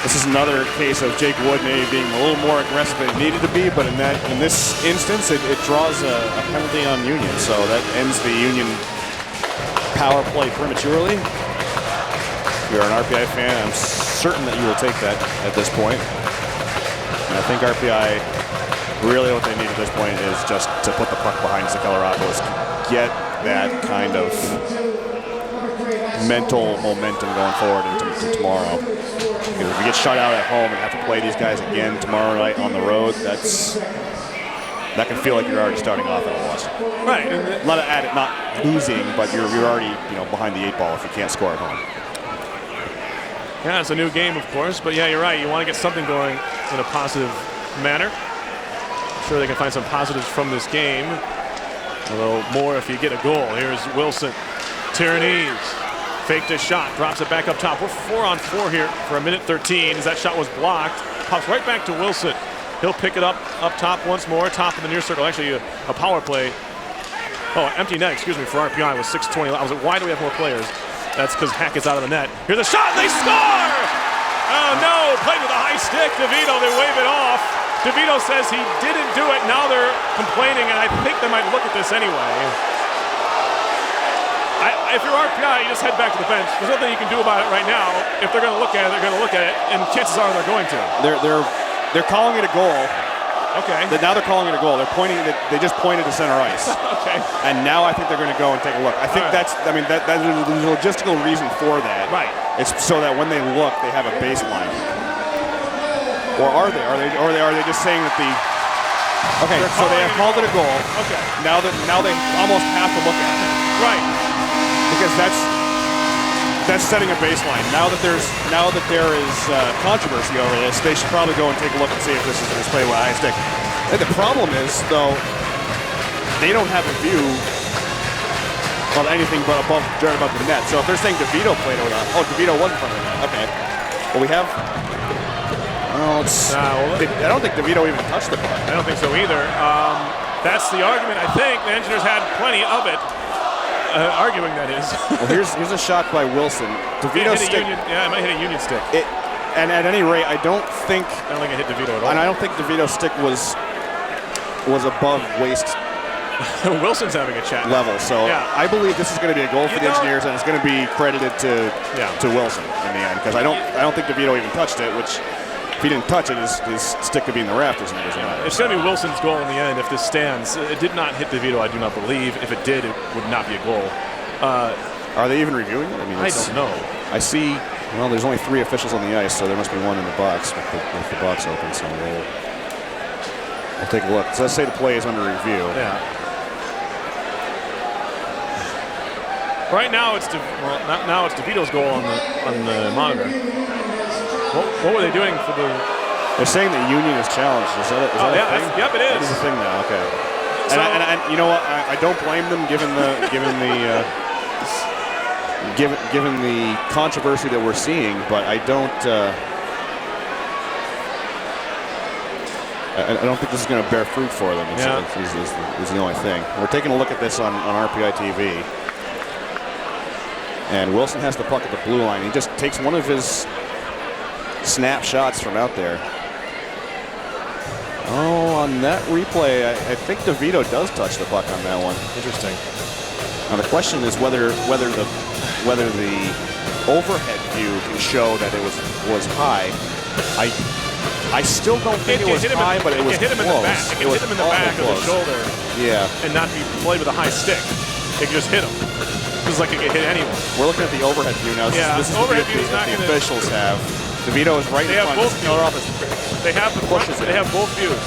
this is another case of Jake Wood maybe being a little more aggressive than it needed to be, but in this instance, it draws a penalty on Union, so that ends the Union power play prematurely. If you're an RPI fan, I'm certain that you will take that at this point. And I think RPI, really what they need at this point is just to put the puck behind Zakelaropoulos, get that kind of mental momentum going forward into tomorrow. Because if we get shut out at home and have to play these guys again tomorrow night on the road, that can feel like you're already starting off at a loss. Right. Not losing, but you're already behind the 8 ball if you can't score at home. Yeah, it's a new game, of course, but yeah, you're right. You want to get something going in a positive manner. I'm sure they can find some positives from this game. Although more if you get a goal. Here's Wilson. Tyrannies faked a shot, drops it back up top. We're 4-on-4 here for a minute 13 as that shot was blocked. Pops right back to Wilson. He'll pick it up top once more, top of the near circle. Actually, a power play. Oh, empty net, excuse me, for RPI was 6:20. I was like, why do we have more players? That's because Hackett's out of the net. Here's a shot, they score! Oh no, played with a high stick. DeVito, they wave it off. DeVito says he didn't do it. Now they're complaining, and I think they might look at this anyway. If you're RPI, you just head back to the bench. There's nothing you can do about it right now. If they're going to look at it, they're going to look at it, and chances are they're going to. They're calling it a goal. Okay. Now they're calling it a goal. They're pointing. They just pointed to center ice. Okay. And now I think they're going to go and take a look. I think that's. I mean, there's a logistical reason for that. Right. It's so that when they look, they have a baseline. Or are they? Are they just saying that the? Okay. So they have called it a goal. Okay. Now they almost have to look at it. Right. Because that's setting a baseline. Now that there is controversy over this, they should probably go and take a look and see if this is played with a high stick. And the problem is, though, they don't have a view of anything but above the net. So if they're saying DeVito played it with DeVito was in front of the net. Okay. Well, we have. Well, I don't think DeVito even touched the puck. I don't think so either. That's the argument. I think the Engineers had plenty of it. Arguing that is. Well, here's a shot by Wilson. DeVito's stick. I might hit a Union stick. And at any rate, I don't think it hit DeVito at all. And I don't think DeVito's stick was above waist Wilson's having a chat level. So yeah. I believe this is going to be a goal for the Engineers, and it's going to be credited to Wilson in the end, because I don't think DeVito even touched it. Which, if he didn't touch it, his stick could be in the rafters, and it doesn't matter. It's going to be Wilson's goal in the end if this stands. It did not hit DeVito, I do not believe. If it did, it would not be a goal. Are they even reviewing it? I don't know. I see. Well, there's only 3 officials on the ice, so there must be one in the box with the box open. So we'll take a look. So let's say the play is under review. Yeah. Right now it's now it's DeVito's goal on the monitor. What were they doing for the? They're saying the Union is challenged. Is that a thing? Yep, it is. That is a thing now. Okay. So, and you know what? I don't blame them given the controversy that we're seeing, but I don't think this is going to bear fruit for them. Is the only thing. We're taking a look at this on RPI TV, and Wilson has the puck at the blue line. He just takes one of his snap shots from out there. Oh, on that replay, I think DeVito does touch the puck on that one. Interesting. Now the question is whether the overhead view can show that it was high. I still don't think it was high, but it was hit him close. In the back. It can hit him in the back of the shoulder. Yeah. And not be played with a high stick. It can just hit him. This is like it can hit anyone. We're looking at the overhead view now. This is overhead the view not the officials have. DeVito is right in front. They have the front. They have both views.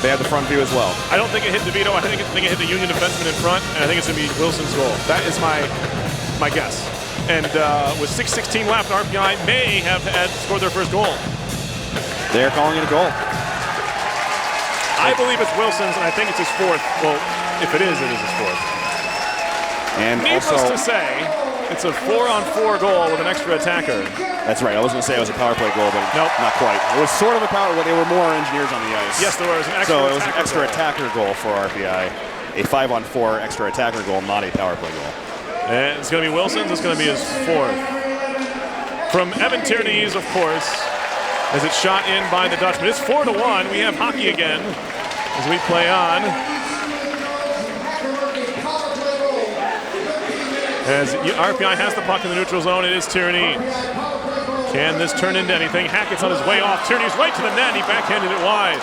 They have the front view as well. I don't think it hit DeVito. I think it hit the Union defenseman in front, and I think it's going to be Wilson's goal. That is my guess. And with 6:16 left, RPI may have scored their first goal. They're calling it a goal. I believe it's Wilson's, and I think it's his 4th. Well, if it is his 4th. And needless also, to say, it's a 4-on-4 goal with an extra attacker. That's right. I was going to say it was a power play goal, but nope. Not quite. It was sort of a power. There were more Engineers on the ice. Yes, there was an extra. So it was an extra attacker goal for RPI. A 5-on-4 extra attacker goal, not a power play goal. And it's going to be Wilson's. It's going to be his 4th. From Evan Tierney's, of course, as it's shot in by the Dutchman. It's 4-1. We have hockey again as we play on. As RPI has the puck in the neutral zone, it is Tierney. Can this turn into anything? Hackett's on his way off. Tierney's right to the net. He backhanded it wide.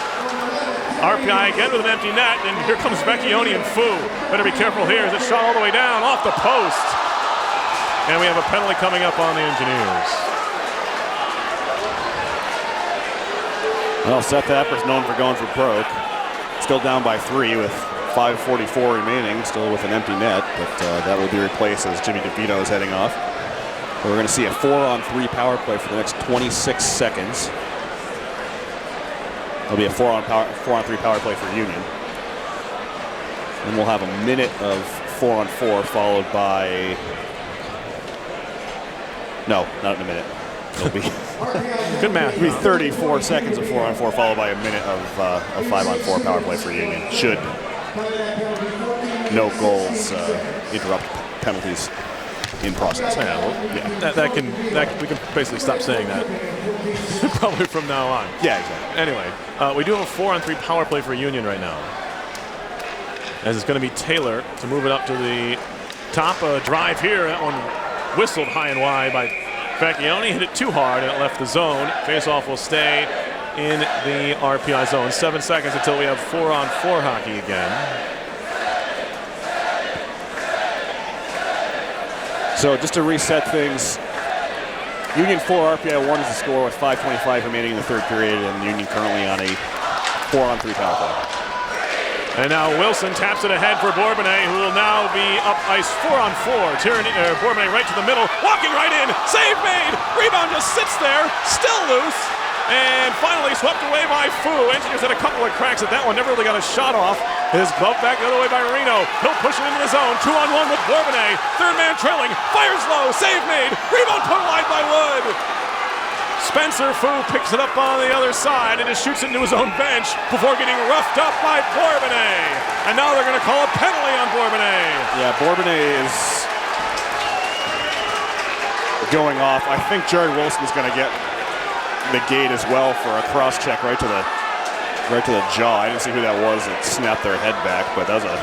RPI again with an empty net, and here comes Vecchione and Fu. Better be careful here as it's shot all the way down off the post. And we have a penalty coming up on the Engineers. Well, Seth Apper's known for going for broke. Still down by 3 with 5:44 remaining, still with an empty net, but that will be replaced as Jimmy DeVito is heading off. We're going to see a 4-on-3 power play for the next 26 seconds. There'll be a 4-on-3 power play for Union. Then we'll have a minute of 4-on-4 followed by... No, not in a minute. It'll be Good math. it'll be 34 seconds of 4-on-4 followed by a minute of 5-on-4 power play for Union. Should no goals interrupt penalties in process. Yeah, well, we can basically stop saying that probably from now on. Yeah, exactly. Anyway, we do have a 4-on-3 power play for Union right now. As it's going to be Taylor to move it up to the top. Drive here. That one whistled high and wide by Vecchione. Hit it too hard and it left the zone. Face-off will stay in the RPI zone. 7 seconds until we have 4-on-4 hockey again. So just to reset things, Union 4, RPI 1 is the score with 5:25 remaining in the third period, and Union currently on a 4-on-3 power play. And now Wilson taps it ahead for Bourbonnais, who will now be up ice 4-on-4. Bourbonnais right to the middle, walking right in, save made, rebound just sits there, still loose, and finally swept away by Fu. Engineers had a couple of cracks at that one, never really got a shot off. His glove back the other way by Reno. He'll push it into the zone, 2-on-1 with Bourbonnais. Third man trailing, fires low, save made, rebound put wide by Wood. Spencer Fu picks it up on the other side and just shoots it into his own bench before getting roughed up by Bourbonnais. And now they're going to call a penalty on Bourbonnais. Yeah, Bourbonnais is going off. I think Jared Wilson is going to get the gate as well for a cross check right to the jaw. I didn't see who that was that snapped their head back, but that was a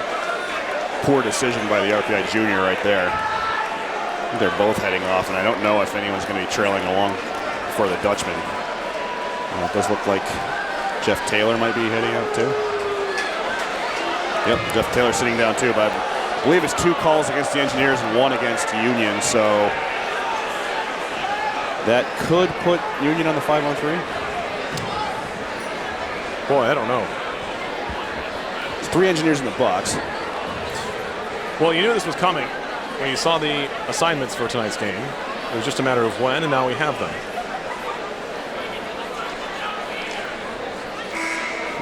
poor decision by the RPI junior right there. I think they're both heading off, and I don't know if anyone's going to be trailing along for the Dutchman. It does look like Jeff Taylor might be heading out too. Yep, Jeff Taylor sitting down too, but I believe it's 2 calls against the Engineers and 1 against Union, so that could put Union on the 5-on-3. Boy, I don't know. It's 3 Engineers in the box. Well, you knew this was coming when you saw the assignments for tonight's game. It was just a matter of when, and now we have them.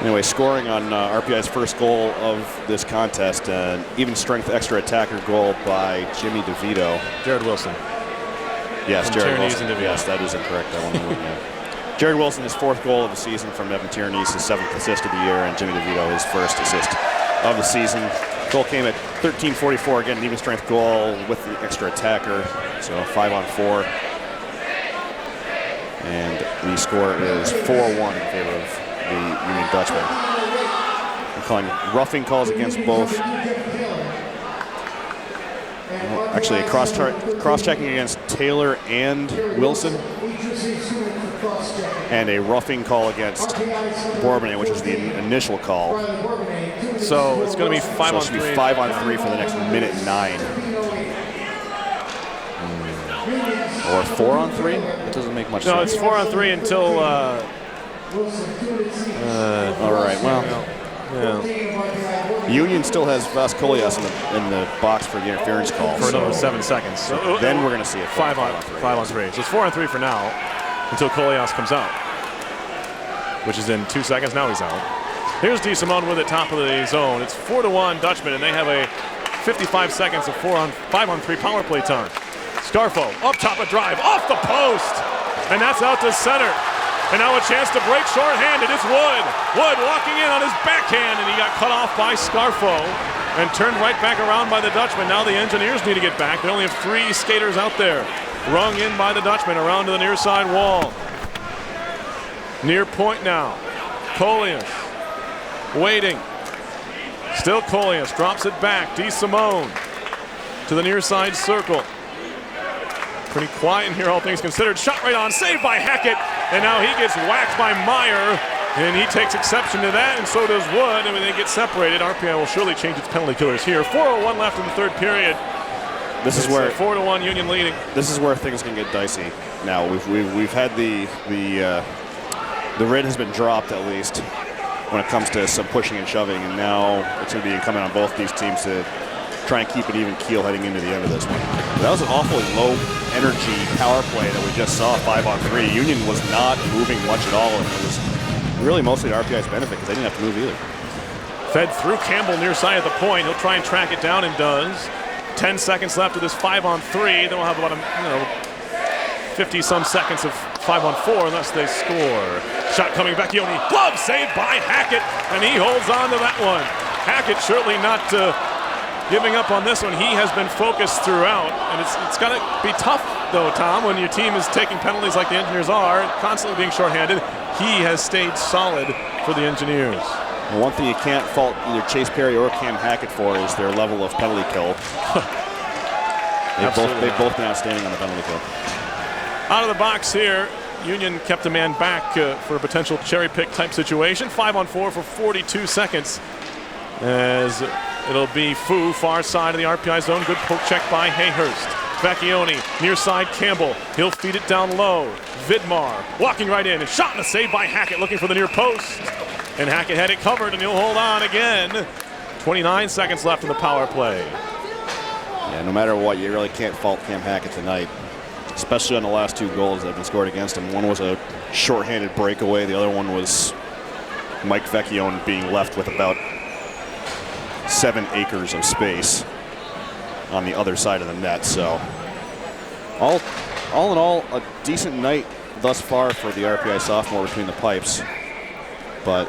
Anyway, scoring on RPI's first goal of this contest, an even strength extra attacker goal by Jimmy DeVito. Jared Wilson. Yes, Jared Wilson. Yes, that is incorrect. That one wouldn't have. Jared Wilson, his 4th goal of the season from Evan Tierney's, his 7th assist of the year, and Jimmy DeVito, his 1st assist of the season. Goal came at 13:44. Again, an even strength goal with the extra attacker. So 5-on-4. And the score is 4-1 in favor of the Union Dutchman. I'm calling roughing calls against both. Well, actually, a cross-checking against Taylor and Wilson, and a roughing call against Bourbonnais, which is the initial call. So it's going to be 5-on-3. 5-on-3 for the next minute 9. Or 4-on-3? It doesn't make much sense. No, it's 4-on-3 until... all right, well, yeah. Union still has Vaskolias in the box for the interference call. For another 7 seconds. So then we're going to see it 5-on-3. So it's 4-on-3 for now until Kolias comes out, which is in 2 seconds. Now he's out. Here's DeSimone with it, top of the zone. It's 4-1 Dutchman, and they have a 55 seconds of 5-on-3 power play time. Scarfo up top, a drive off the post, and that's out to center. And now a chance to break shorthanded. It's Wood. Wood walking in on his backhand, and he got cut off by Scarfo and turned right back around by the Dutchman. Now the Engineers need to get back. They only have 3 skaters out there. Rung in by the Dutchman around to the near side wall. Near point now. Kolias waiting. Still Kolias drops it back. DeSimone to the near side circle. Pretty quiet in here, all things considered. Shot right on, saved by Hackett, and now he gets whacked by Meyer, and he takes exception to that, and so does Wood, and when they get separated, RPI will surely change its penalty killers here. 4:01 left in the third period. This is where 4-1 Union leading. This is where things can get dicey. Now we've had the red has been dropped at least when it comes to some pushing and shoving, and now it's going to be incumbent on both these teams to try and keep an even keel heading into the end of this one. That was an awfully low energy power play that we just saw, 5-on-3. Union was not moving much at all, and it was really mostly to RPI's benefit because they didn't have to move either. Fed through Campbell near side of the point. He'll try and track it down and does. 10 seconds left of this 5-on-3. Then we'll have about 50-some seconds of 5-on-4 unless they score. Shot coming back, Yoni. Glove saved by Hackett, and he holds on to that one. Hackett surely not giving up on this one. He has been focused throughout, and it's got to be tough, though, Tom, when your team is taking penalties like the Engineers are, constantly being shorthanded. He has stayed solid for the Engineers. Well, one thing you can't fault either Chase Perry or Cam Hackett for is their level of penalty kill. They've both been outstanding on the penalty kill. Out of the box here, Union kept a man back for a potential cherry pick type situation. 5-on-4 for 42 seconds. As it'll be Fu, far side of the RPI zone. Good poke check by Hayhurst. Vecchione, near side Campbell. He'll feed it down low. Vidmar walking right in. And shot and a save by Hackett looking for the near post. And Hackett had it covered, and he'll hold on again. 29 seconds left in the power play. Yeah, no matter what, you really can't fault Cam Hackett tonight, especially on the last two goals that have been scored against him. One was a shorthanded breakaway. The other one was Mike Vecchione being left with about 7 acres of space on the other side of the net. So all in all, a decent night thus far for the RPI sophomore between the pipes, but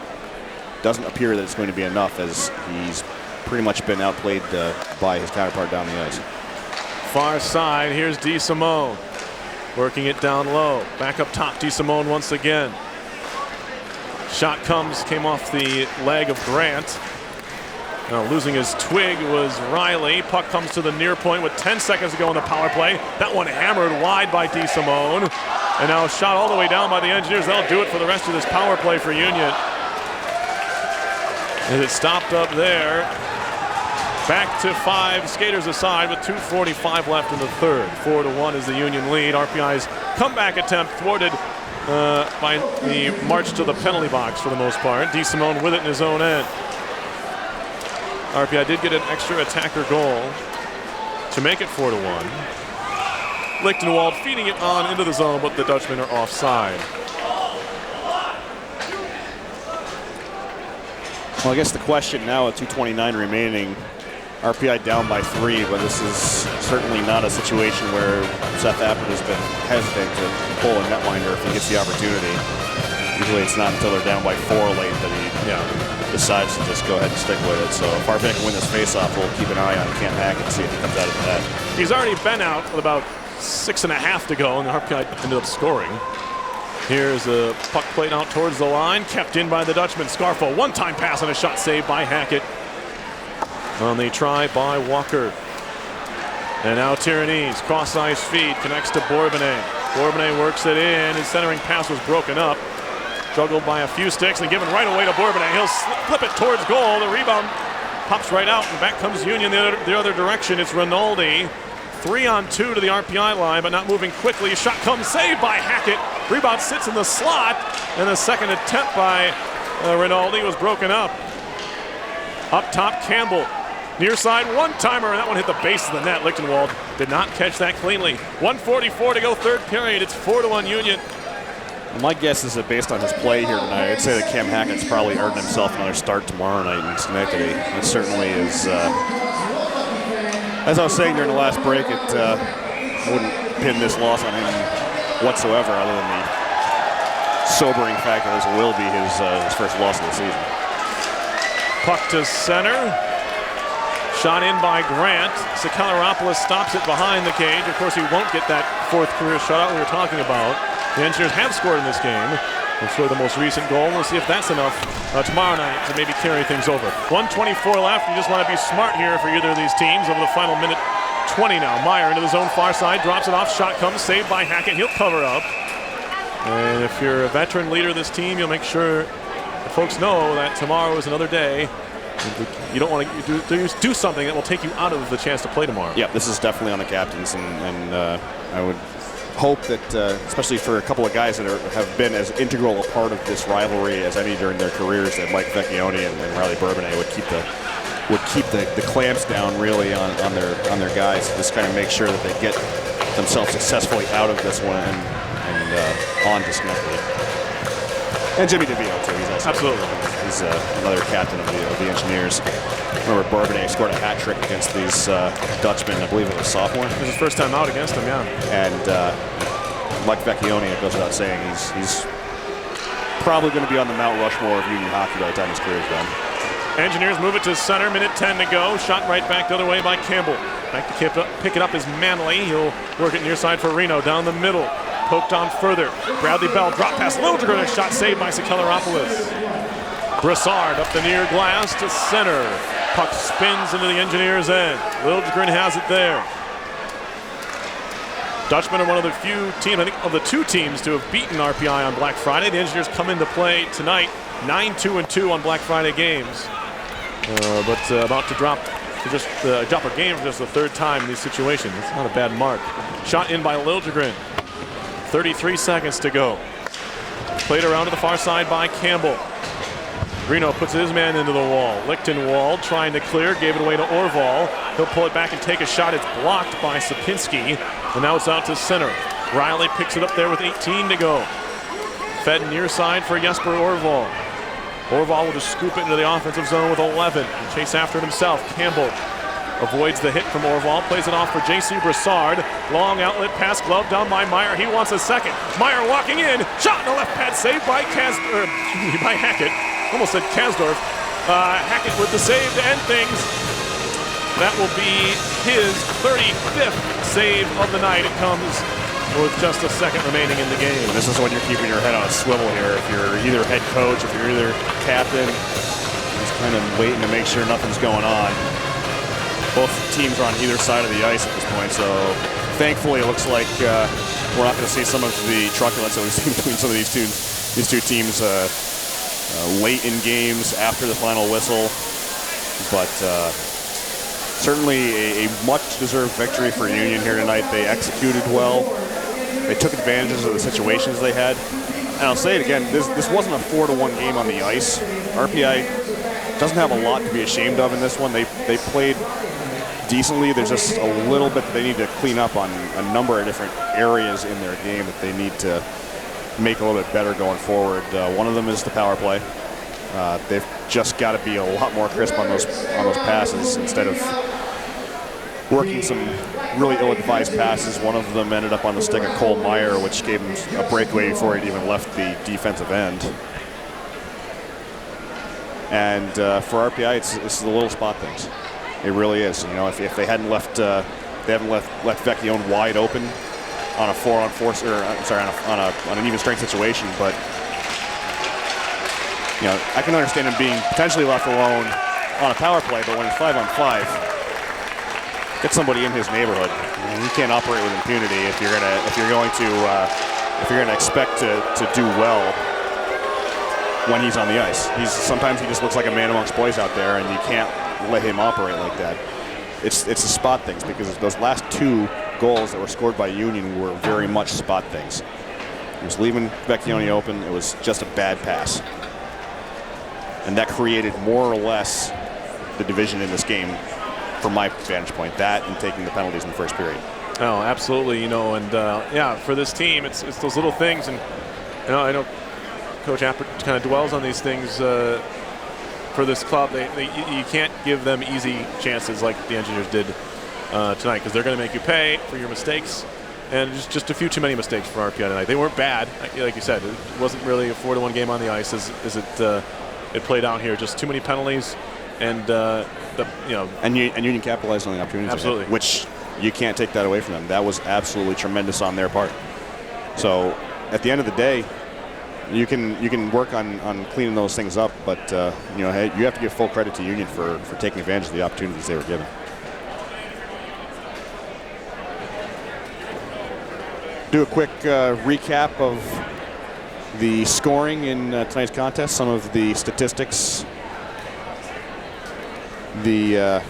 doesn't appear that it's going to be enough, as he's pretty much been outplayed by his counterpart down the ice. Far side, here's DeSimone. Working it down low. Back up top, DeSimone once again. Shot came off the leg of Grant. Now losing his twig was Riley. Puck comes to the near point with 10 seconds to go in the power play. That one hammered wide by DeSimone. And now shot all the way down by the Engineers. That'll do it for the rest of this power play for Union. And it stopped up there. Back to 5 skaters aside with 2:45 left in the third. 4-1 is the Union lead. RPI's comeback attempt thwarted by the march to the penalty box for the most part. DeSimone with it in his own end. RPI did get an extra attacker goal to make it 4-1. Lichtenwald feeding it on into the zone, but the Dutchmen are offside. Well, I guess the question now at 2:29 remaining, RPI down by 3, but this is certainly not a situation where Seth Appert has been hesitant to pull a netminder if he gets the opportunity. Usually it's not until they're down by 4 late that he decides to just go ahead and stick with it. So if RPI can win this faceoff, we'll keep an eye on Cam Hackett and see if he comes out of the net. He's already been out with about 6.5 to go, and the RPI ended up scoring. Here's a puck played out towards the line, kept in by the Dutchman. Scarfo, one-time pass and a shot saved by Hackett on the try by Walker. And now Tyranny's cross-ice feed connects to Bourbonnais. Bourbonnais works it in. His centering pass was broken up. Juggled by a few sticks and given right away to Bourbonnais. He'll flip it towards goal. The rebound pops right out, and back comes Union the other direction. It's Rinaldi. 3-on-2 to the RPI line, but not moving quickly. Shot comes, saved by Hackett. Rebound sits in the slot, and the second attempt by Rinaldi was broken up. Up top, Campbell. Near side, one-timer, and that one hit the base of the net. Lichtenwald did not catch that cleanly. 1:44 to go, third period. It's 4-1 Union. Well, my guess is that based on his play here tonight, I'd say that Cam Hackett's probably earned himself another start tomorrow night in Schenectady. It certainly is. As I was saying during the last break, it wouldn't pin this loss on him whatsoever, other than the sobering fact that this will be his first loss of the season. Puck to center. Shot in by Grant. Sakalaropoulos stops it behind the cage. Of course, he won't get that 4th career shutout we were talking about. The Engineers have scored in this game. We'll show the most recent goal. We'll see if that's enough tomorrow night to maybe carry things over. 1:24 left. You just want to be smart here for either of these teams over the final minute 20 now. Meyer into the zone far side, drops it off. Shot comes, saved by Hackett. He'll cover up. And if you're a veteran leader of this team, you'll make sure the folks know that tomorrow is another day You don't want to do something that will take you out of the chance to play tomorrow. Yeah, this is definitely on the captains, and I would hope that, especially for a couple of guys that have been as integral a part of this rivalry as any during their careers, that Mike Vecchione and Riley Bourbonnais would keep the clamps down really on their guys. Just kind of make sure that they get themselves successfully out of this one and on to Schenectady. And Jimmy DeVito too. He's also he's another captain of the Engineers. Remember, Bourbonnais scored a hat trick against these Dutchmen. I believe it was sophomore. It was his first time out against them, yeah. And Mike Vecchione, it goes without saying, he's probably going to be on the Mount Rushmore of Union hockey by the time his career is done. Engineers move it to center, minute 10 to go. Shot right back the other way by Campbell. Back to pick it up is Manley. He'll work it near side for Reno, down the middle. Poked on further. Bradley Bell drop pass. Liljegren, a shot saved by Sekeleropoulos. Brassard up the near glass to center. Puck spins into the Engineers' end. Liljegren has it there. Dutchmen are one of the few teams, I think, of the two teams to have beaten RPI on Black Friday. The Engineers come into play tonight, 9-2-2 on Black Friday games. But about to drop a game for just the third time in these situations. It's not a bad mark. Shot in by Liljegren. 33 seconds to go. Played around to the far side by Campbell. Reno puts his man into the wall. Lichtenwald trying to clear, gave it away to Orval. He'll pull it back and take a shot. It's blocked by Sapinski, and now it's out to center. Riley picks it up there with 18 to go. Fed near side for Jesper Orval. Orval will just scoop it into the offensive zone with 11. Chase after it himself. Campbell avoids the hit from Orval, plays it off for J.C. Brassard. Long outlet pass, glove down by Meyer. He wants a second. Meyer walking in. Shot in the left pad, saved by by Hackett. Almost said Kasdorf. Hackett with the save to end things. That will be his 35th save of the night. It comes with just a second remaining in the game. This is when you're keeping your head on a swivel here. If you're either head coach, if you're either captain, just kind of waiting to make sure nothing's going on. Both teams are on either side of the ice at this point, so thankfully it looks like we're not going to see some of the truculence that we've seen between some of these two teams late in games after the final whistle. But certainly a much-deserved victory for Union here tonight. They executed well. They took advantages of the situations they had. And I'll say it again, this wasn't a 4-1 game on the ice. RPI doesn't have a lot to be ashamed of in this one. They played decently. There's just a little bit that they need to clean up on a number of different areas in their game that they need to make a little bit better going forward. One of them is the power play. They've just got to be a lot more crisp on those passes instead of working some really ill-advised passes. One of them ended up on the stick of Cole Meyer, which gave him a breakaway before he'd even left the defensive end. And for RPI, it's the little spot things. It really is. You know, if they hadn't left Vecchione wide open on a 4-on-4, or I'm sorry, on an even strength situation, but you know, I can understand him being potentially left alone on a power play, but when he's 5-on-5, get somebody in his neighborhood. You can't operate with impunity if you're going to expect to do well when he's on the ice. Sometimes he just looks like a man amongst boys out there, and you can't let him operate like that. It's the spot things, because those last two goals that were scored by Union were very much spot things. He was leaving Vecchione open. It was just a bad pass. And that created more or less the division in this game from my vantage point. That and taking the penalties in the first period. Oh, absolutely. You know, and yeah, for this team, it's those little things. And I know Coach Appert kind of dwells on these things for this club. You can't give them easy chances like the Engineers did tonight, because they're going to make you pay for your mistakes. And just a few too many mistakes for RPI tonight. They weren't bad, like you said. It wasn't really a 4-1 game on the ice as it played out here. Just too many penalties, and And Union capitalized on the opportunities. Absolutely. Which you can't take that away from them. That was absolutely tremendous on their part. So at the end of the day, you can work on cleaning those things up, but you have to give full credit to Union for taking advantage of the opportunities they were given. Do a quick recap of the scoring in tonight's contest, some of the statistics. there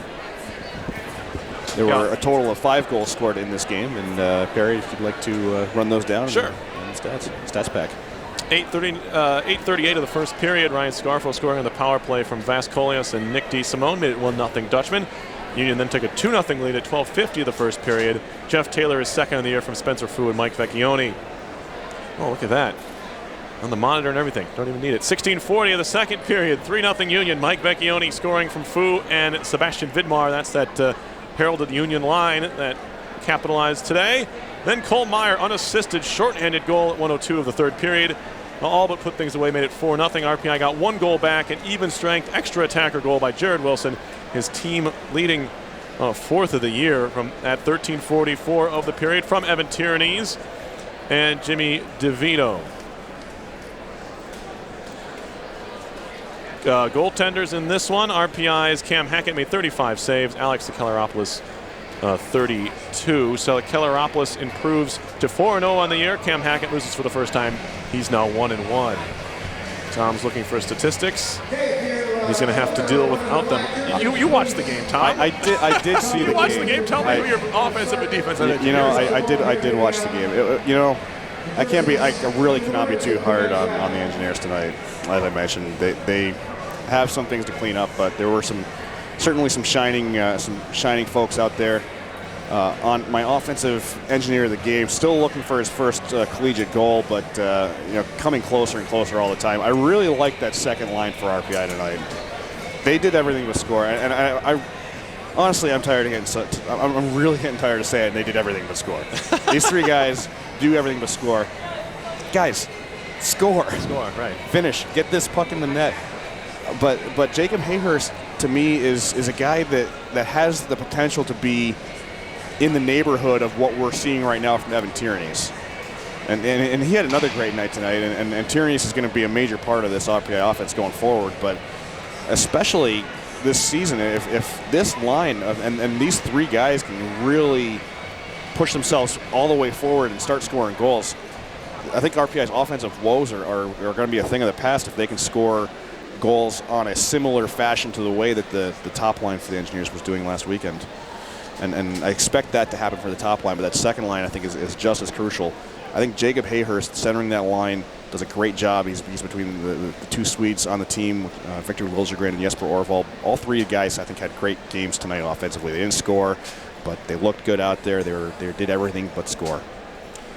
were a total of 5 goals scored in this game, and Barry, if you'd like to run those down. Sure. And stats pack. 8:38 of the first period. Ryan Scarfo scoring on the power play from Vascolias and Nick DeSimone made it 1-0 Dutchman. Union then took a 2-0 lead at 12:50 of the first period. Jeff Taylor is second of the year from Spencer Fu and Mike Vecchione. Oh, look at that. On the monitor and everything. Don't even need it. 16:40 of the second period. 3-0 Union. Mike Vecchione scoring from Fu and Sebastian Vidmar. That's that heralded Union line that capitalized today. Then Cole Meyer, unassisted, shorthanded goal at 1:02 of the third period. All but put things away, made it 4-0. RPI got 1 goal back, an even strength extra attacker goal by Jared Wilson. His team leading 4th of the year from at 13:44 of the period from Evan Tierney's and Jimmy DeVito. Goaltenders in this one, RPI's Cam Hackett made 35 saves, Alex Kelleropoulos 32. So Kelleropoulos improves to 4-0 on the year. Cam Hackett loses for the first time. He's now 1-1. Tom's looking for statistics. He's going to have to deal without them. You watched the game, Tom. I did see the game. You watched the game. Tell me who your offensive and defensive. You know, I did watch the game. I really cannot be too hard on the Engineers tonight. As I mentioned, they have some things to clean up, but there were certainly some shining folks out there. On my offensive engineer of the game, still looking for his first collegiate goal, but coming closer and closer all the time. I really like that second line for RPI tonight. They did everything but score, and I honestly, I'm tired of I'm really getting tired of saying they did everything but score. These 3 guys do everything but score. Guys, score. Score, right. Finish. Get this puck in the net. But Jacob Hayhurst, to me, is a guy that has the potential to be in the neighborhood of what we're seeing right now from Evan Tierney's. And he had another great night tonight, and Tierney's is going to be a major part of this RPI offense going forward, but especially this season, if this line and these 3 guys can really push themselves all the way forward and start scoring goals, I think RPI's offensive woes are going to be a thing of the past if they can score goals on a similar fashion to the way that the top line for the Engineers was doing last weekend. And I expect that to happen for the top line, but that second line I think is just as crucial. I think Jacob Hayhurst centering that line does a great job. He's between the 2 Swedes on the team, Victor Wilsegren and Jesper Orvald. All 3 guys I think had great games tonight offensively. They didn't score, but they looked good out there. They did everything but score.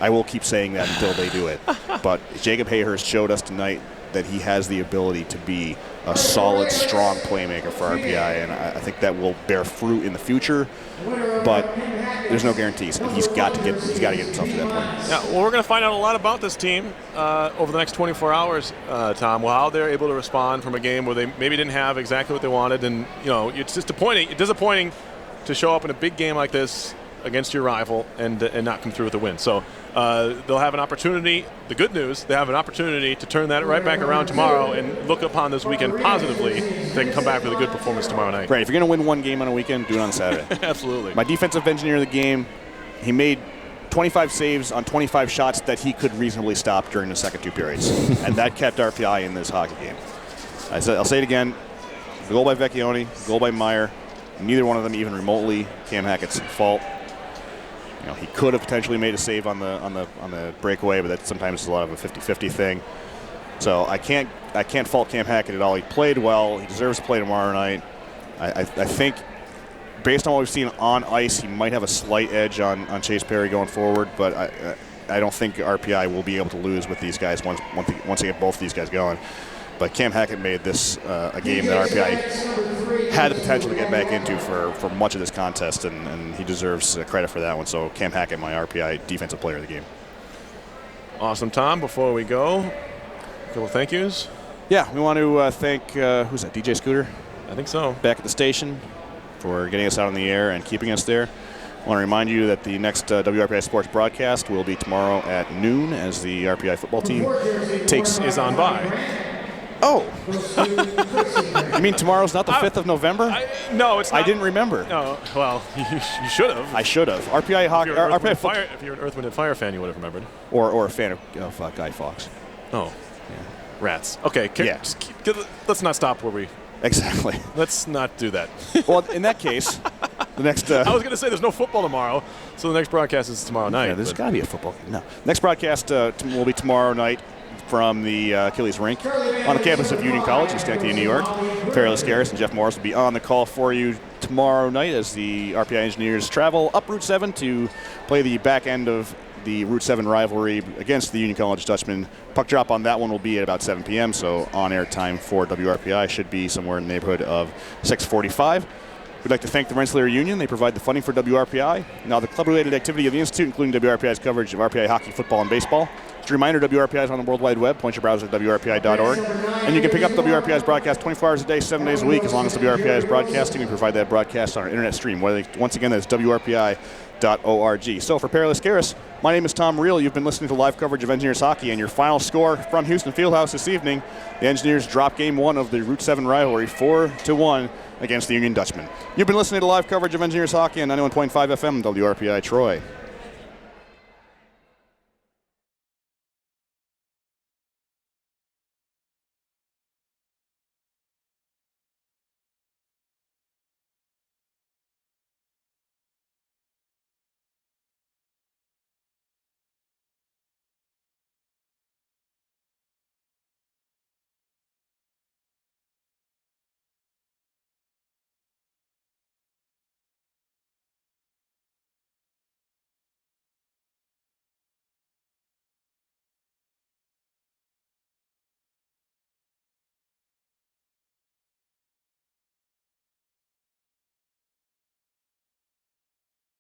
I will keep saying that until they do it. But Jacob Hayhurst showed us tonight that he has the ability to be a solid, strong playmaker for RPI, and I think that will bear fruit in the future. But there's no guarantees. He's got to get himself to that point. Yeah, well, we're going to find out a lot about this team over the next 24 hours, Tom. Well, how they're able to respond from a game where they maybe didn't have exactly what they wanted, and it's disappointing to show up in a big game like this against your rival and not come through with a win. So they'll have an opportunity. The good news, they have an opportunity to turn that right back around tomorrow and look upon this weekend positively. They can come back with a good performance tomorrow night. Right. If you're going to win one game on a weekend, do it on Saturday. Absolutely. My defensive engineer of the game, he made 25 saves on 25 shots that he could reasonably stop during the second 2 periods. And that kept RPI in this hockey game. I'll say it again. The goal by Vecchione, goal by Meyer. Neither one of them even remotely Cam Hackett's fault. He could have potentially made a save on the breakaway, but that sometimes is a lot of a 50-50 thing. So I can't fault Cam Hackett at all. He played well. He deserves to play tomorrow night. I think, based on what we've seen on ice, he might have a slight edge on Chase Perry going forward, but I don't think RPI will be able to lose with these guys once they get both of these guys going. But Cam Hackett made this a game that RPI had the potential to get back into for much of this contest, and he deserves credit for that one. So Cam Hackett, my RPI defensive player of the game. Awesome, Tom. Before we go, a couple thank yous. Yeah, we want to thank, who's that, DJ Scooter? I think so. Back at the station for getting us out on the air and keeping us there. I want to remind you that the next WRPI Sports broadcast will be tomorrow at noon as the RPI football team is on by. Oh, you mean tomorrow's not the 5th of November? No, it's not. I didn't remember. No, well, you should have. I should have. RPI hockey. If you're an Earth, Wind & Fire fan, you would have remembered. Or a fan of Guy Fawkes. Oh, yeah. Rats. Okay, let's not stop where we Exactly. Let's not do that. Well, in that case, the next. I was going to say there's no football tomorrow, so the next broadcast is tomorrow night. Yeah, there's got to be a football game. No. Next broadcast will be tomorrow night from the Achilles Rink on the campus of Union College in Schenectady, New York. Farrell Scaris and Jeff Morris will be on the call for you tomorrow night as the RPI Engineers travel up Route 7 to play the back end of the Route 7 rivalry against the Union College Dutchmen. Puck drop on that one will be at about 7 p.m., so on-air time for WRPI should be somewhere in the neighborhood of 6:45. We'd like to thank the Rensselaer Union. They provide the funding for WRPI. Now, the club-related activity of the Institute, including WRPI's coverage of RPI hockey, football, and baseball. Just a reminder, WRPI is on the World Wide Web. Point your browser to WRPI.org. And you can pick up WRPI's broadcast 24 hours a day, 7 days a week, as long as WRPI is broadcasting. We provide that broadcast on our internet stream. Once again, that's WRPI.org. So for Farrell Scaris, my name is Tom Reel. You've been listening to live coverage of Engineers hockey, and your final score from Houston Fieldhouse this evening, the Engineers drop game 1 of the Route 7 rivalry 4-1 against the Union Dutchmen. You've been listening to live coverage of Engineers hockey on 91.5 FM WRPI Troy.